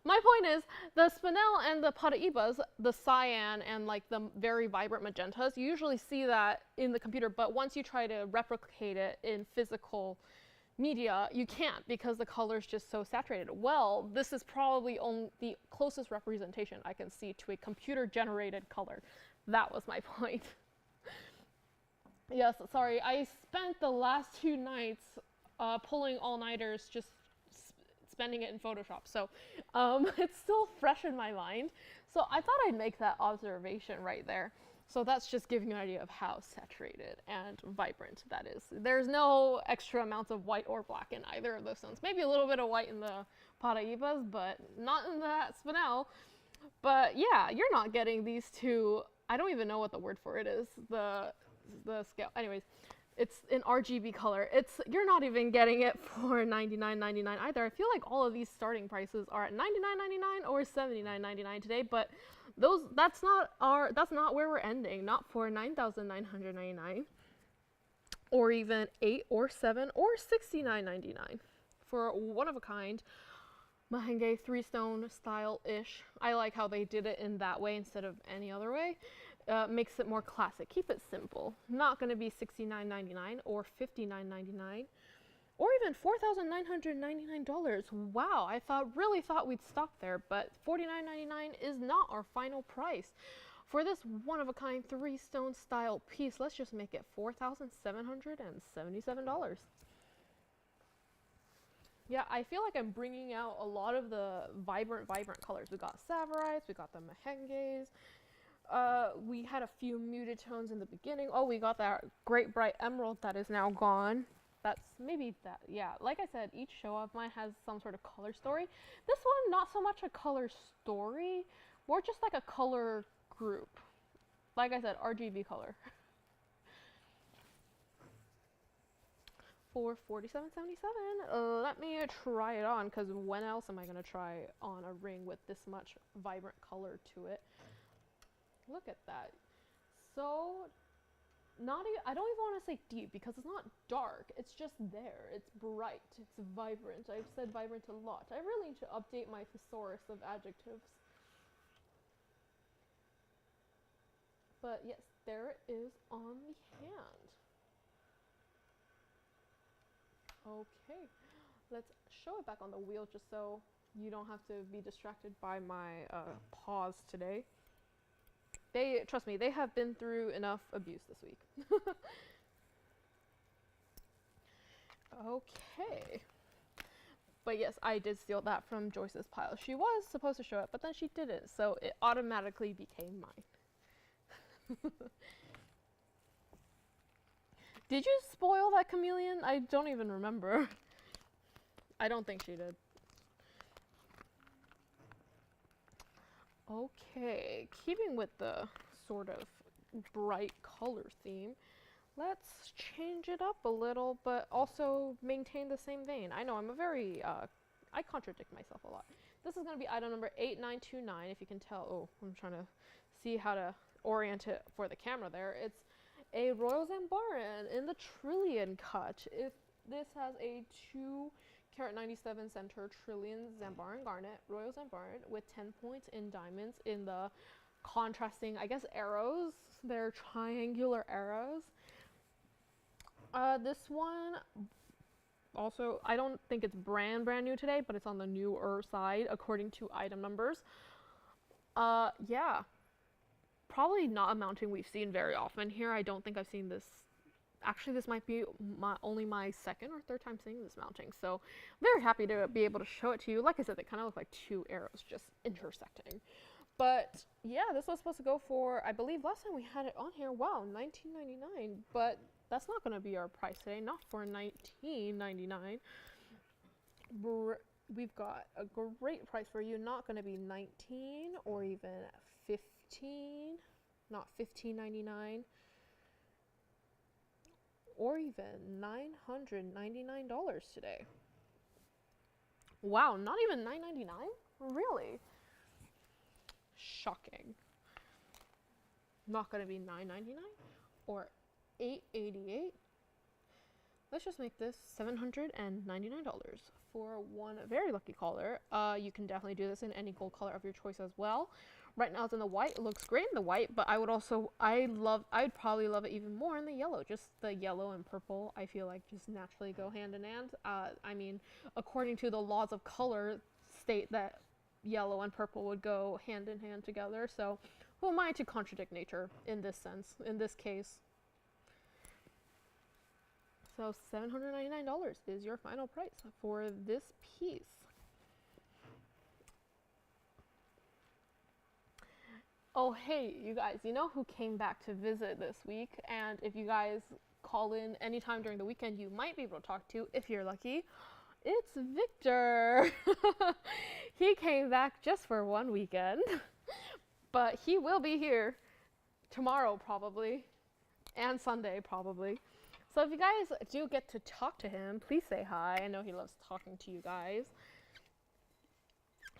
My point is, the spinel and the Paraibas, the cyan and like the very vibrant magentas, you usually see that in the computer, but once you try to replicate it in physical media, you can't because the color is just so saturated. Well, this is probably the closest representation I can see to a computer-generated color. That was my point. Yes, sorry, I spent the last 2 nights pulling all-nighters, just spending it in Photoshop, so it's still fresh in my mind. So I thought I'd make that observation right there. So that's just giving you an idea of how saturated and vibrant that is. There's no extra amounts of white or black in either of those stones. Maybe a little bit of white in the Paraibas, but not in that spinel. But yeah, you're not getting these two. I don't even know what the word for it is. The scale. Anyways, it's in RGB color. You're not even getting it for $99.99 either. I feel like all of these starting prices are at $99.99 or $79.99 today, but that's not where we're ending. Not for $9,999 or even $8 or $7 or $69.99 for one of a kind Mahenge 3-stone style-ish. I like how they did it in that way instead of any other way. Makes it more classic. Keep it simple. Not going to be $69.99 or $59.99 or even $4,999. Wow, I really thought we'd stop there, but $49.99 is not our final price. For this one-of-a-kind 3-stone style piece, let's just make it $4,777. Yeah, I feel like I'm bringing out a lot of the vibrant colors. We got Savarites, we got the Mahenges. We had a few muted tones in the beginning. Oh, we got that great bright emerald that is now gone. That's maybe that, yeah. Like I said, each show of mine has some sort of color story. This one, not so much a color story, more just like a color group. Like I said, RGB color. For $47.77. Let me try it on, because when else am I going to try on a ring with this much vibrant color to it? Look at that. So, I don't even want to say deep, because it's not dark. It's just there. It's bright. It's vibrant. I've said vibrant a lot. I really need to update my thesaurus of adjectives. But yes, there it is on the hand. Okay, let's show it back on the wheel just so you don't have to be distracted by my pause today. Trust me, they have been through enough abuse this week. Okay. But yes, I did steal that from Joyce's pile. She was supposed to show it, but then she didn't, so it automatically became mine. Did you spoil that chameleon? I don't even remember. I don't think she did. Okay, keeping with the sort of bright color theme, let's change it up a little, but also maintain the same vein. I know I'm I contradict myself a lot. This is going to be item number 8929, if you can tell. Oh, I'm trying to see how to orient it for the camera there. It's a Royal Zambaran in the Trillion cut. If This has a 2 carat 97 center trillion Zambaran garnet, royal Zambaran, with 10 points in diamonds in the contrasting, I guess, arrows. They're triangular arrows. This one also, I don't think it's brand new today, but it's on the newer side according to item numbers. Yeah, probably not a mounting we've seen very often here. I don't think I've seen this. Actually, this might be only my second or third time seeing this mounting, so very happy to be able to show it to you. Like I said, they kind of look like two arrows just intersecting. But yeah, this was supposed to go for, I believe last time we had it on here, wow, $19.99, but that's not going to be our price today, not for $19.99. We've got a great price for you, not going to be $19 or even $15, not $15.99, or even $999 today. Wow, not even $9.99? Really? Shocking. Not going to be $9.99 or $8.88. Let's just make this $799 for one very lucky caller. You can definitely do this in any gold color of your choice as well. Right now it's in the white. It looks great in the white, but I'd probably love it even more in the yellow. Just the yellow and purple, I feel like just naturally go hand in hand. I mean, according to the laws of color, state that yellow and purple would go hand in hand together. So who am I to contradict nature in this sense, in this case? So $799 is your final price for this piece. Oh, hey, you guys, you know who came back to visit this week? And if you guys call in anytime during the weekend, you might be able to talk to, if you're lucky. It's Victor. He came back just for one weekend, but he will be here tomorrow probably, and Sunday probably. So if you guys do get to talk to him, please say hi. I know he loves talking to you guys.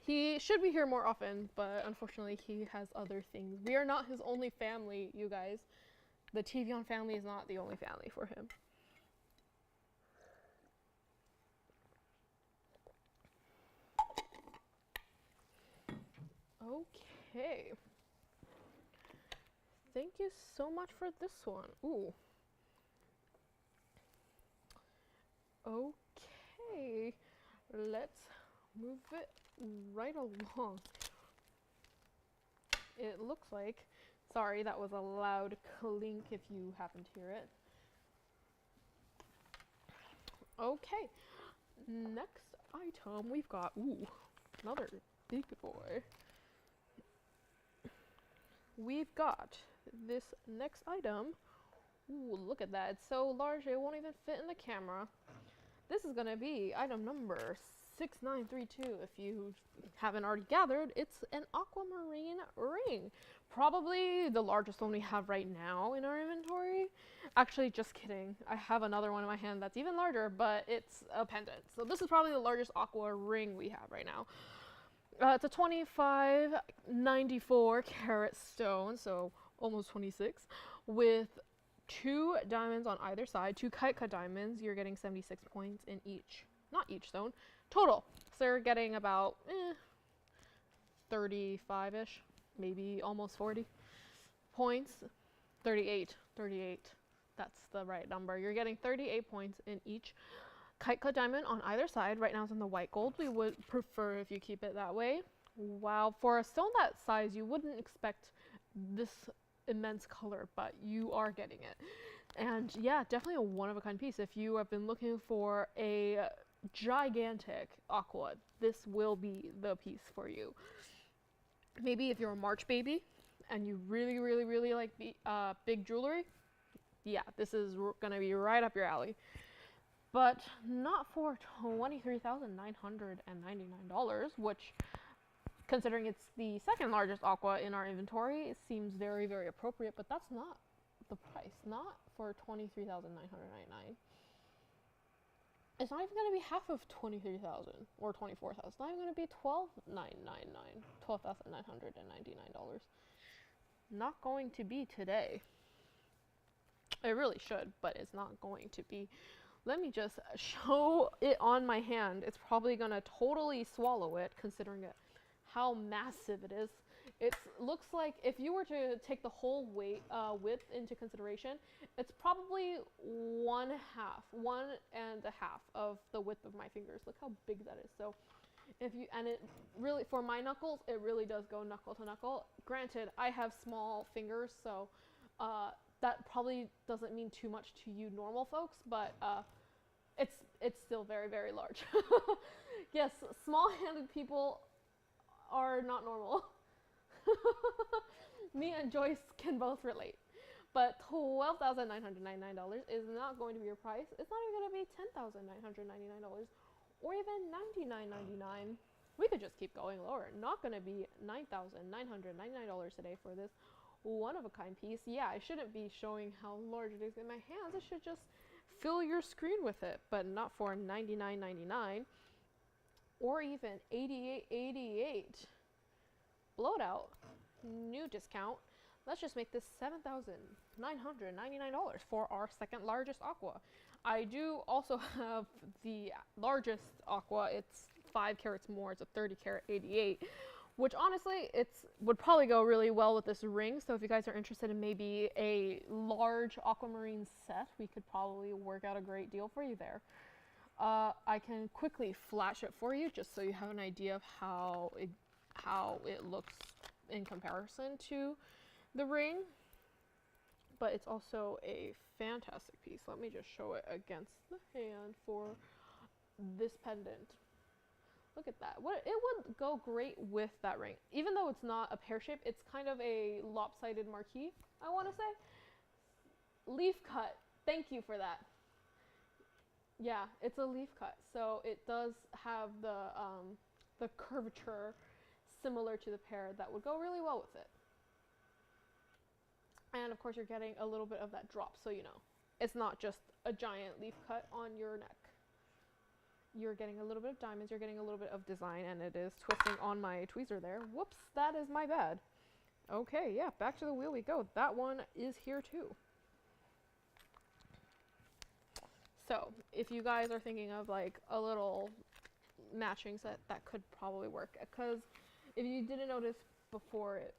He should be here more often, but unfortunately he has other things. We are not his only family, you guys. The TVON family is not the only family for him. Okay. Thank you so much for this one. Ooh. Okay. Let's move it right along. It looks like, sorry, that was a loud clink if you happen to hear it. Okay. Next item we've got, ooh, another big boy. We've got this next item. Ooh, look at that. It's so large it won't even fit in the camera. This is gonna be item number 6932. If you haven't already gathered, it's an aquamarine ring. Probably the largest one we have right now in our inventory. Actually, just kidding. I have another one in my hand that's even larger, but it's a pendant. So this is probably the largest aqua ring we have right now. It's a 2594 carat stone, so almost 26, with 2 diamonds on either side, 2 kite cut diamonds. You're getting 76 points in each, not each stone, total. So you're getting about 35-ish, maybe almost 40 points. 38, that's the right number. You're getting 38 points in each kite cut diamond on either side. Right now it's in the white gold. We would prefer if you keep it that way. Wow, for a stone that size, you wouldn't expect this immense color, but you are getting it. And yeah, definitely a one-of-a-kind piece. If you have been looking for a gigantic aqua, this will be the piece for you. Maybe if you're a March baby and you really like big jewelry, yeah, this is gonna be right up your alley. But not for $23,999, which, considering it's the second largest aqua in our inventory, it seems very appropriate, but that's not the price. Not for $23,999. It's not even going to be half of $23,000 or $24,000. It's not even going to be $12,999. Not going to be today. It really should, but it's not going to be. let me just show it on my hand. It's probably gonna totally swallow it, considering it how massive it is. It looks like if you were to take the whole width into consideration, it's probably one and a half of the width of my fingers. Look how big that is. So if you, and it really, for my knuckles, it really does go knuckle to knuckle. Granted, I have small fingers, so that probably doesn't mean too much to you normal folks, but it's still very, very large. Yes, small-handed people are not normal. Me and Joyce can both relate. But $12,999 is not going to be your price. It's not even going to be $10,999 or even $99.99. We could just keep going lower. Not going to be $9,999 today for this one-of-a-kind piece. Yeah, I shouldn't be showing how large it is in my hands. I should just fill your screen with it, but not for $99.99 or even $88.88. Blowed out, new discount. Let's just make this $7,999 for our second largest aqua. I do also have the largest aqua. It's 5 carats more. It's a 30 carat 88, which honestly, would probably go really well with this ring. So if you guys are interested in maybe a large aquamarine set, we could probably work out a great deal for you there. I can quickly flash it for you just so you have an idea of how it looks in comparison to the ring, but it's also a fantastic piece. Let me just show it against the hand for this pendant. Look at that. It would go great with that ring. Even though it's not a pear shape, it's kind of a lopsided marquee, I want to say. Leaf cut. Thank you for that. Yeah, it's a leaf cut, so it does have the curvature similar to the pear that would go really well with it. And of course you're getting a little bit of that drop, so you know it's not just a giant leaf cut on your neck. You're getting a little bit of diamonds, you're getting a little bit of design, and it is twisting on my tweezer there. Whoops, that is my bad. Okay, yeah, back to the wheel we go. That one is here too. So if you guys are thinking of like a little matching set, that could probably work, because if you didn't notice before it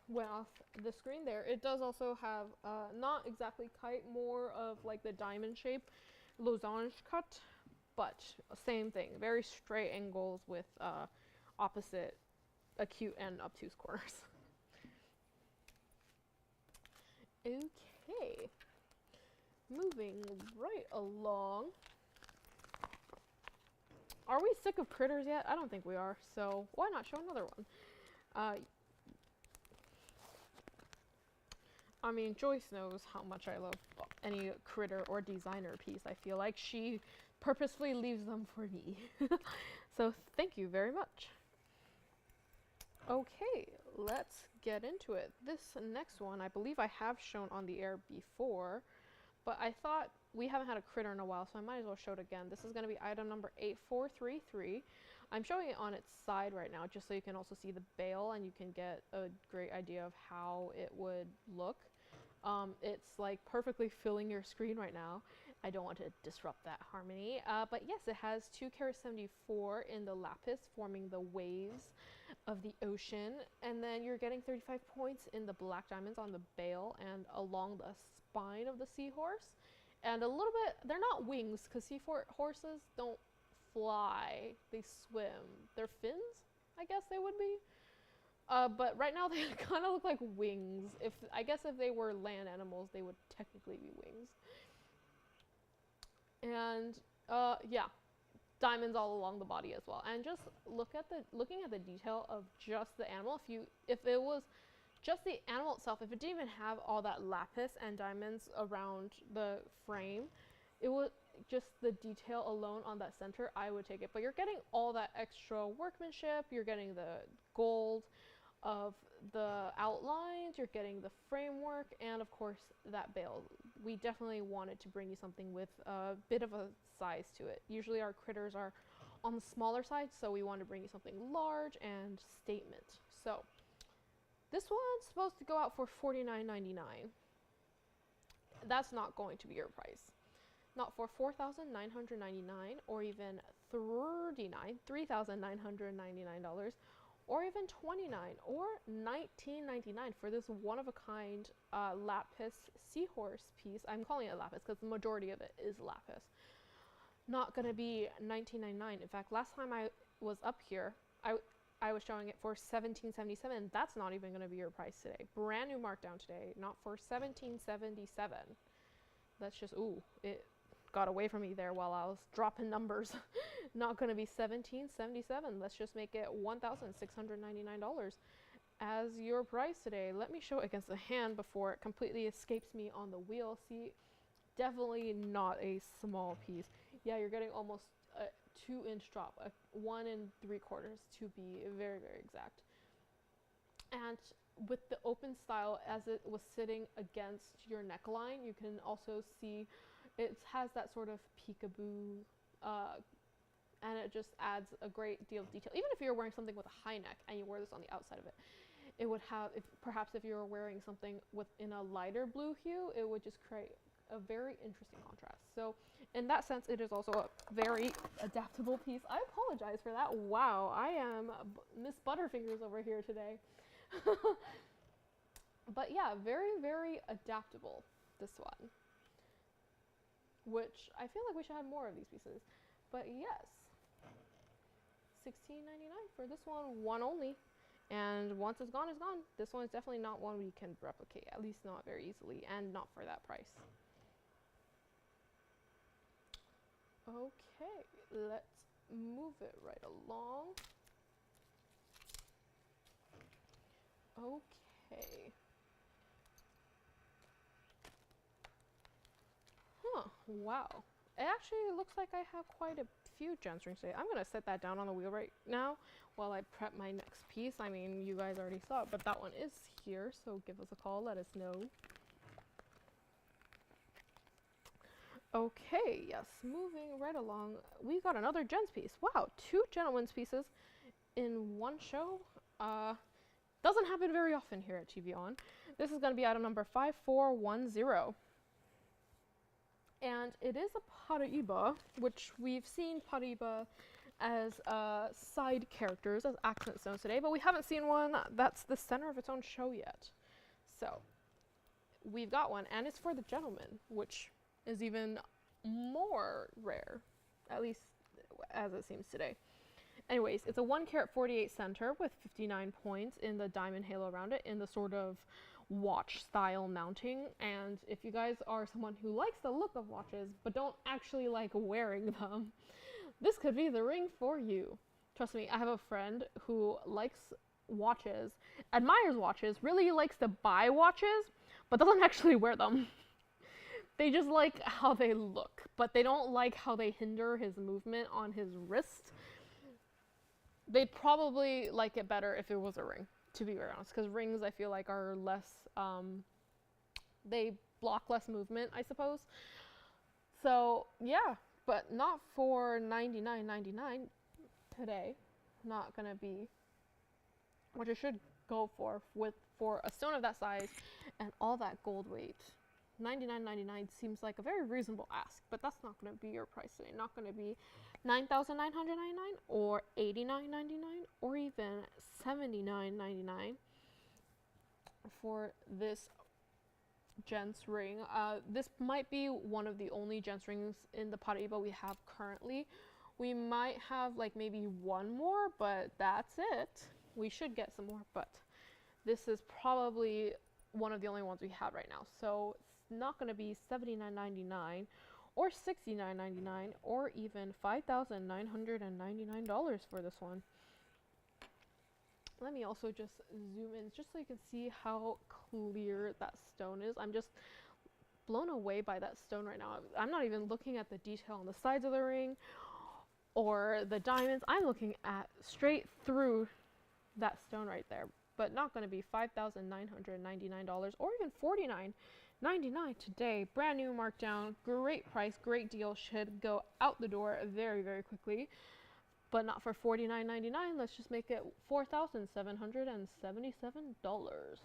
went off the screen there, it does also have not exactly kite, more of like the diamond shape losange cut, but same thing, very straight angles with opposite acute and obtuse corners. Okay, moving right along. Are we sick of critters yet? I don't think we are, so why not show another one? I mean, Joyce knows how much I love any critter or designer piece. I feel like she purposefully leaves them for me. So thank you very much. Okay, let's get into it. This next one, I believe I have shown on the air before, but I thought we haven't had a critter in a while, so I might as well show it again. This is going to be item number 8433. I'm showing it on its side right now, just so you can also see the bail and you can get a great idea of how it would look. It's like perfectly filling your screen right now. I don't want to disrupt that harmony, but yes, it has 2 carat 74 in the lapis, forming the waves of the ocean, and then you're getting 35 points in the black diamonds on the bail and along the spine of the seahorse, and a little bit, they're not wings, because seahorses don't fly, they swim. They're fins, I guess they would be. But right now they kind of look like wings. I guess if they were land animals, they would technically be wings. And yeah, diamonds all along the body as well. And just looking at the detail of just the animal. If it was just the animal itself, if it didn't even have all that lapis and diamonds around the frame, it would just the detail alone on that center, I would take it. But you're getting all that extra workmanship, you're getting the gold of the outlines, you're getting the framework, and of course that bail. We definitely wanted to bring you something with a bit of a size to it. Usually our critters are on the smaller side, so we want to bring you something large and statement. So this one's supposed to go out for $49.99. That's not going to be your price. not for $4,999 or even $3,999, or even $29 or $19.99 for this one-of-a-kind lapis seahorse piece. I'm calling it lapis because the majority of it is lapis. Not gonna be $19.99. In fact, last time I was up here, I was showing it for $17.77. That's not even gonna be your price today. Brand new markdown today, not for $17.77. That's just, ooh, it got away from me there while I was dropping numbers. Not gonna be $17.77. Let's just make it $1,699 as your price today. Let me show it against the hand before it completely escapes me on the wheel. See, definitely not a small piece. Yeah, you're getting almost a 2-inch drop, a 1 3/4 to be very, very exact. And with the open style, as it was sitting against your neckline, you can also see it has that sort of peekaboo, and it just adds a great deal of detail. Even if you're wearing something with a high neck and you wear this on the outside of it, it would have, perhaps if you were wearing something in a lighter blue hue, it would just create a very interesting contrast. So in that sense, it is also a very adaptable piece. I apologize for that. Wow, I am Miss Butterfingers over here today. But yeah, very, very adaptable, this one. Which I feel like we should have more of these pieces. But yes, $16.99 for this one only. And once it's gone, it's gone. This one is definitely not one we can replicate, at least not very easily, and not for that price. Okay, let's move it right along. Okay. Huh, wow. It actually looks like I have quite a few gem rings today. I'm going to set that down on the wheel right now while I prep my next piece. I mean, you guys already saw it, but that one is here, so give us a call, let us know. Okay, yes, moving right along, we got another gems piece. Wow, 2 gentlemen's pieces in one show. Doesn't happen very often here at TVON. This is going to be item number 5410. And it is a Paraiba, which we've seen Paraiba as side characters, as accent stones today, but we haven't seen one that's the center of its own show yet. So, we've got one, and it's for the gentleman, which is even more rare, at least as it seems today. Anyways, it's a 1 48 center with 59 points in the diamond halo around it in the sort of watch style mounting. And if you guys are someone who likes the look of watches but don't actually like wearing them, this could be the ring for you. Trust me, I have a friend who likes watches, admires watches, really likes to buy watches, but doesn't actually wear them. They just like how they look, but they don't like how they hinder his movement on his wrist. They'd probably like it better if it was a ring, to be very honest, because rings I feel like are less, they block less movement, I suppose. So yeah, but not for $99.99 today. Not gonna be what you should go for a stone of that size and all that gold weight. $99.99 seems like a very reasonable ask, but that's not going to be your price today. Not going to be $9,999 or $89.99 or even $79.99 for this gents ring. This might be one of the only gents rings in the Paraiba we have currently. We might have like maybe one more, but that's it. We should get some more, but this is probably one of the only ones we have right now. So it's not going to be $79.99 or $69.99 or even $5,999 for this one. Let me also just zoom in just so you can see how clear that stone is. I'm just blown away by that stone right now. I'm not even looking at the detail on the sides of the ring or the diamonds. I'm looking at straight through that stone right there, but not going to be $5,999 or even $49.99 today. Brand new markdown, great price, great deal, should go out the door very, very quickly, but not for $49.99. Let's just make it $4,777.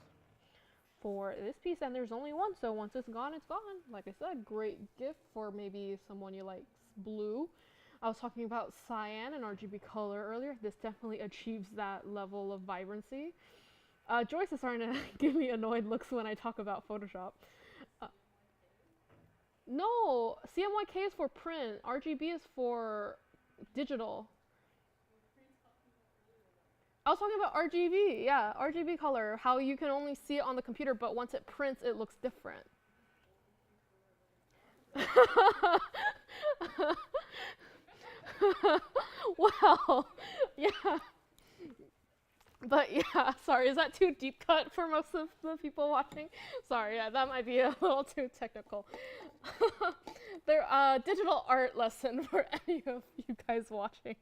for this piece, and there's only one, so once it's gone, it's gone. Like I said, great gift for maybe someone you like blue. I was talking about cyan and RGB color earlier. This definitely achieves that level of vibrancy. Joyce is starting to give me annoyed looks when I talk about Photoshop. No, CMYK is for print. RGB is for digital. I was talking about RGB, yeah, RGB color, how you can only see it on the computer, but once it prints, it looks different. Well, yeah. But yeah, sorry, is that too deep cut for most of the people watching? Sorry, yeah, that might be a little too technical. They're digital art lesson for any of you guys watching.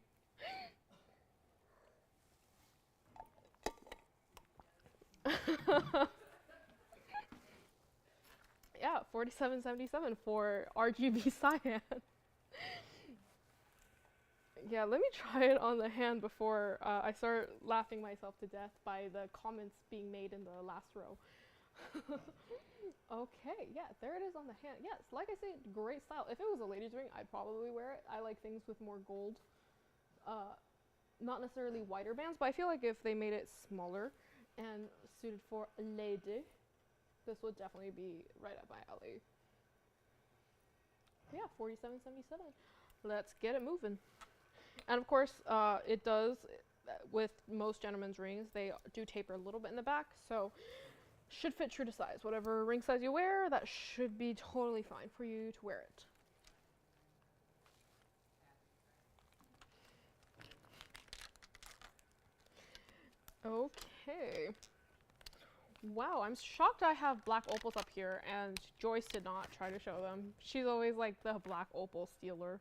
Yeah, $47.77 for RGB cyan. Yeah, let me try it on the hand before I start laughing myself to death by the comments being made in the last row. Okay, yeah, there it is on the hand. Yes, like I said, great style. If it was a ladies' ring, I'd probably wear it. I like things with more gold. Not necessarily wider bands, but I feel like if they made it smaller and suited for a lady, this would definitely be right up my alley. Yeah, $47.77. Let's get it moving. And of course, it does, with most gentlemen's rings, they do taper a little bit in the back, so should fit true to size. Whatever ring size you wear, that should be totally fine for you to wear it. Okay. Wow, I'm shocked I have black opals up here, and Joyce did not try to show them. She's always like the black opal stealer.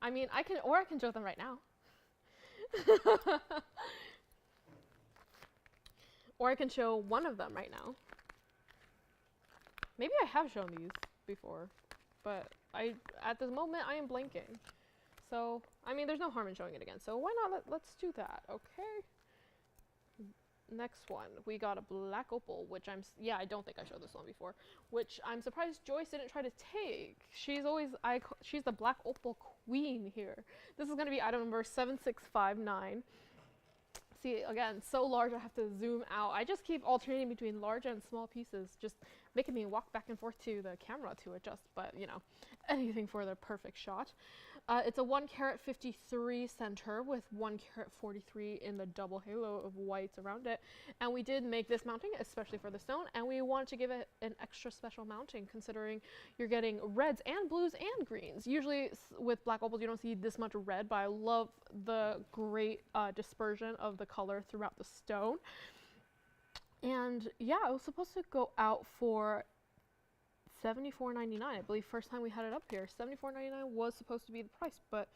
I mean, I can show them right now. Or I can show one of them right now. Maybe I have shown these before, but at this moment I am blanking. So, I mean, there's no harm in showing it again. So why not let's do that, okay? Next one, we got a black opal, which I don't think I showed this one before, which I'm surprised Joyce didn't try to take. She's the black opal queen here. This is gonna be item number 7659. See, again, so large I have to zoom out. I just keep alternating between large and small pieces, just making me walk back and forth to the camera to adjust, but you know, anything for the perfect shot. It's a 1 carat 53 center with 1 carat 43 in the double halo of whites around it. And we did make this mounting especially for the stone, and we wanted to give it an extra special mounting considering you're getting reds and blues and greens. Usually with black opals you don't see this much red, but I love the great dispersion of the color throughout the stone. And yeah, it was supposed to go out for $74.99. I believe first time we had it up here, $74.99 was supposed to be the price, but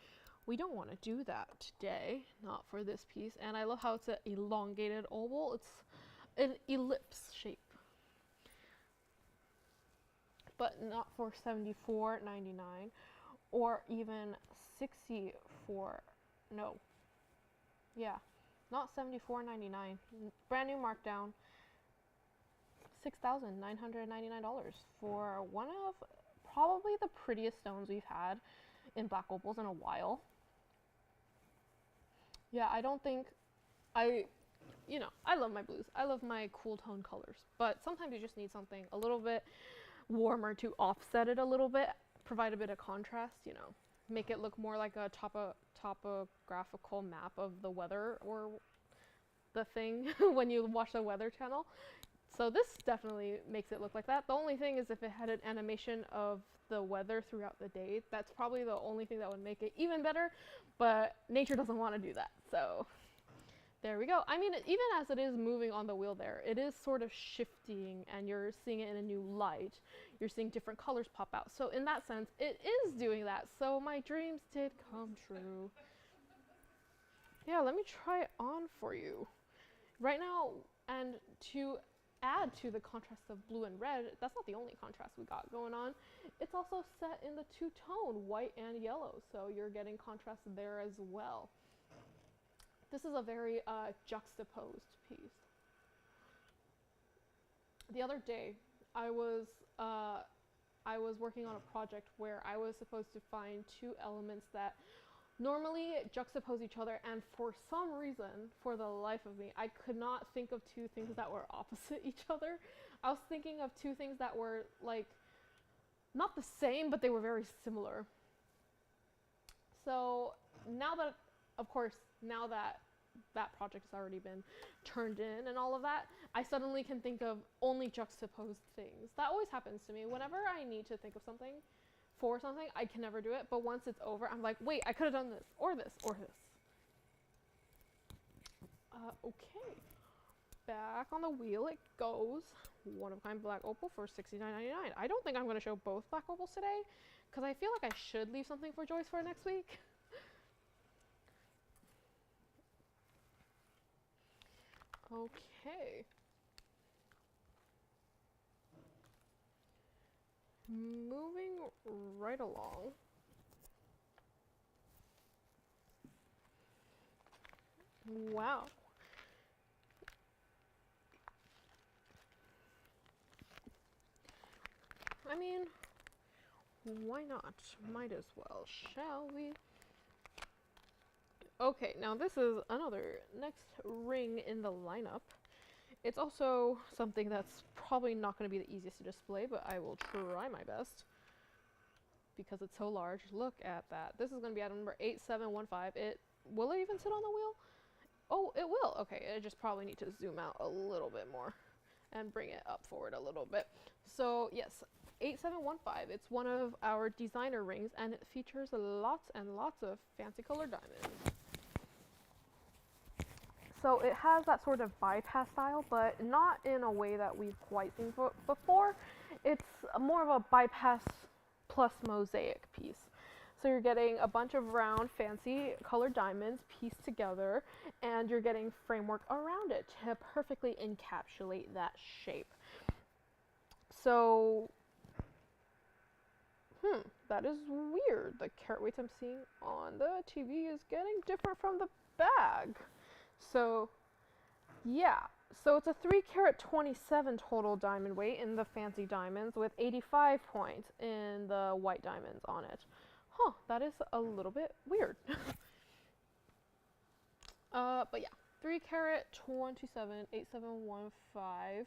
we don't want to do that today, not for this piece. And I love how it's an elongated oval. It's an ellipse shape, but not for $74.99 or even not $74.99. Brand new markdown. $6,999 for one of probably the prettiest stones we've had in black opals in a while. Yeah, I love my blues. I love my cool tone colors, but sometimes you just need something a little bit warmer to offset it a little bit, provide a bit of contrast, you know, make it look more like a topographical map of the weather or the thing when you watch the Weather Channel. So this definitely makes it look like that. The only thing is if it had an animation of the weather throughout the day, that's probably the only thing that would make it even better, but nature doesn't want to do that. So there we go. I mean, even as it is moving on the wheel there, it is sort of shifting and you're seeing it in a new light. You're seeing different colors pop out. So in that sense, it is doing that. So my dreams did come true. Yeah, let me try it on for you. Right now, and to add to the contrast of blue and red, that's not the only contrast we got going on. It's also set in the two-tone, white and yellow, so you're getting contrast there as well. This is a very juxtaposed piece. the other day, I was working on a project where I was supposed to find two elements that normally juxtapose each other, and for some reason, for the life of me, I could not think of two things that were opposite each other. I was thinking of two things that were like not the same, but they were very similar. So now that, of course, now that that project has already been turned in and all of that, I suddenly can think of only juxtaposed things. That always happens to me. Whenever I need to think of something for something, I can never do it, but once it's over, I'm like, wait, I could have done this, or this, or this. Okay. Back on the wheel it goes. One of a kind black opal for $69.99. I don't think I'm going to show both black opals today, because I feel like I should leave something for Joyce for next week. Okay. Moving right along. Wow. I mean, why not? Might as well, shall we? Okay, now this is another next ring in the lineup. It's also something that's probably not going to be the easiest to display, but I will try my best because it's so large. Look at that. This is going to be item number 8715. Will it even sit on the wheel? Oh, it will. Okay, I just probably need to zoom out a little bit more and bring it up forward a little bit. So yes, 8715. It's one of our designer rings, and it features lots and lots of fancy colored diamonds. So it has that sort of bypass style, but not in a way that we've quite seen before. It's more of a bypass plus mosaic piece. So you're getting a bunch of round, fancy colored diamonds pieced together, and you're getting framework around it to perfectly encapsulate that shape. So, that is weird. The carat weights I'm seeing on the TV is getting different from the bag. So, yeah. So it's a 3 carat 27 total diamond weight in the fancy diamonds with 85 points in the white diamonds on it. Huh, that is a little bit weird. But yeah, 3 carat 27, 8715.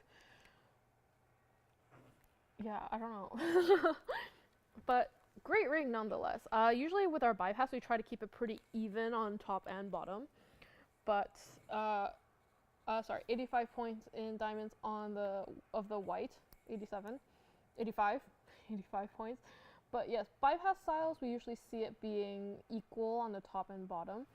Yeah, I don't know. But great ring nonetheless. Usually with our bypass, we try to keep it pretty even on top and bottom. But, 85 points in diamonds on the white, 85 points. But yes, bypass styles, we usually see it being equal on the top and bottom.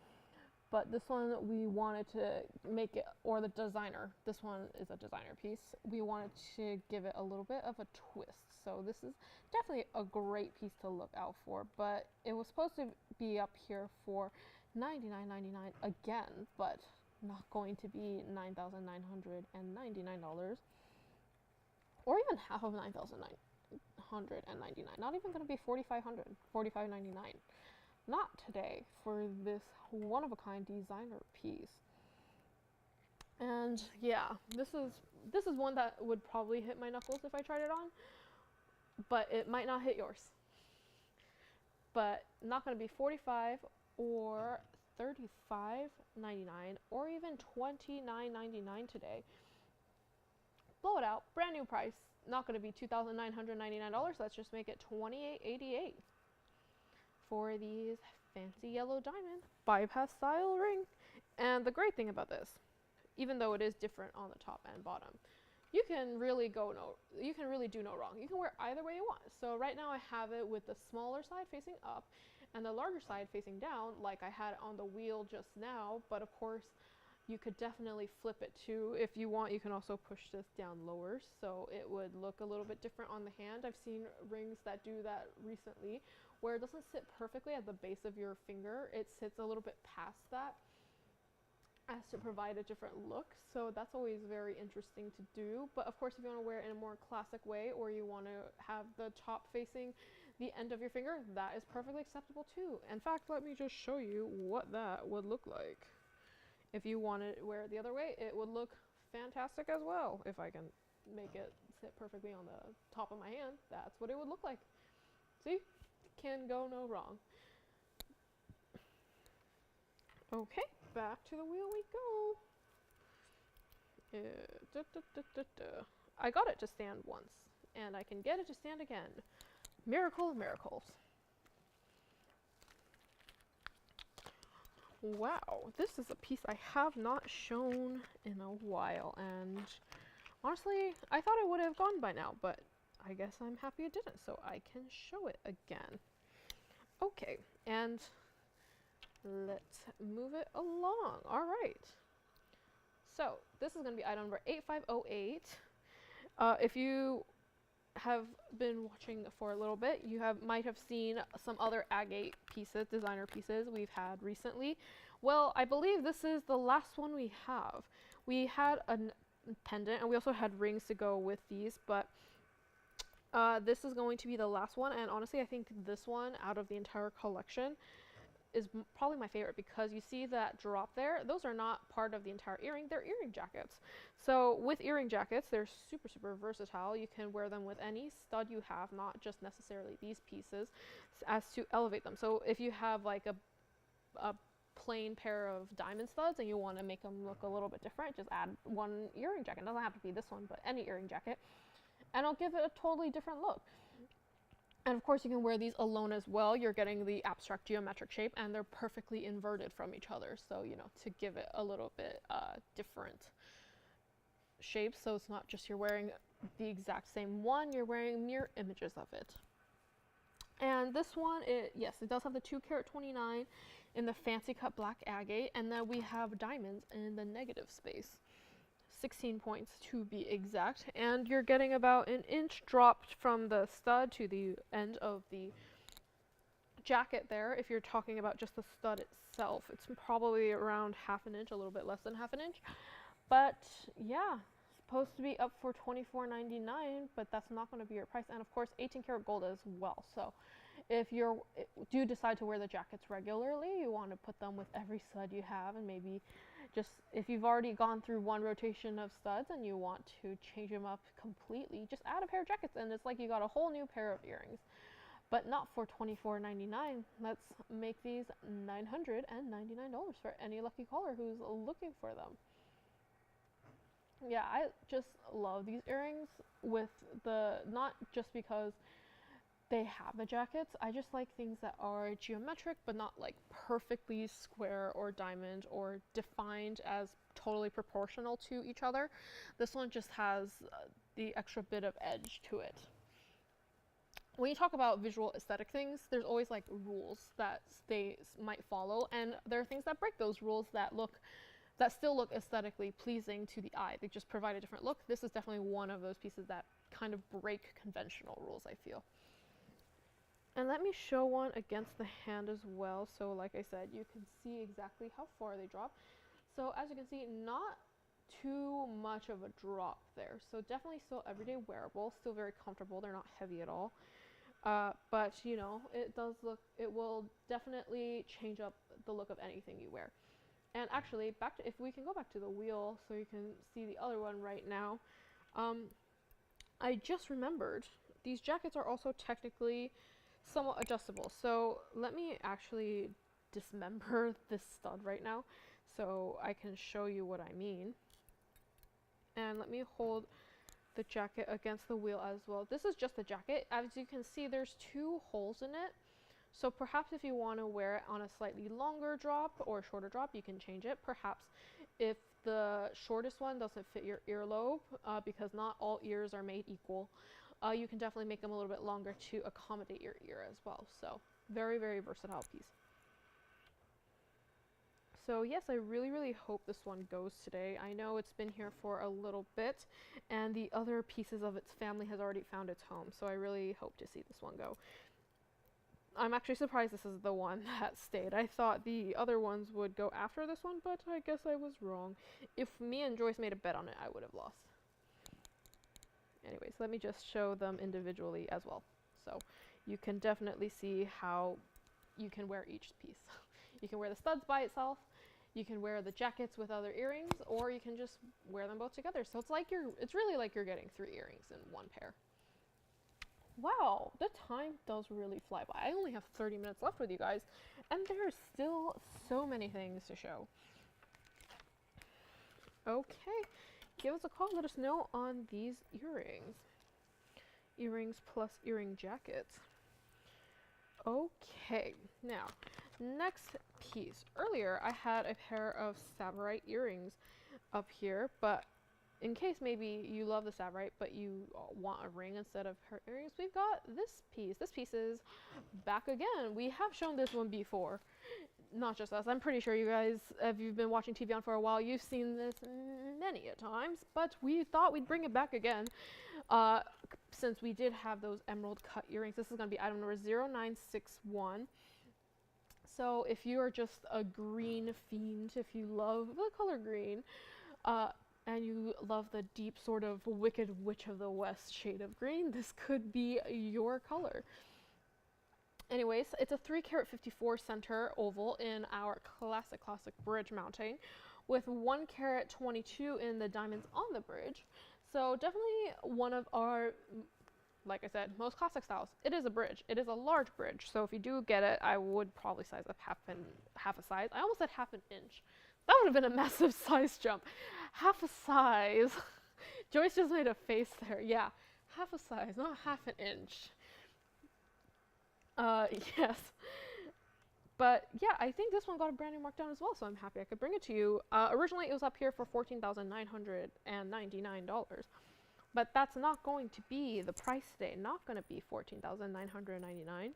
But this one, we wanted to make it, or the designer, this one is a designer piece, we wanted to give it a little bit of a twist. So this is definitely a great piece to look out for, but it was supposed to be up here for $99.99 again, but not going to be $9,999, or even half of $9,999. Not even going to be $4,500, $4,599. Not today for this one-of-a-kind designer piece. And yeah, this is one that would probably hit my knuckles if I tried it on, but it might not hit yours. But not going to be $45 or $35.99 or even $29.99 today. Blow it out, brand new price. Not going to be $2,999. Let's just make it $28.88 for these fancy yellow diamond bypass style ring. And the great thing about this, even though it is different on the top and bottom, you can really do no wrong. You can wear either way you want. So right now I have it with the smaller side facing up and the larger side facing down, like I had on the wheel just now. But of course, you could definitely flip it too. If you want, you can also push this down lower, so it would look a little bit different on the hand. I've seen rings that do that recently, where it doesn't sit perfectly at the base of your finger. It sits a little bit past that as to provide a different look. So that's always very interesting to do. But of course, if you want to wear it in a more classic way, or you want to have the top facing the end of your finger, that is perfectly acceptable too. In fact, let me just show you what that would look like. If you want to wear it the other way, it would look fantastic as well, if I can make it sit perfectly on the top of my hand, that's what it would look like. See? Can go no wrong. Okay, back to the wheel we go. I got it to stand once, and I can get it to stand again. Miracle of miracles. Wow, this is a piece I have not shown in a while, and honestly, I thought it would have gone by now, but I guess I'm happy it didn't, so I can show it again. Okay, and let's move it along. All right. So this is going to be item number 8508. If you have been watching for a little bit, you might have seen some other agate pieces, designer pieces we've had recently. Well, I believe this is the last one we have. We had a pendant, and we also had rings to go with these, but this is going to be the last one, and honestly, I think this one out of the entire collection is probably my favorite, because you see that drop there, those are not part of the entire earring, they're earring jackets. So with earring jackets, they're super, super versatile. You can wear them with any stud you have, not just necessarily these pieces, as to elevate them. So if you have like a plain pair of diamond studs and you want to make them look a little bit different, just add one earring jacket. It doesn't have to be this one, but any earring jacket, and it'll give it a totally different look. And of course, you can wear these alone as well. You're getting the abstract geometric shape, and they're perfectly inverted from each other. So, you know, to give it a little bit different shape. So it's not just you're wearing the exact same one, you're wearing mirror images of it. And this one, yes, it does have the 2 carat 29 in the fancy cut black agate. And then we have diamonds in the negative space. 16 points to be exact, and you're getting about an inch dropped from the stud to the end of the jacket there. If you're talking about just the stud itself, it's probably around half an inch, a little bit less than half an inch. But yeah, supposed to be up for $24.99, but that's not going to be your price. And of course, 18 karat gold as well. So if you do decide to wear the jackets regularly, you want to put them with every stud you have, and maybe just if you've already gone through one rotation of studs and you want to change them up completely, just add a pair of jackets, and it's like you got a whole new pair of earrings. But not for $24.99. Let's make these $999 for any lucky caller who's looking for them. Yeah, I just love these earrings, with not just because they have the jackets. I just like things that are geometric, but not like perfectly square or diamond or defined as totally proportional to each other. This one just has the extra bit of edge to it. When you talk about visual aesthetic things, there's always like rules that they might follow, and there are things that break those rules that still look aesthetically pleasing to the eye. They just provide a different look. This is definitely one of those pieces that kind of break conventional rules, I feel. And let me show one against the hand as well. So like I said, you can see exactly how far they drop. So as you can see, not too much of a drop there. So definitely still everyday wearable, still very comfortable. They're not heavy at all. But you know, it will definitely change up the look of anything you wear. And actually, if we can go back to the wheel so you can see the other one right now. I just remembered these jackets are also technically somewhat adjustable. So let me actually dismember this stud right now so I can show you what I mean. And let me hold the jacket against the wheel as well. This is just the jacket. As you can see, there's 2 holes in it. So perhaps if you want to wear it on a slightly longer drop or shorter drop, you can change it. Perhaps if the shortest one doesn't fit your earlobe, because not all ears are made equal, you can definitely make them a little bit longer to accommodate your ear as well. So very, very versatile piece. So yes, I really, really hope this one goes today. I know it's been here for a little bit, and the other pieces of its family has already found its home. So I really hope to see this one go. I'm actually surprised this is the one that stayed. I thought the other ones would go after this one, but I guess I was wrong. If me and Joyce made a bet on it, I would have lost. Anyways, let me just show them individually as well. So you can definitely see how you can wear each piece. You can wear the studs by itself. You can wear the jackets with other earrings, or you can just wear them both together. So it's really like you're getting 3 earrings in one pair. Wow, the time does really fly by. I only have 30 minutes left with you guys, and there's still so many things to show. Okay, give us a call. Let us know on these earrings. Earrings plus earring jackets. Okay, now, next piece. Earlier, I had a pair of Savorite earrings up here, but in case maybe you love the Savorite, but you want a ring instead of her earrings, we've got this piece. This piece is back again. We have shown this one before. Not just us. I'm pretty sure you guys, if you've been watching TVON for a while, you've seen this many a times, but we thought we'd bring it back again. Since we did have those emerald cut earrings. This is going to be item number 0961. So if you are just a green fiend, if you love the color green, and you love the deep sort of Wicked Witch of the West shade of green, this could be your color. Anyways, it's a 3-carat 54 center oval in our classic bridge mounting with 1-carat 22 in the diamonds on the bridge. So definitely one of our, like I said, most classic styles. It is a bridge. It is a large bridge. So if you do get it, I would probably size up half a size. I almost said half an inch. That would have been a massive size jump. Half a size. Joyce just made a face there. Yeah, half a size, not half an inch. Yes. But yeah, I think this one got a brand new markdown as well, so I'm happy I could bring it to you. Originally it was up here for $14,999, but that's not going to be the price today. Not going to be $14,999.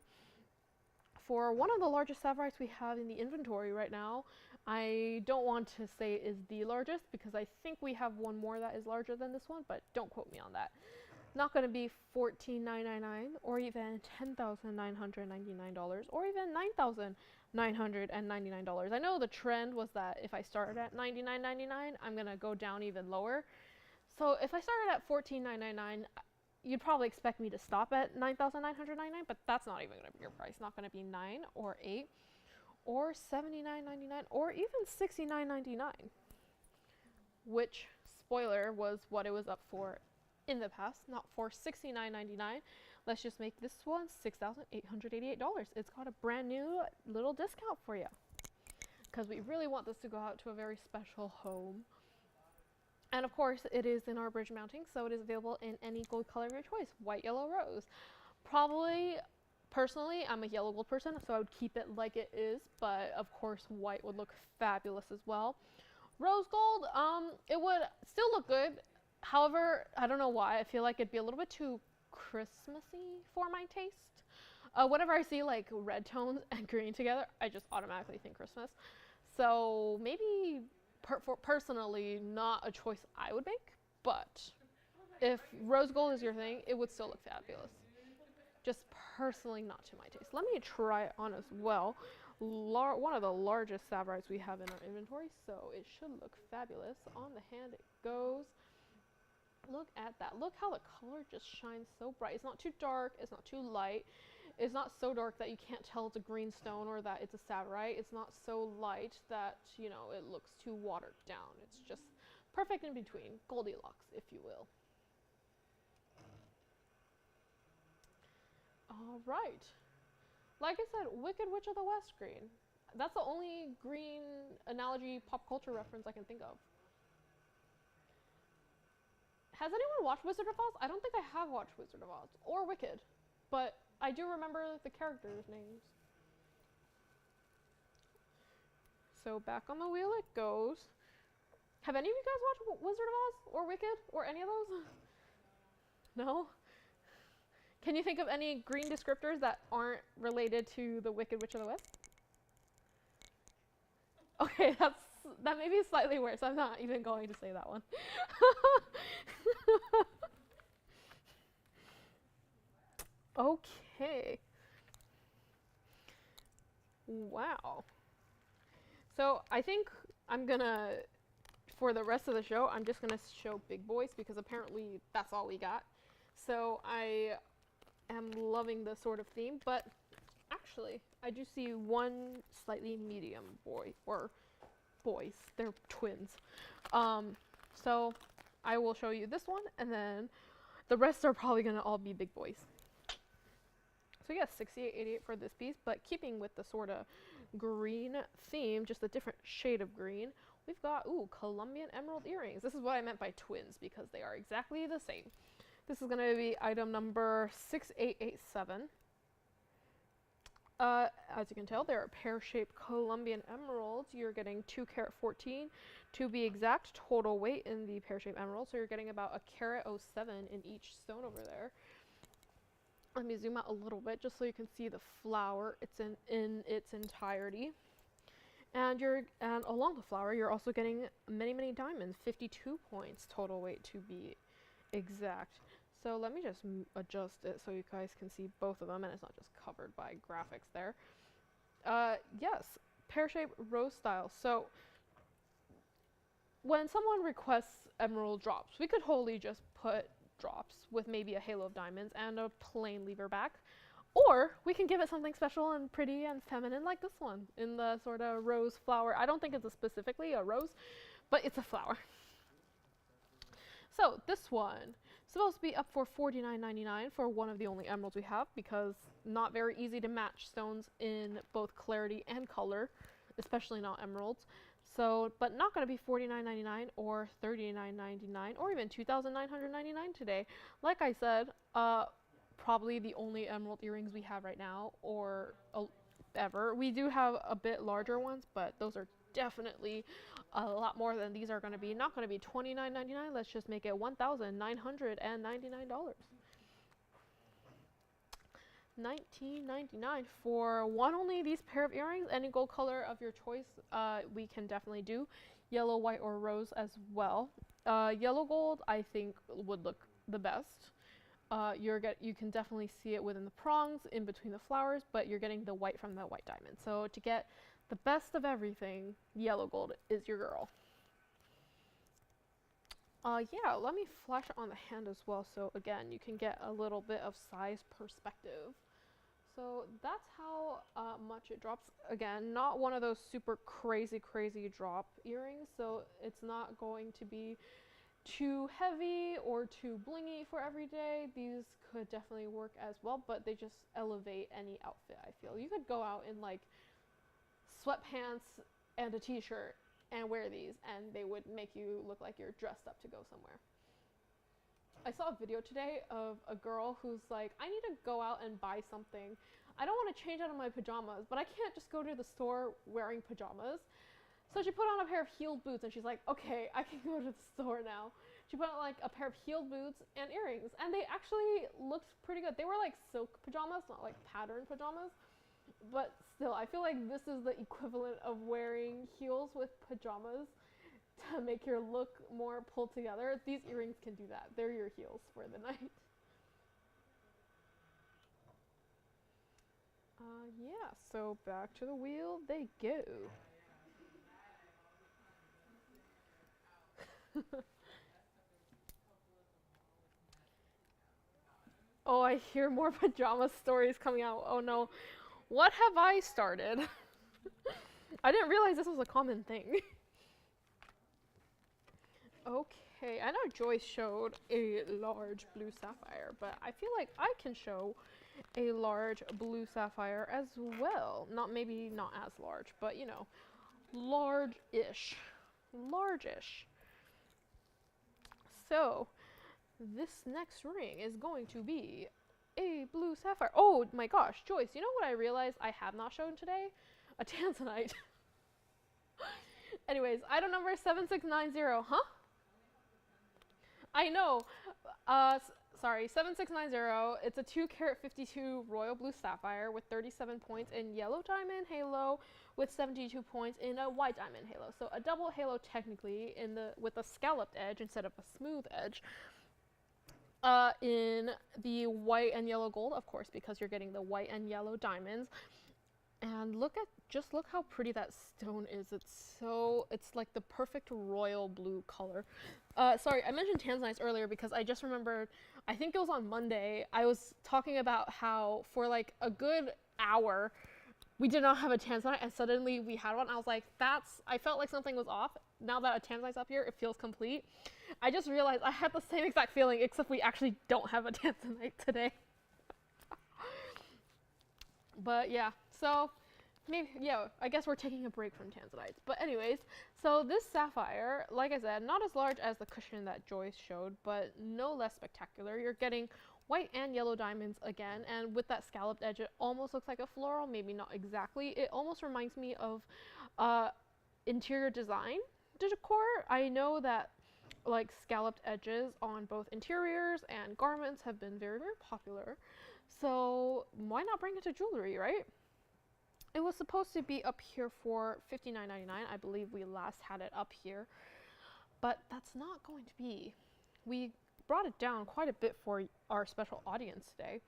For one of the largest Savorites we have in the inventory right now, I don't want to say is the largest because I think we have one more that is larger than this one, but don't quote me on that. Not going to be $14,999 or even $10,999 or even $9,999. I know the trend was that if I started at $99.99, I'm going to go down even lower. So if I started at $14,999, you'd probably expect me to stop at $9,999, but that's not even going to be your price. Not going to be $9 or $8 or $79.99 or even $69.99, which, spoiler, was what it was up for in the past, not for $69.99. Let's just make this one $6,888. It's got a brand new little discount for you because we really want this to go out to a very special home. And of course, it is in our bridge mounting, so it is available in any gold color of your choice, white, yellow, rose. Probably, personally, I'm a yellow gold person, so I would keep it like it is, but of course, white would look fabulous as well. Rose gold, it would still look good. However, I don't know why, I feel like it'd be a little bit too Christmassy for my taste. Whenever I see like red tones and green together, I just automatically think Christmas. So maybe personally not a choice I would make, but if rose gold is your thing, it would still look fabulous. Just personally not to my taste. Let me try it on as well. One of the largest Savorites we have in our inventory, so it should look fabulous. On the hand it goes. Look at that. Look how the color just shines so bright. It's not too dark. It's not too light. It's not so dark that you can't tell it's a green stone or that it's a Savorite. It's not so light that, you know, it looks too watered down. It's just perfect in between. Goldilocks, if you will. All right. Like I said, Wicked Witch of the West green. That's the only green analogy pop culture reference I can think of. Has anyone watched Wizard of Oz? I don't think I have watched Wizard of Oz or Wicked, but I do remember the characters' names. So back on the wheel it goes. Have any of you guys watched Wizard of Oz or Wicked or any of those? No? Can you think of any green descriptors that aren't related to the Wicked Witch of the West? Okay, that may be slightly worse. I'm not even going to say that one. Okay. Wow. So I think I'm gonna, for the rest of the show, I'm just gonna show big boys because apparently that's all we got. So I am loving this sort of theme, but actually I do see one slightly medium boy, or boys. They're twins. So I will show you this one, and then the rest are probably gonna all be big boys. So yes, $68.88 for this piece, but keeping with the sort of green theme, just a different shade of green, we've got, Colombian emerald earrings. This is what I meant by twins, because they are exactly the same. This is gonna be item number 6887. As you can tell, they're pear-shaped Colombian emeralds. You're getting 2 carat 14 to be exact total weight in the pear-shaped emerald. So you're getting about 1.07 in each stone over there. Let me zoom out a little bit just so you can see the flower. It's in its entirety. And along the flower, you're also getting many diamonds, 52 points total weight to be exact. So let me just adjust it so you guys can see both of them, and it's not just covered by graphics there. Yes, pear-shaped rose style. So when someone requests emerald drops, we could wholly just put drops with maybe a halo of diamonds and a plain lever back. Or we can give it something special and pretty and feminine like this one in the sort of rose flower. I don't think it's specifically a rose, but it's a flower. So this one is supposed to be up for $49.99 for one of the only emeralds we have, because not very easy to match stones in both clarity and color, especially not emeralds. So, but not going to be $49.99 or $39.99 or even $2,999 today. Like I said, probably the only emerald earrings we have right now, or ever. We do have a bit larger ones, but those are definitely a lot more than these are going to be. Not going to be $29.99. Let's just make it $1,999. $19.99 for one only these pair of earrings. Any gold color of your choice, we can definitely do. Yellow, white, or rose as well. Yellow gold, I think, would look the best. You can definitely see it within the prongs, in between the flowers, but you're getting the white from the white diamond. So to get the best of everything, yellow gold is your girl. Yeah, let me flash it on the hand as well, so again, you can get a little bit of size perspective. So that's how much it drops. Again, not one of those super crazy drop earrings, so it's not going to be too heavy or too blingy for every day. These could definitely work as well, but they just elevate any outfit, I feel. You could go out in like sweatpants and a t-shirt and wear these, and they would make you look like you're dressed up to go somewhere. I saw a video today of a girl who's like, I need to go out and buy something. I don't want to change out of my pajamas, but I can't just go to the store wearing pajamas. So she put on a pair of heeled boots, and she's like, okay, I can go to the store now. She put on like a pair of heeled boots and earrings, and they actually looked pretty good. They were like silk pajamas, not like patterned pajamas. But still, I feel like this is the equivalent of wearing heels with pajamas to make your look more pulled together. These earrings can do that. They're your heels for the night. Yeah, so back to the wheel they go. Oh, I hear more pajama stories coming out. Oh no. What have I started? I didn't realize this was a common thing. Okay, I know Joyce showed a large blue sapphire, but I feel like I can show a large blue sapphire as well. Maybe not as large, but you know, large-ish. Large-ish. So, this next ring is going to be a blue sapphire. Oh my gosh, Joyce, you know what I realized I have not shown today? A tanzanite. Anyways, item number 7690, huh? I know. Sorry, 7690. It's a 2 carat 52 royal blue sapphire with 37 points in yellow diamond halo with 72 points in a white diamond halo. So a double halo technically with a scalloped edge instead of a smooth edge. In the white and yellow gold, of course, because you're getting the white and yellow diamonds. And just look how pretty that stone is. It's like the perfect royal blue color. Sorry, I mentioned tanzanites earlier because I just remembered, I think it was on Monday, I was talking about how for like a good hour, we did not have a tanzanite, and suddenly we had one. I was like, I felt like something was off. Now that a tanzanite's up here, it feels complete. I just realized I had the same exact feeling, except we actually don't have a tanzanite today. But yeah, so maybe, yeah, I guess we're taking a break from tanzanites. But anyways, so this sapphire, like I said, not as large as the cushion that Joyce showed, but no less spectacular. You're getting white and yellow diamonds again, and with that scalloped edge, it almost looks like a floral, maybe not exactly. It almost reminds me of interior design decor. I know that like scalloped edges on both interiors and garments have been very, very popular. So why not bring it to jewelry, right? It was supposed to be up here for $59.99. I believe we last had it up here, but that's not going to be. We brought it down quite a bit for our special audience today.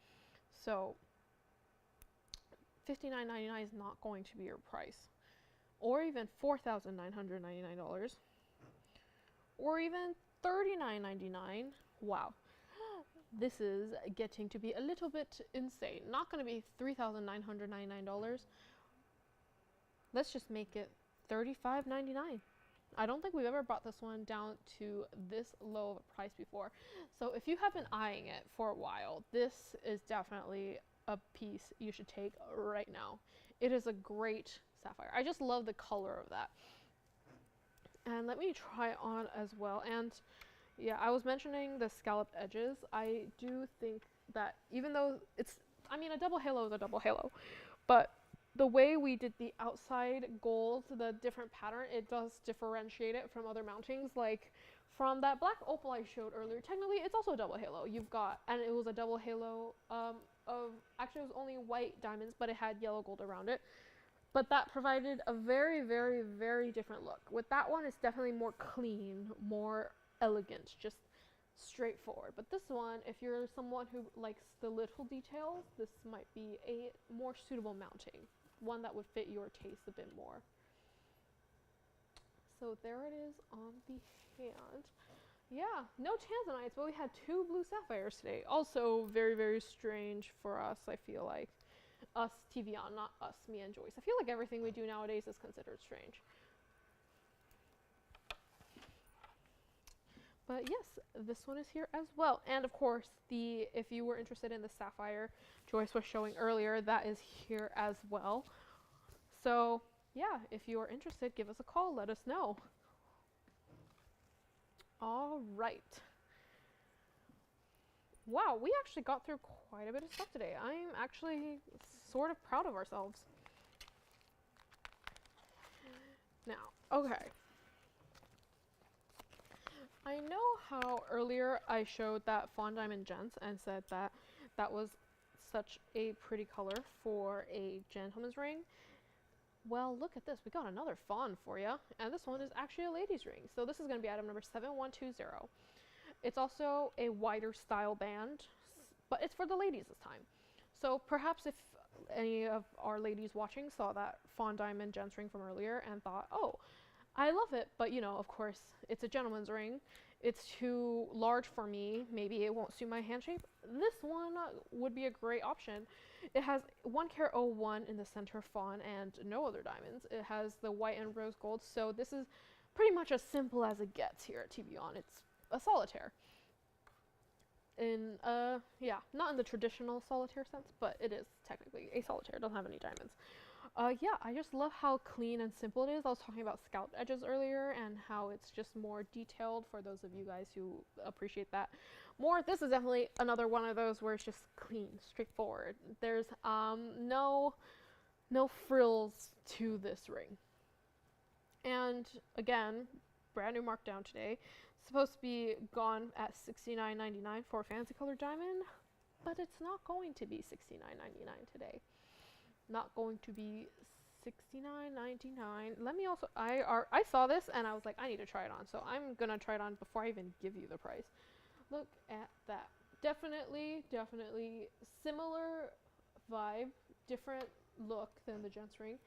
So $59.99 is not going to be your price. Or even $4,999. Or even $39.99. Wow. This is getting to be a little bit insane. Not going to be $3,999. Let's just make it $35.99. I don't think we've ever brought this one down to this low of a price before. So if you have been eyeing it for a while, this is definitely a piece you should take right now. It is a great sapphire. I just love the color of that. And let me try on as well. And yeah, I was mentioning the scalloped edges. I do think that even though I mean, a double halo is a double halo, but the way we did the outside gold, the different pattern, it does differentiate it from other mountings. Like from that black opal I showed earlier, technically it's also a double halo. You've got, and it was a double halo actually it was only white diamonds, but it had yellow gold around it. But that provided a very, very, very different look. With that one, it's definitely more clean, more elegant, just straightforward. But this one, if you're someone who likes the little details, this might be a more suitable mounting, one that would fit your taste a bit more. So there it is on the hand. Yeah, no tanzanites, but we had 2 blue sapphires today. Also very, very strange for us, I feel like. Us, TVON, not us, me and Joyce. I feel like everything we do nowadays is considered strange. But yes, this one is here as well. And of course, if you were interested in the sapphire Joyce was showing earlier, that is here as well. So yeah, if you are interested, give us a call, let us know. All right. Wow, we actually got through quite a bit of stuff today. I'm actually sort of proud of ourselves. Now, okay. I know how earlier I showed that Fawn Diamond Gents and said that that was such a pretty color for a gentleman's ring. Well, look at this. We got another fawn for you. And this one is actually a lady's ring. So this is going to be item number 7120. It's also a wider style band, but it's for the ladies this time. So perhaps if any of our ladies watching saw that Fawn Diamond Gents ring from earlier and thought, oh, I love it, but you know, of course, it's a gentleman's ring. It's too large for me. Maybe it won't suit my hand shape. This one would be a great option. It has 1/01 in the center fawn and no other diamonds. It has the white and rose gold, so this is pretty much as simple as it gets here at TVON. It's a solitaire. Yeah, not in the traditional solitaire sense, but it is technically a solitaire. It doesn't have any diamonds. Yeah, I just love how clean and simple it is. I was talking about scalloped edges earlier and how it's just more detailed for those of you guys who appreciate that more. This is definitely another one of those where it's just clean, straightforward. There's no frills to this ring. And again, brand new markdown today. Supposed to be gone at $69.99 for a fancy colored diamond, but it's not going to be $69.99 today. Not going to be $69.99. Let me also, I saw this and I was like, I need to try it on. So I'm gonna try it on before I even give you the price. Look at that. Definitely similar vibe, different look than the gents ring.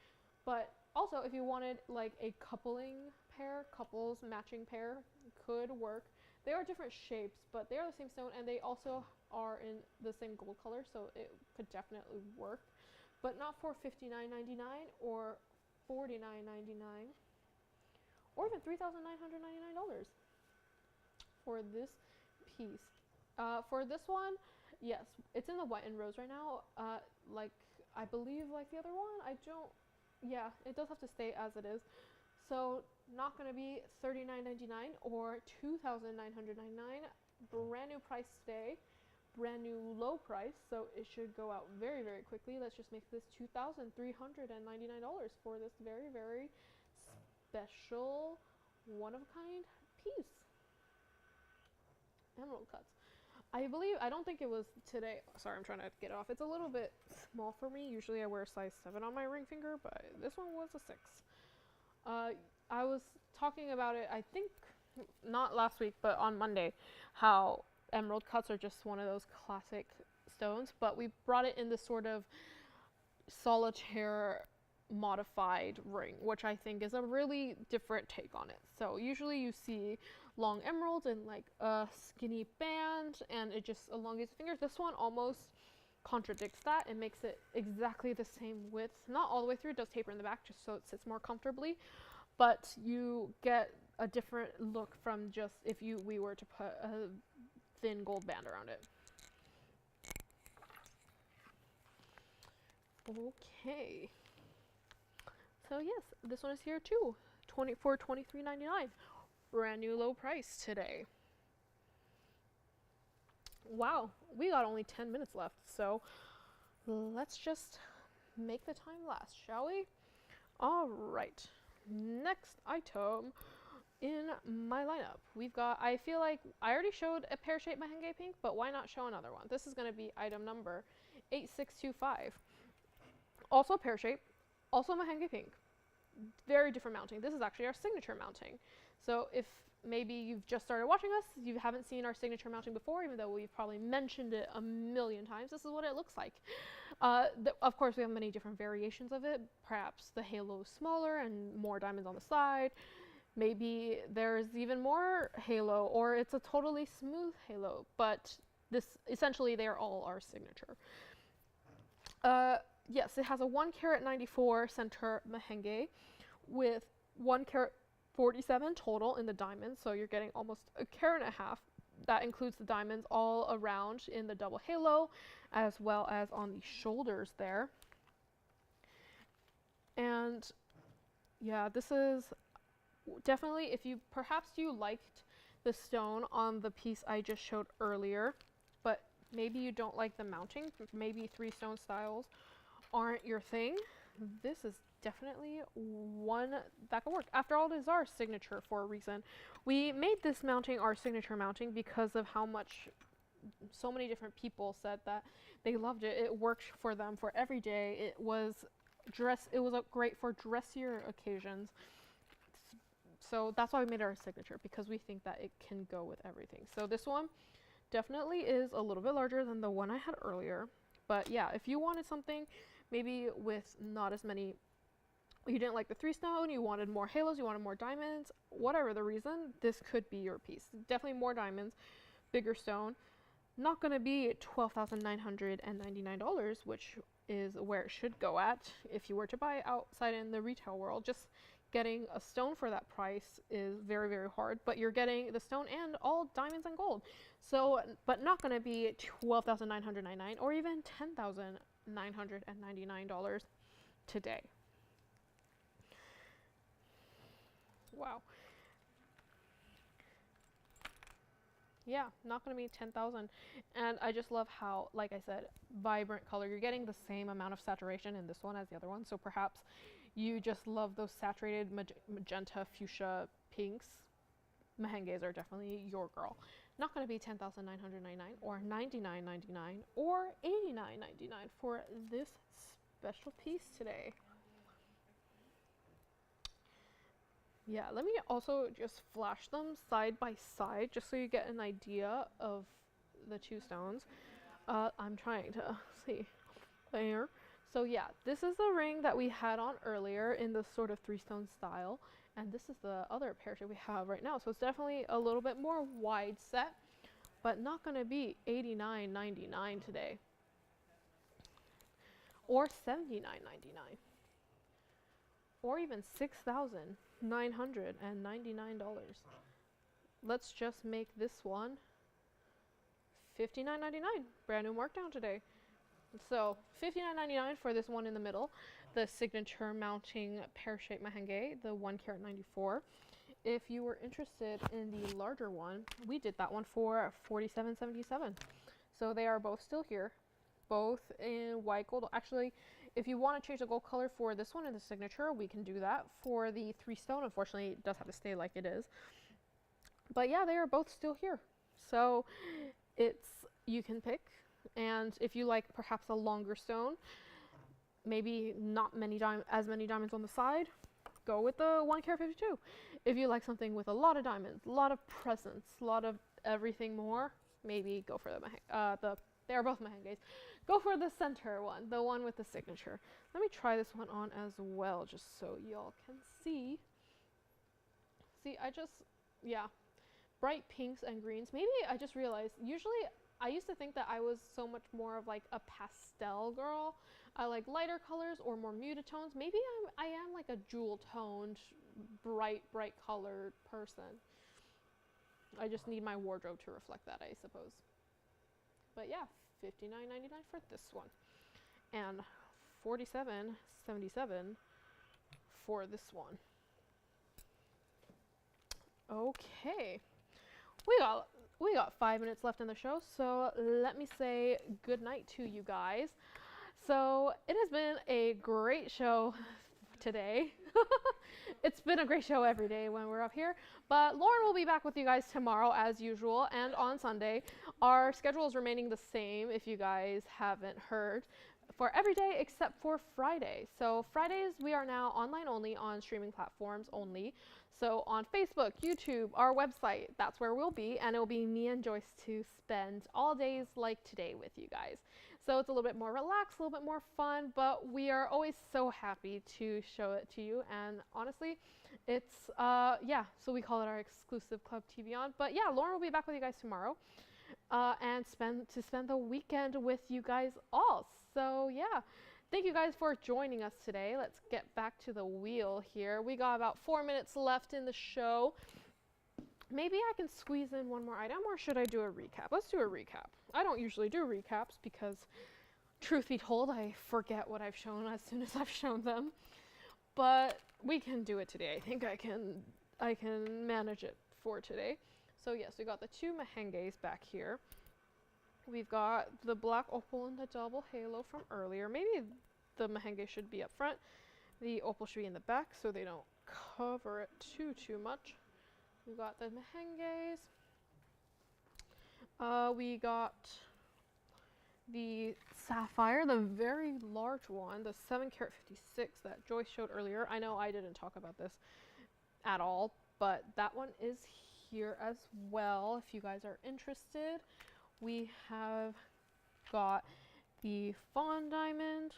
But also if you wanted like a couples matching pair could work. They are different shapes, but they are the same stone and they also are in the same gold color, so it could definitely work. but not for $59.99 or $49.99 or even $3,999 for this piece. For this one, yes, it's in the white and rose right now. Like I believe like the other one, yeah, it does have to stay as it is. So not gonna be $39.99 or $2,999. Brand new price today, brand new low price, so it should go out very, very quickly. Let's just make this $2,399 for this very, very special, one-of-a-kind piece. Emerald cuts. I don't think it was today. Sorry, I'm trying to get it off. It's a little bit small for me. Usually I wear a size 7 on my ring finger, but this one was a 6. I was talking about it, I think, not last week, but on Monday, how emerald cuts are just one of those classic stones, but we brought it in this sort of solitaire modified ring, which I think is a really different take on it. So usually you see long emeralds in like a skinny band and it just elongates the fingers. This one almost contradicts that and makes it exactly the same width, not all the way through, it does taper in the back just so it sits more comfortably, but you get a different look from just if we were to put a thin gold band around it. Okay. So yes, this one is here too, for $23.99. Brand new low price today. Wow, we got only 10 minutes left, so let's just make the time last, shall we? All right, next item in my lineup, we've got, I feel like I already showed a pear-shaped mahenge pink, but why not show another one? This is going to be item number 8625. Also pear-shaped, also mahenge pink. Very different mounting. This is actually our signature mounting. So if maybe you've just started watching us, you haven't seen our signature mounting before, even though we've probably mentioned it a million times, this is what it looks like. Of course, we have many different variations of it. Perhaps the halo is smaller and more diamonds on the side. Maybe there's even more halo, or it's a totally smooth halo, but this essentially they are all our signature. Yes, it has a 1 carat 94 center mahenge with 1 carat 47 total in the diamonds, so you're getting almost a carat and a half. That includes the diamonds all around in the double halo, as well as on the shoulders there. And yeah, this is definitely, if you perhaps you liked the stone on the piece I just showed earlier, but maybe you don't like the mounting, maybe 3 stone styles aren't your thing, this is definitely one that can work. After all, it is our signature for a reason. We made this mounting our signature mounting because of how much so many different people said that they loved it. It worked for them for every day. It was great for dressier occasions. So that's why we made it our signature, because we think that it can go with everything. So this one definitely is a little bit larger than the one I had earlier. But yeah, if you wanted something maybe with not as many, you didn't like the 3 stone, you wanted more halos, you wanted more diamonds, whatever the reason, this could be your piece. Definitely more diamonds, bigger stone. Not going to be $12,999, which is where it should go at if you were to buy it outside in the retail world. Just getting a stone for that price is very, very hard, but you're getting the stone and all diamonds and gold. So, but not going to be $12,999 or even $10,999 today. Wow. Yeah, not going to be 10,000. And I just love how, like I said, vibrant color. You're getting the same amount of saturation in this one as the other one. So perhaps you just love those saturated magenta, fuchsia pinks. Mahenges are definitely your girl. Not going to be $10,999 or $99.99 or $89.99 for this special piece today. Yeah, let me also just flash them side by side just so you get an idea of the 2 stones. I'm trying to see there. So yeah, this is the ring that we had on earlier in the sort of 3 stone style, and this is the other pair that we have right now. So it's definitely a little bit more wide set, but not going to be $89.99 today. or $79.99, or even $6,999. Let's just make this one $59.99, brand new markdown today. So $59.99 for this one in the middle, the signature mounting pear-shaped mahenge, the 1 carat 94. If you were interested in the larger one, we did that one for $47.77. So they are both still here, both in white gold. Actually, if you want to change the gold color for this one in the signature, we can do that. For the 3 stone, unfortunately, it does have to stay like it is. But yeah, they are both still here. So you can pick. And if you like perhaps a longer stone, maybe not as many diamonds on the side, go with the 1 carat 52. If you like something with a lot of diamonds, a lot of presents, a lot of everything more, maybe go for they are both mahenges. Go for the center one, the one with the signature. Let me try this one on as well, just so y'all can see. See, yeah, bright pinks and greens. Maybe I just realized, usually I used to think that I was so much more of like a pastel girl. I like lighter colors or more muted tones. Maybe I am like a jewel toned, bright colored person. I just need my wardrobe to reflect that, I suppose. But yeah, $59.99 for this one, and $47.77 for this one. Okay, we got 5 minutes left in the show, so let me say good night to you guys. So it has been a great show today. It's been a great show every day when we're up here, but Lauren will be back with you guys tomorrow as usual, and on Sunday. Our schedule is remaining the same, if you guys haven't heard, for every day except for Friday. So Fridays we are now online only, on streaming platforms only. So on Facebook, YouTube, our website, that's where we'll be, and it'll be me and Joyce to spend all days like today with you guys. So it's a little bit more relaxed, a little bit more fun, but we are always so happy to show it to you. And honestly, it's, yeah, so we call it our exclusive Club TVON. But yeah, Lauren will be back with you guys tomorrow, and spend the weekend with you guys all. So yeah, thank you guys for joining us today. Let's get back to the wheel here. We got about 4 minutes left in the show. Maybe I can squeeze in one more item, or should I do a recap? Let's do a recap. I don't usually do recaps because, truth be told, I forget what I've shown as soon as I've shown them. But we can do it today. I think I can manage it for today. So yes, we got the 2 mahenges back here. We've got the black opal and the double halo from earlier. Maybe the mahenge should be up front. The opal should be in the back so they don't cover it too much. We got the mahenges. We got the sapphire, the very large one, the 7 carat 56 that Joyce showed earlier. I know I didn't talk about this at all, but that one is here as well if you guys are interested. We have got the fawn diamond.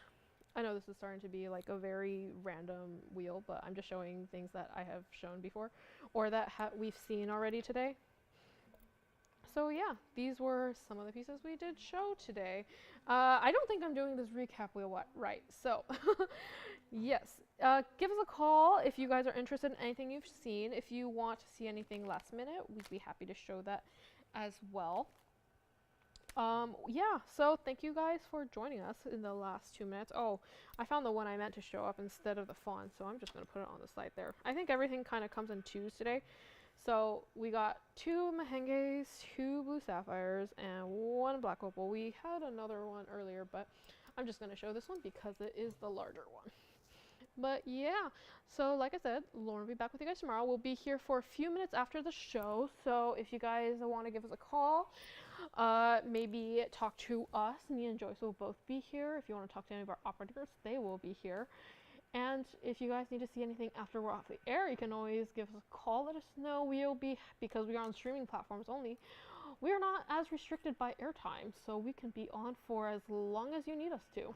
I know this is starting to be like a very random wheel, but I'm just showing things that I have shown before or that we've seen already today. So yeah, these were some of the pieces we did show today. I don't think I'm doing this recap wheel right. So yes, give us a call if you guys are interested in anything you've seen. If you want to see anything last minute, we'd be happy to show that as well. Yeah, so thank you guys for joining us in the last 2 minutes. Oh, I found the one I meant to show up instead of the fawn, so I'm just going to put it on the slide there. I think everything kind of comes in twos today. So we got 2 mahenges, 2 blue sapphires, and 1 black opal. We had another one earlier, but I'm just going to show this one because it is the larger one. But yeah, so like I said, Lauren will be back with you guys tomorrow. We'll be here for a few minutes after the show, so if you guys want to give us a call, maybe talk to us, me and Joyce will both be here. If you want to talk to any of our operators, they will be here. And if you guys need to see anything after we're off the air, you can always give us a call, let us know. We'll be, because we are on streaming platforms only, we are not as restricted by airtime, so we can be on for as long as you need us to.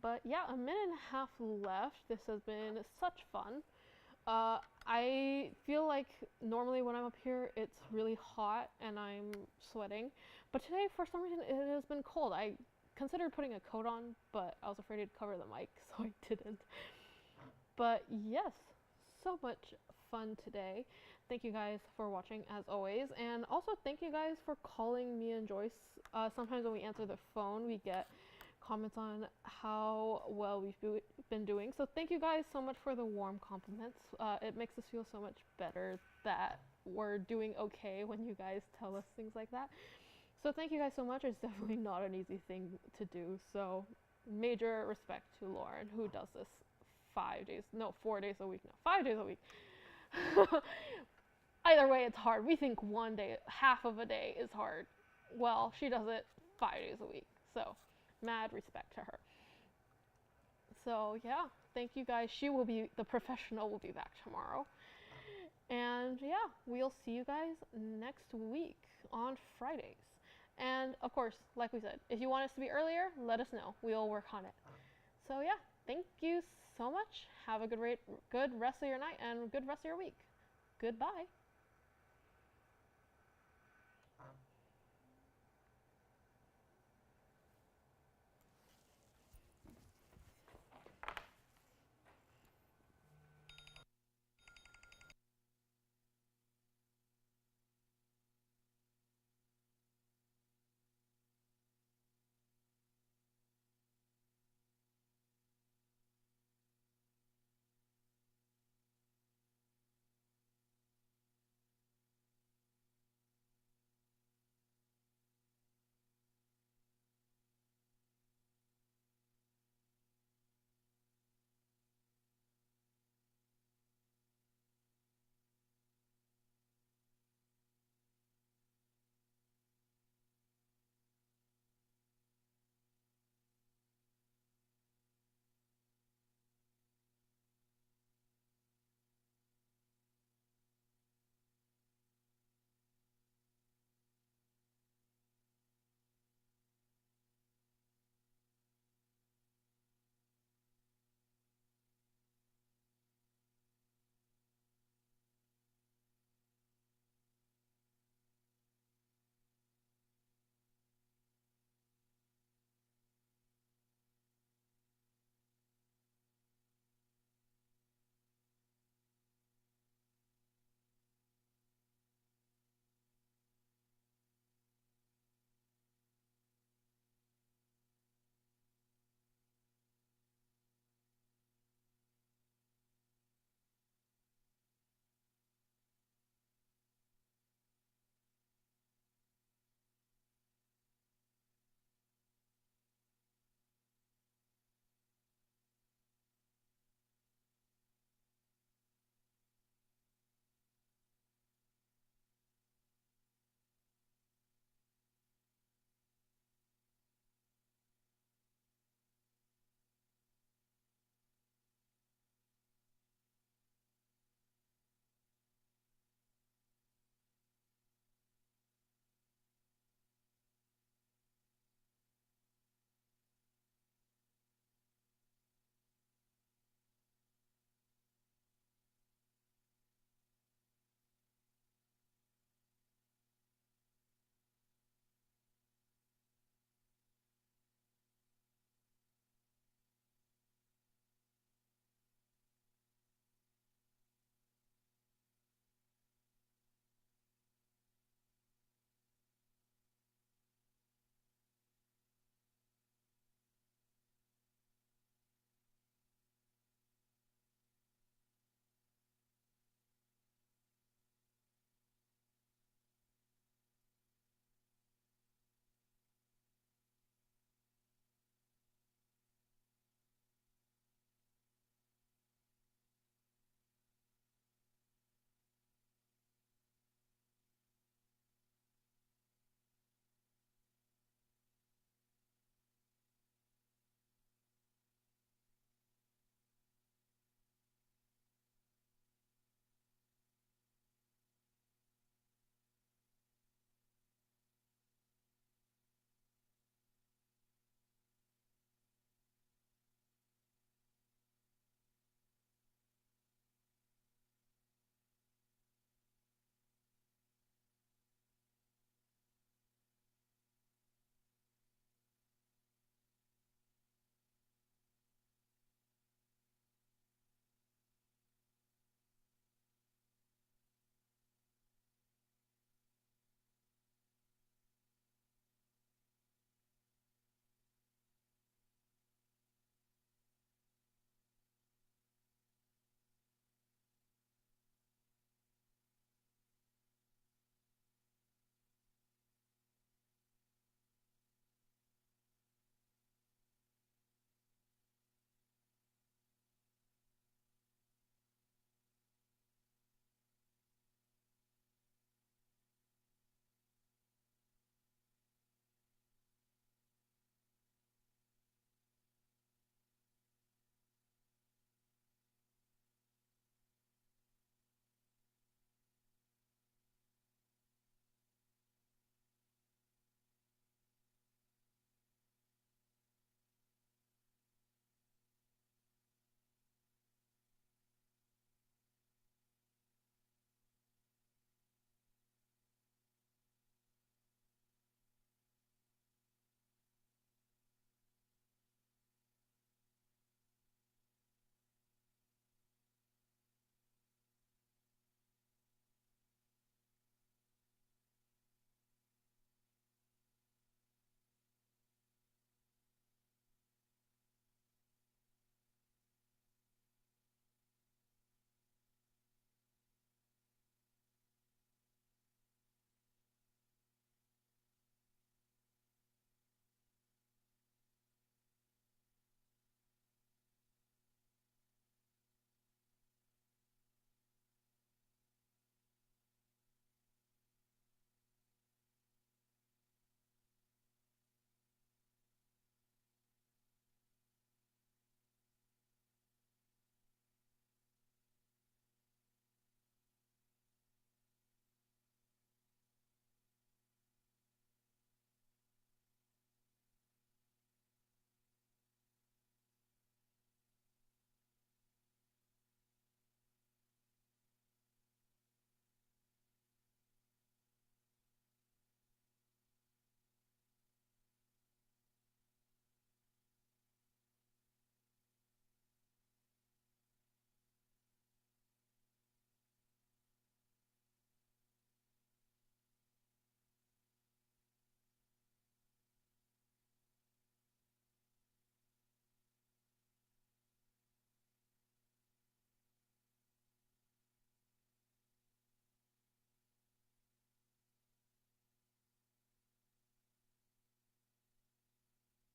But yeah, 1.5 minutes left. This has been such fun. I feel like normally when I'm up here, it's really hot and I'm sweating. But today, for some reason, it has been cold. I considered putting a coat on, but I was afraid it'd cover the mic, so I didn't. But yes, so much fun today. Thank you guys for watching as always, and also thank you guys for calling me and Joyce. Sometimes when we answer the phone, we get comments on how well we've been doing. So thank you guys so much for the warm compliments. It makes us feel so much better that we're doing okay when you guys tell us things like that. So thank you guys so much. It's definitely not an easy thing to do. So major respect to Lauren, who does this 4 days a week, no, 5 days a week. Either way, it's hard. We think one day, half of a day is hard. Well, she does it 5 days a week. So mad respect to her. So yeah, thank you guys. The professional will be back tomorrow. And yeah, we'll see you guys next week on Fridays. And of course, like we said, if you want us to be earlier, let us know. We'll work on it. So yeah, thank you so much. Have a good rest of your night and good rest of your week. Goodbye.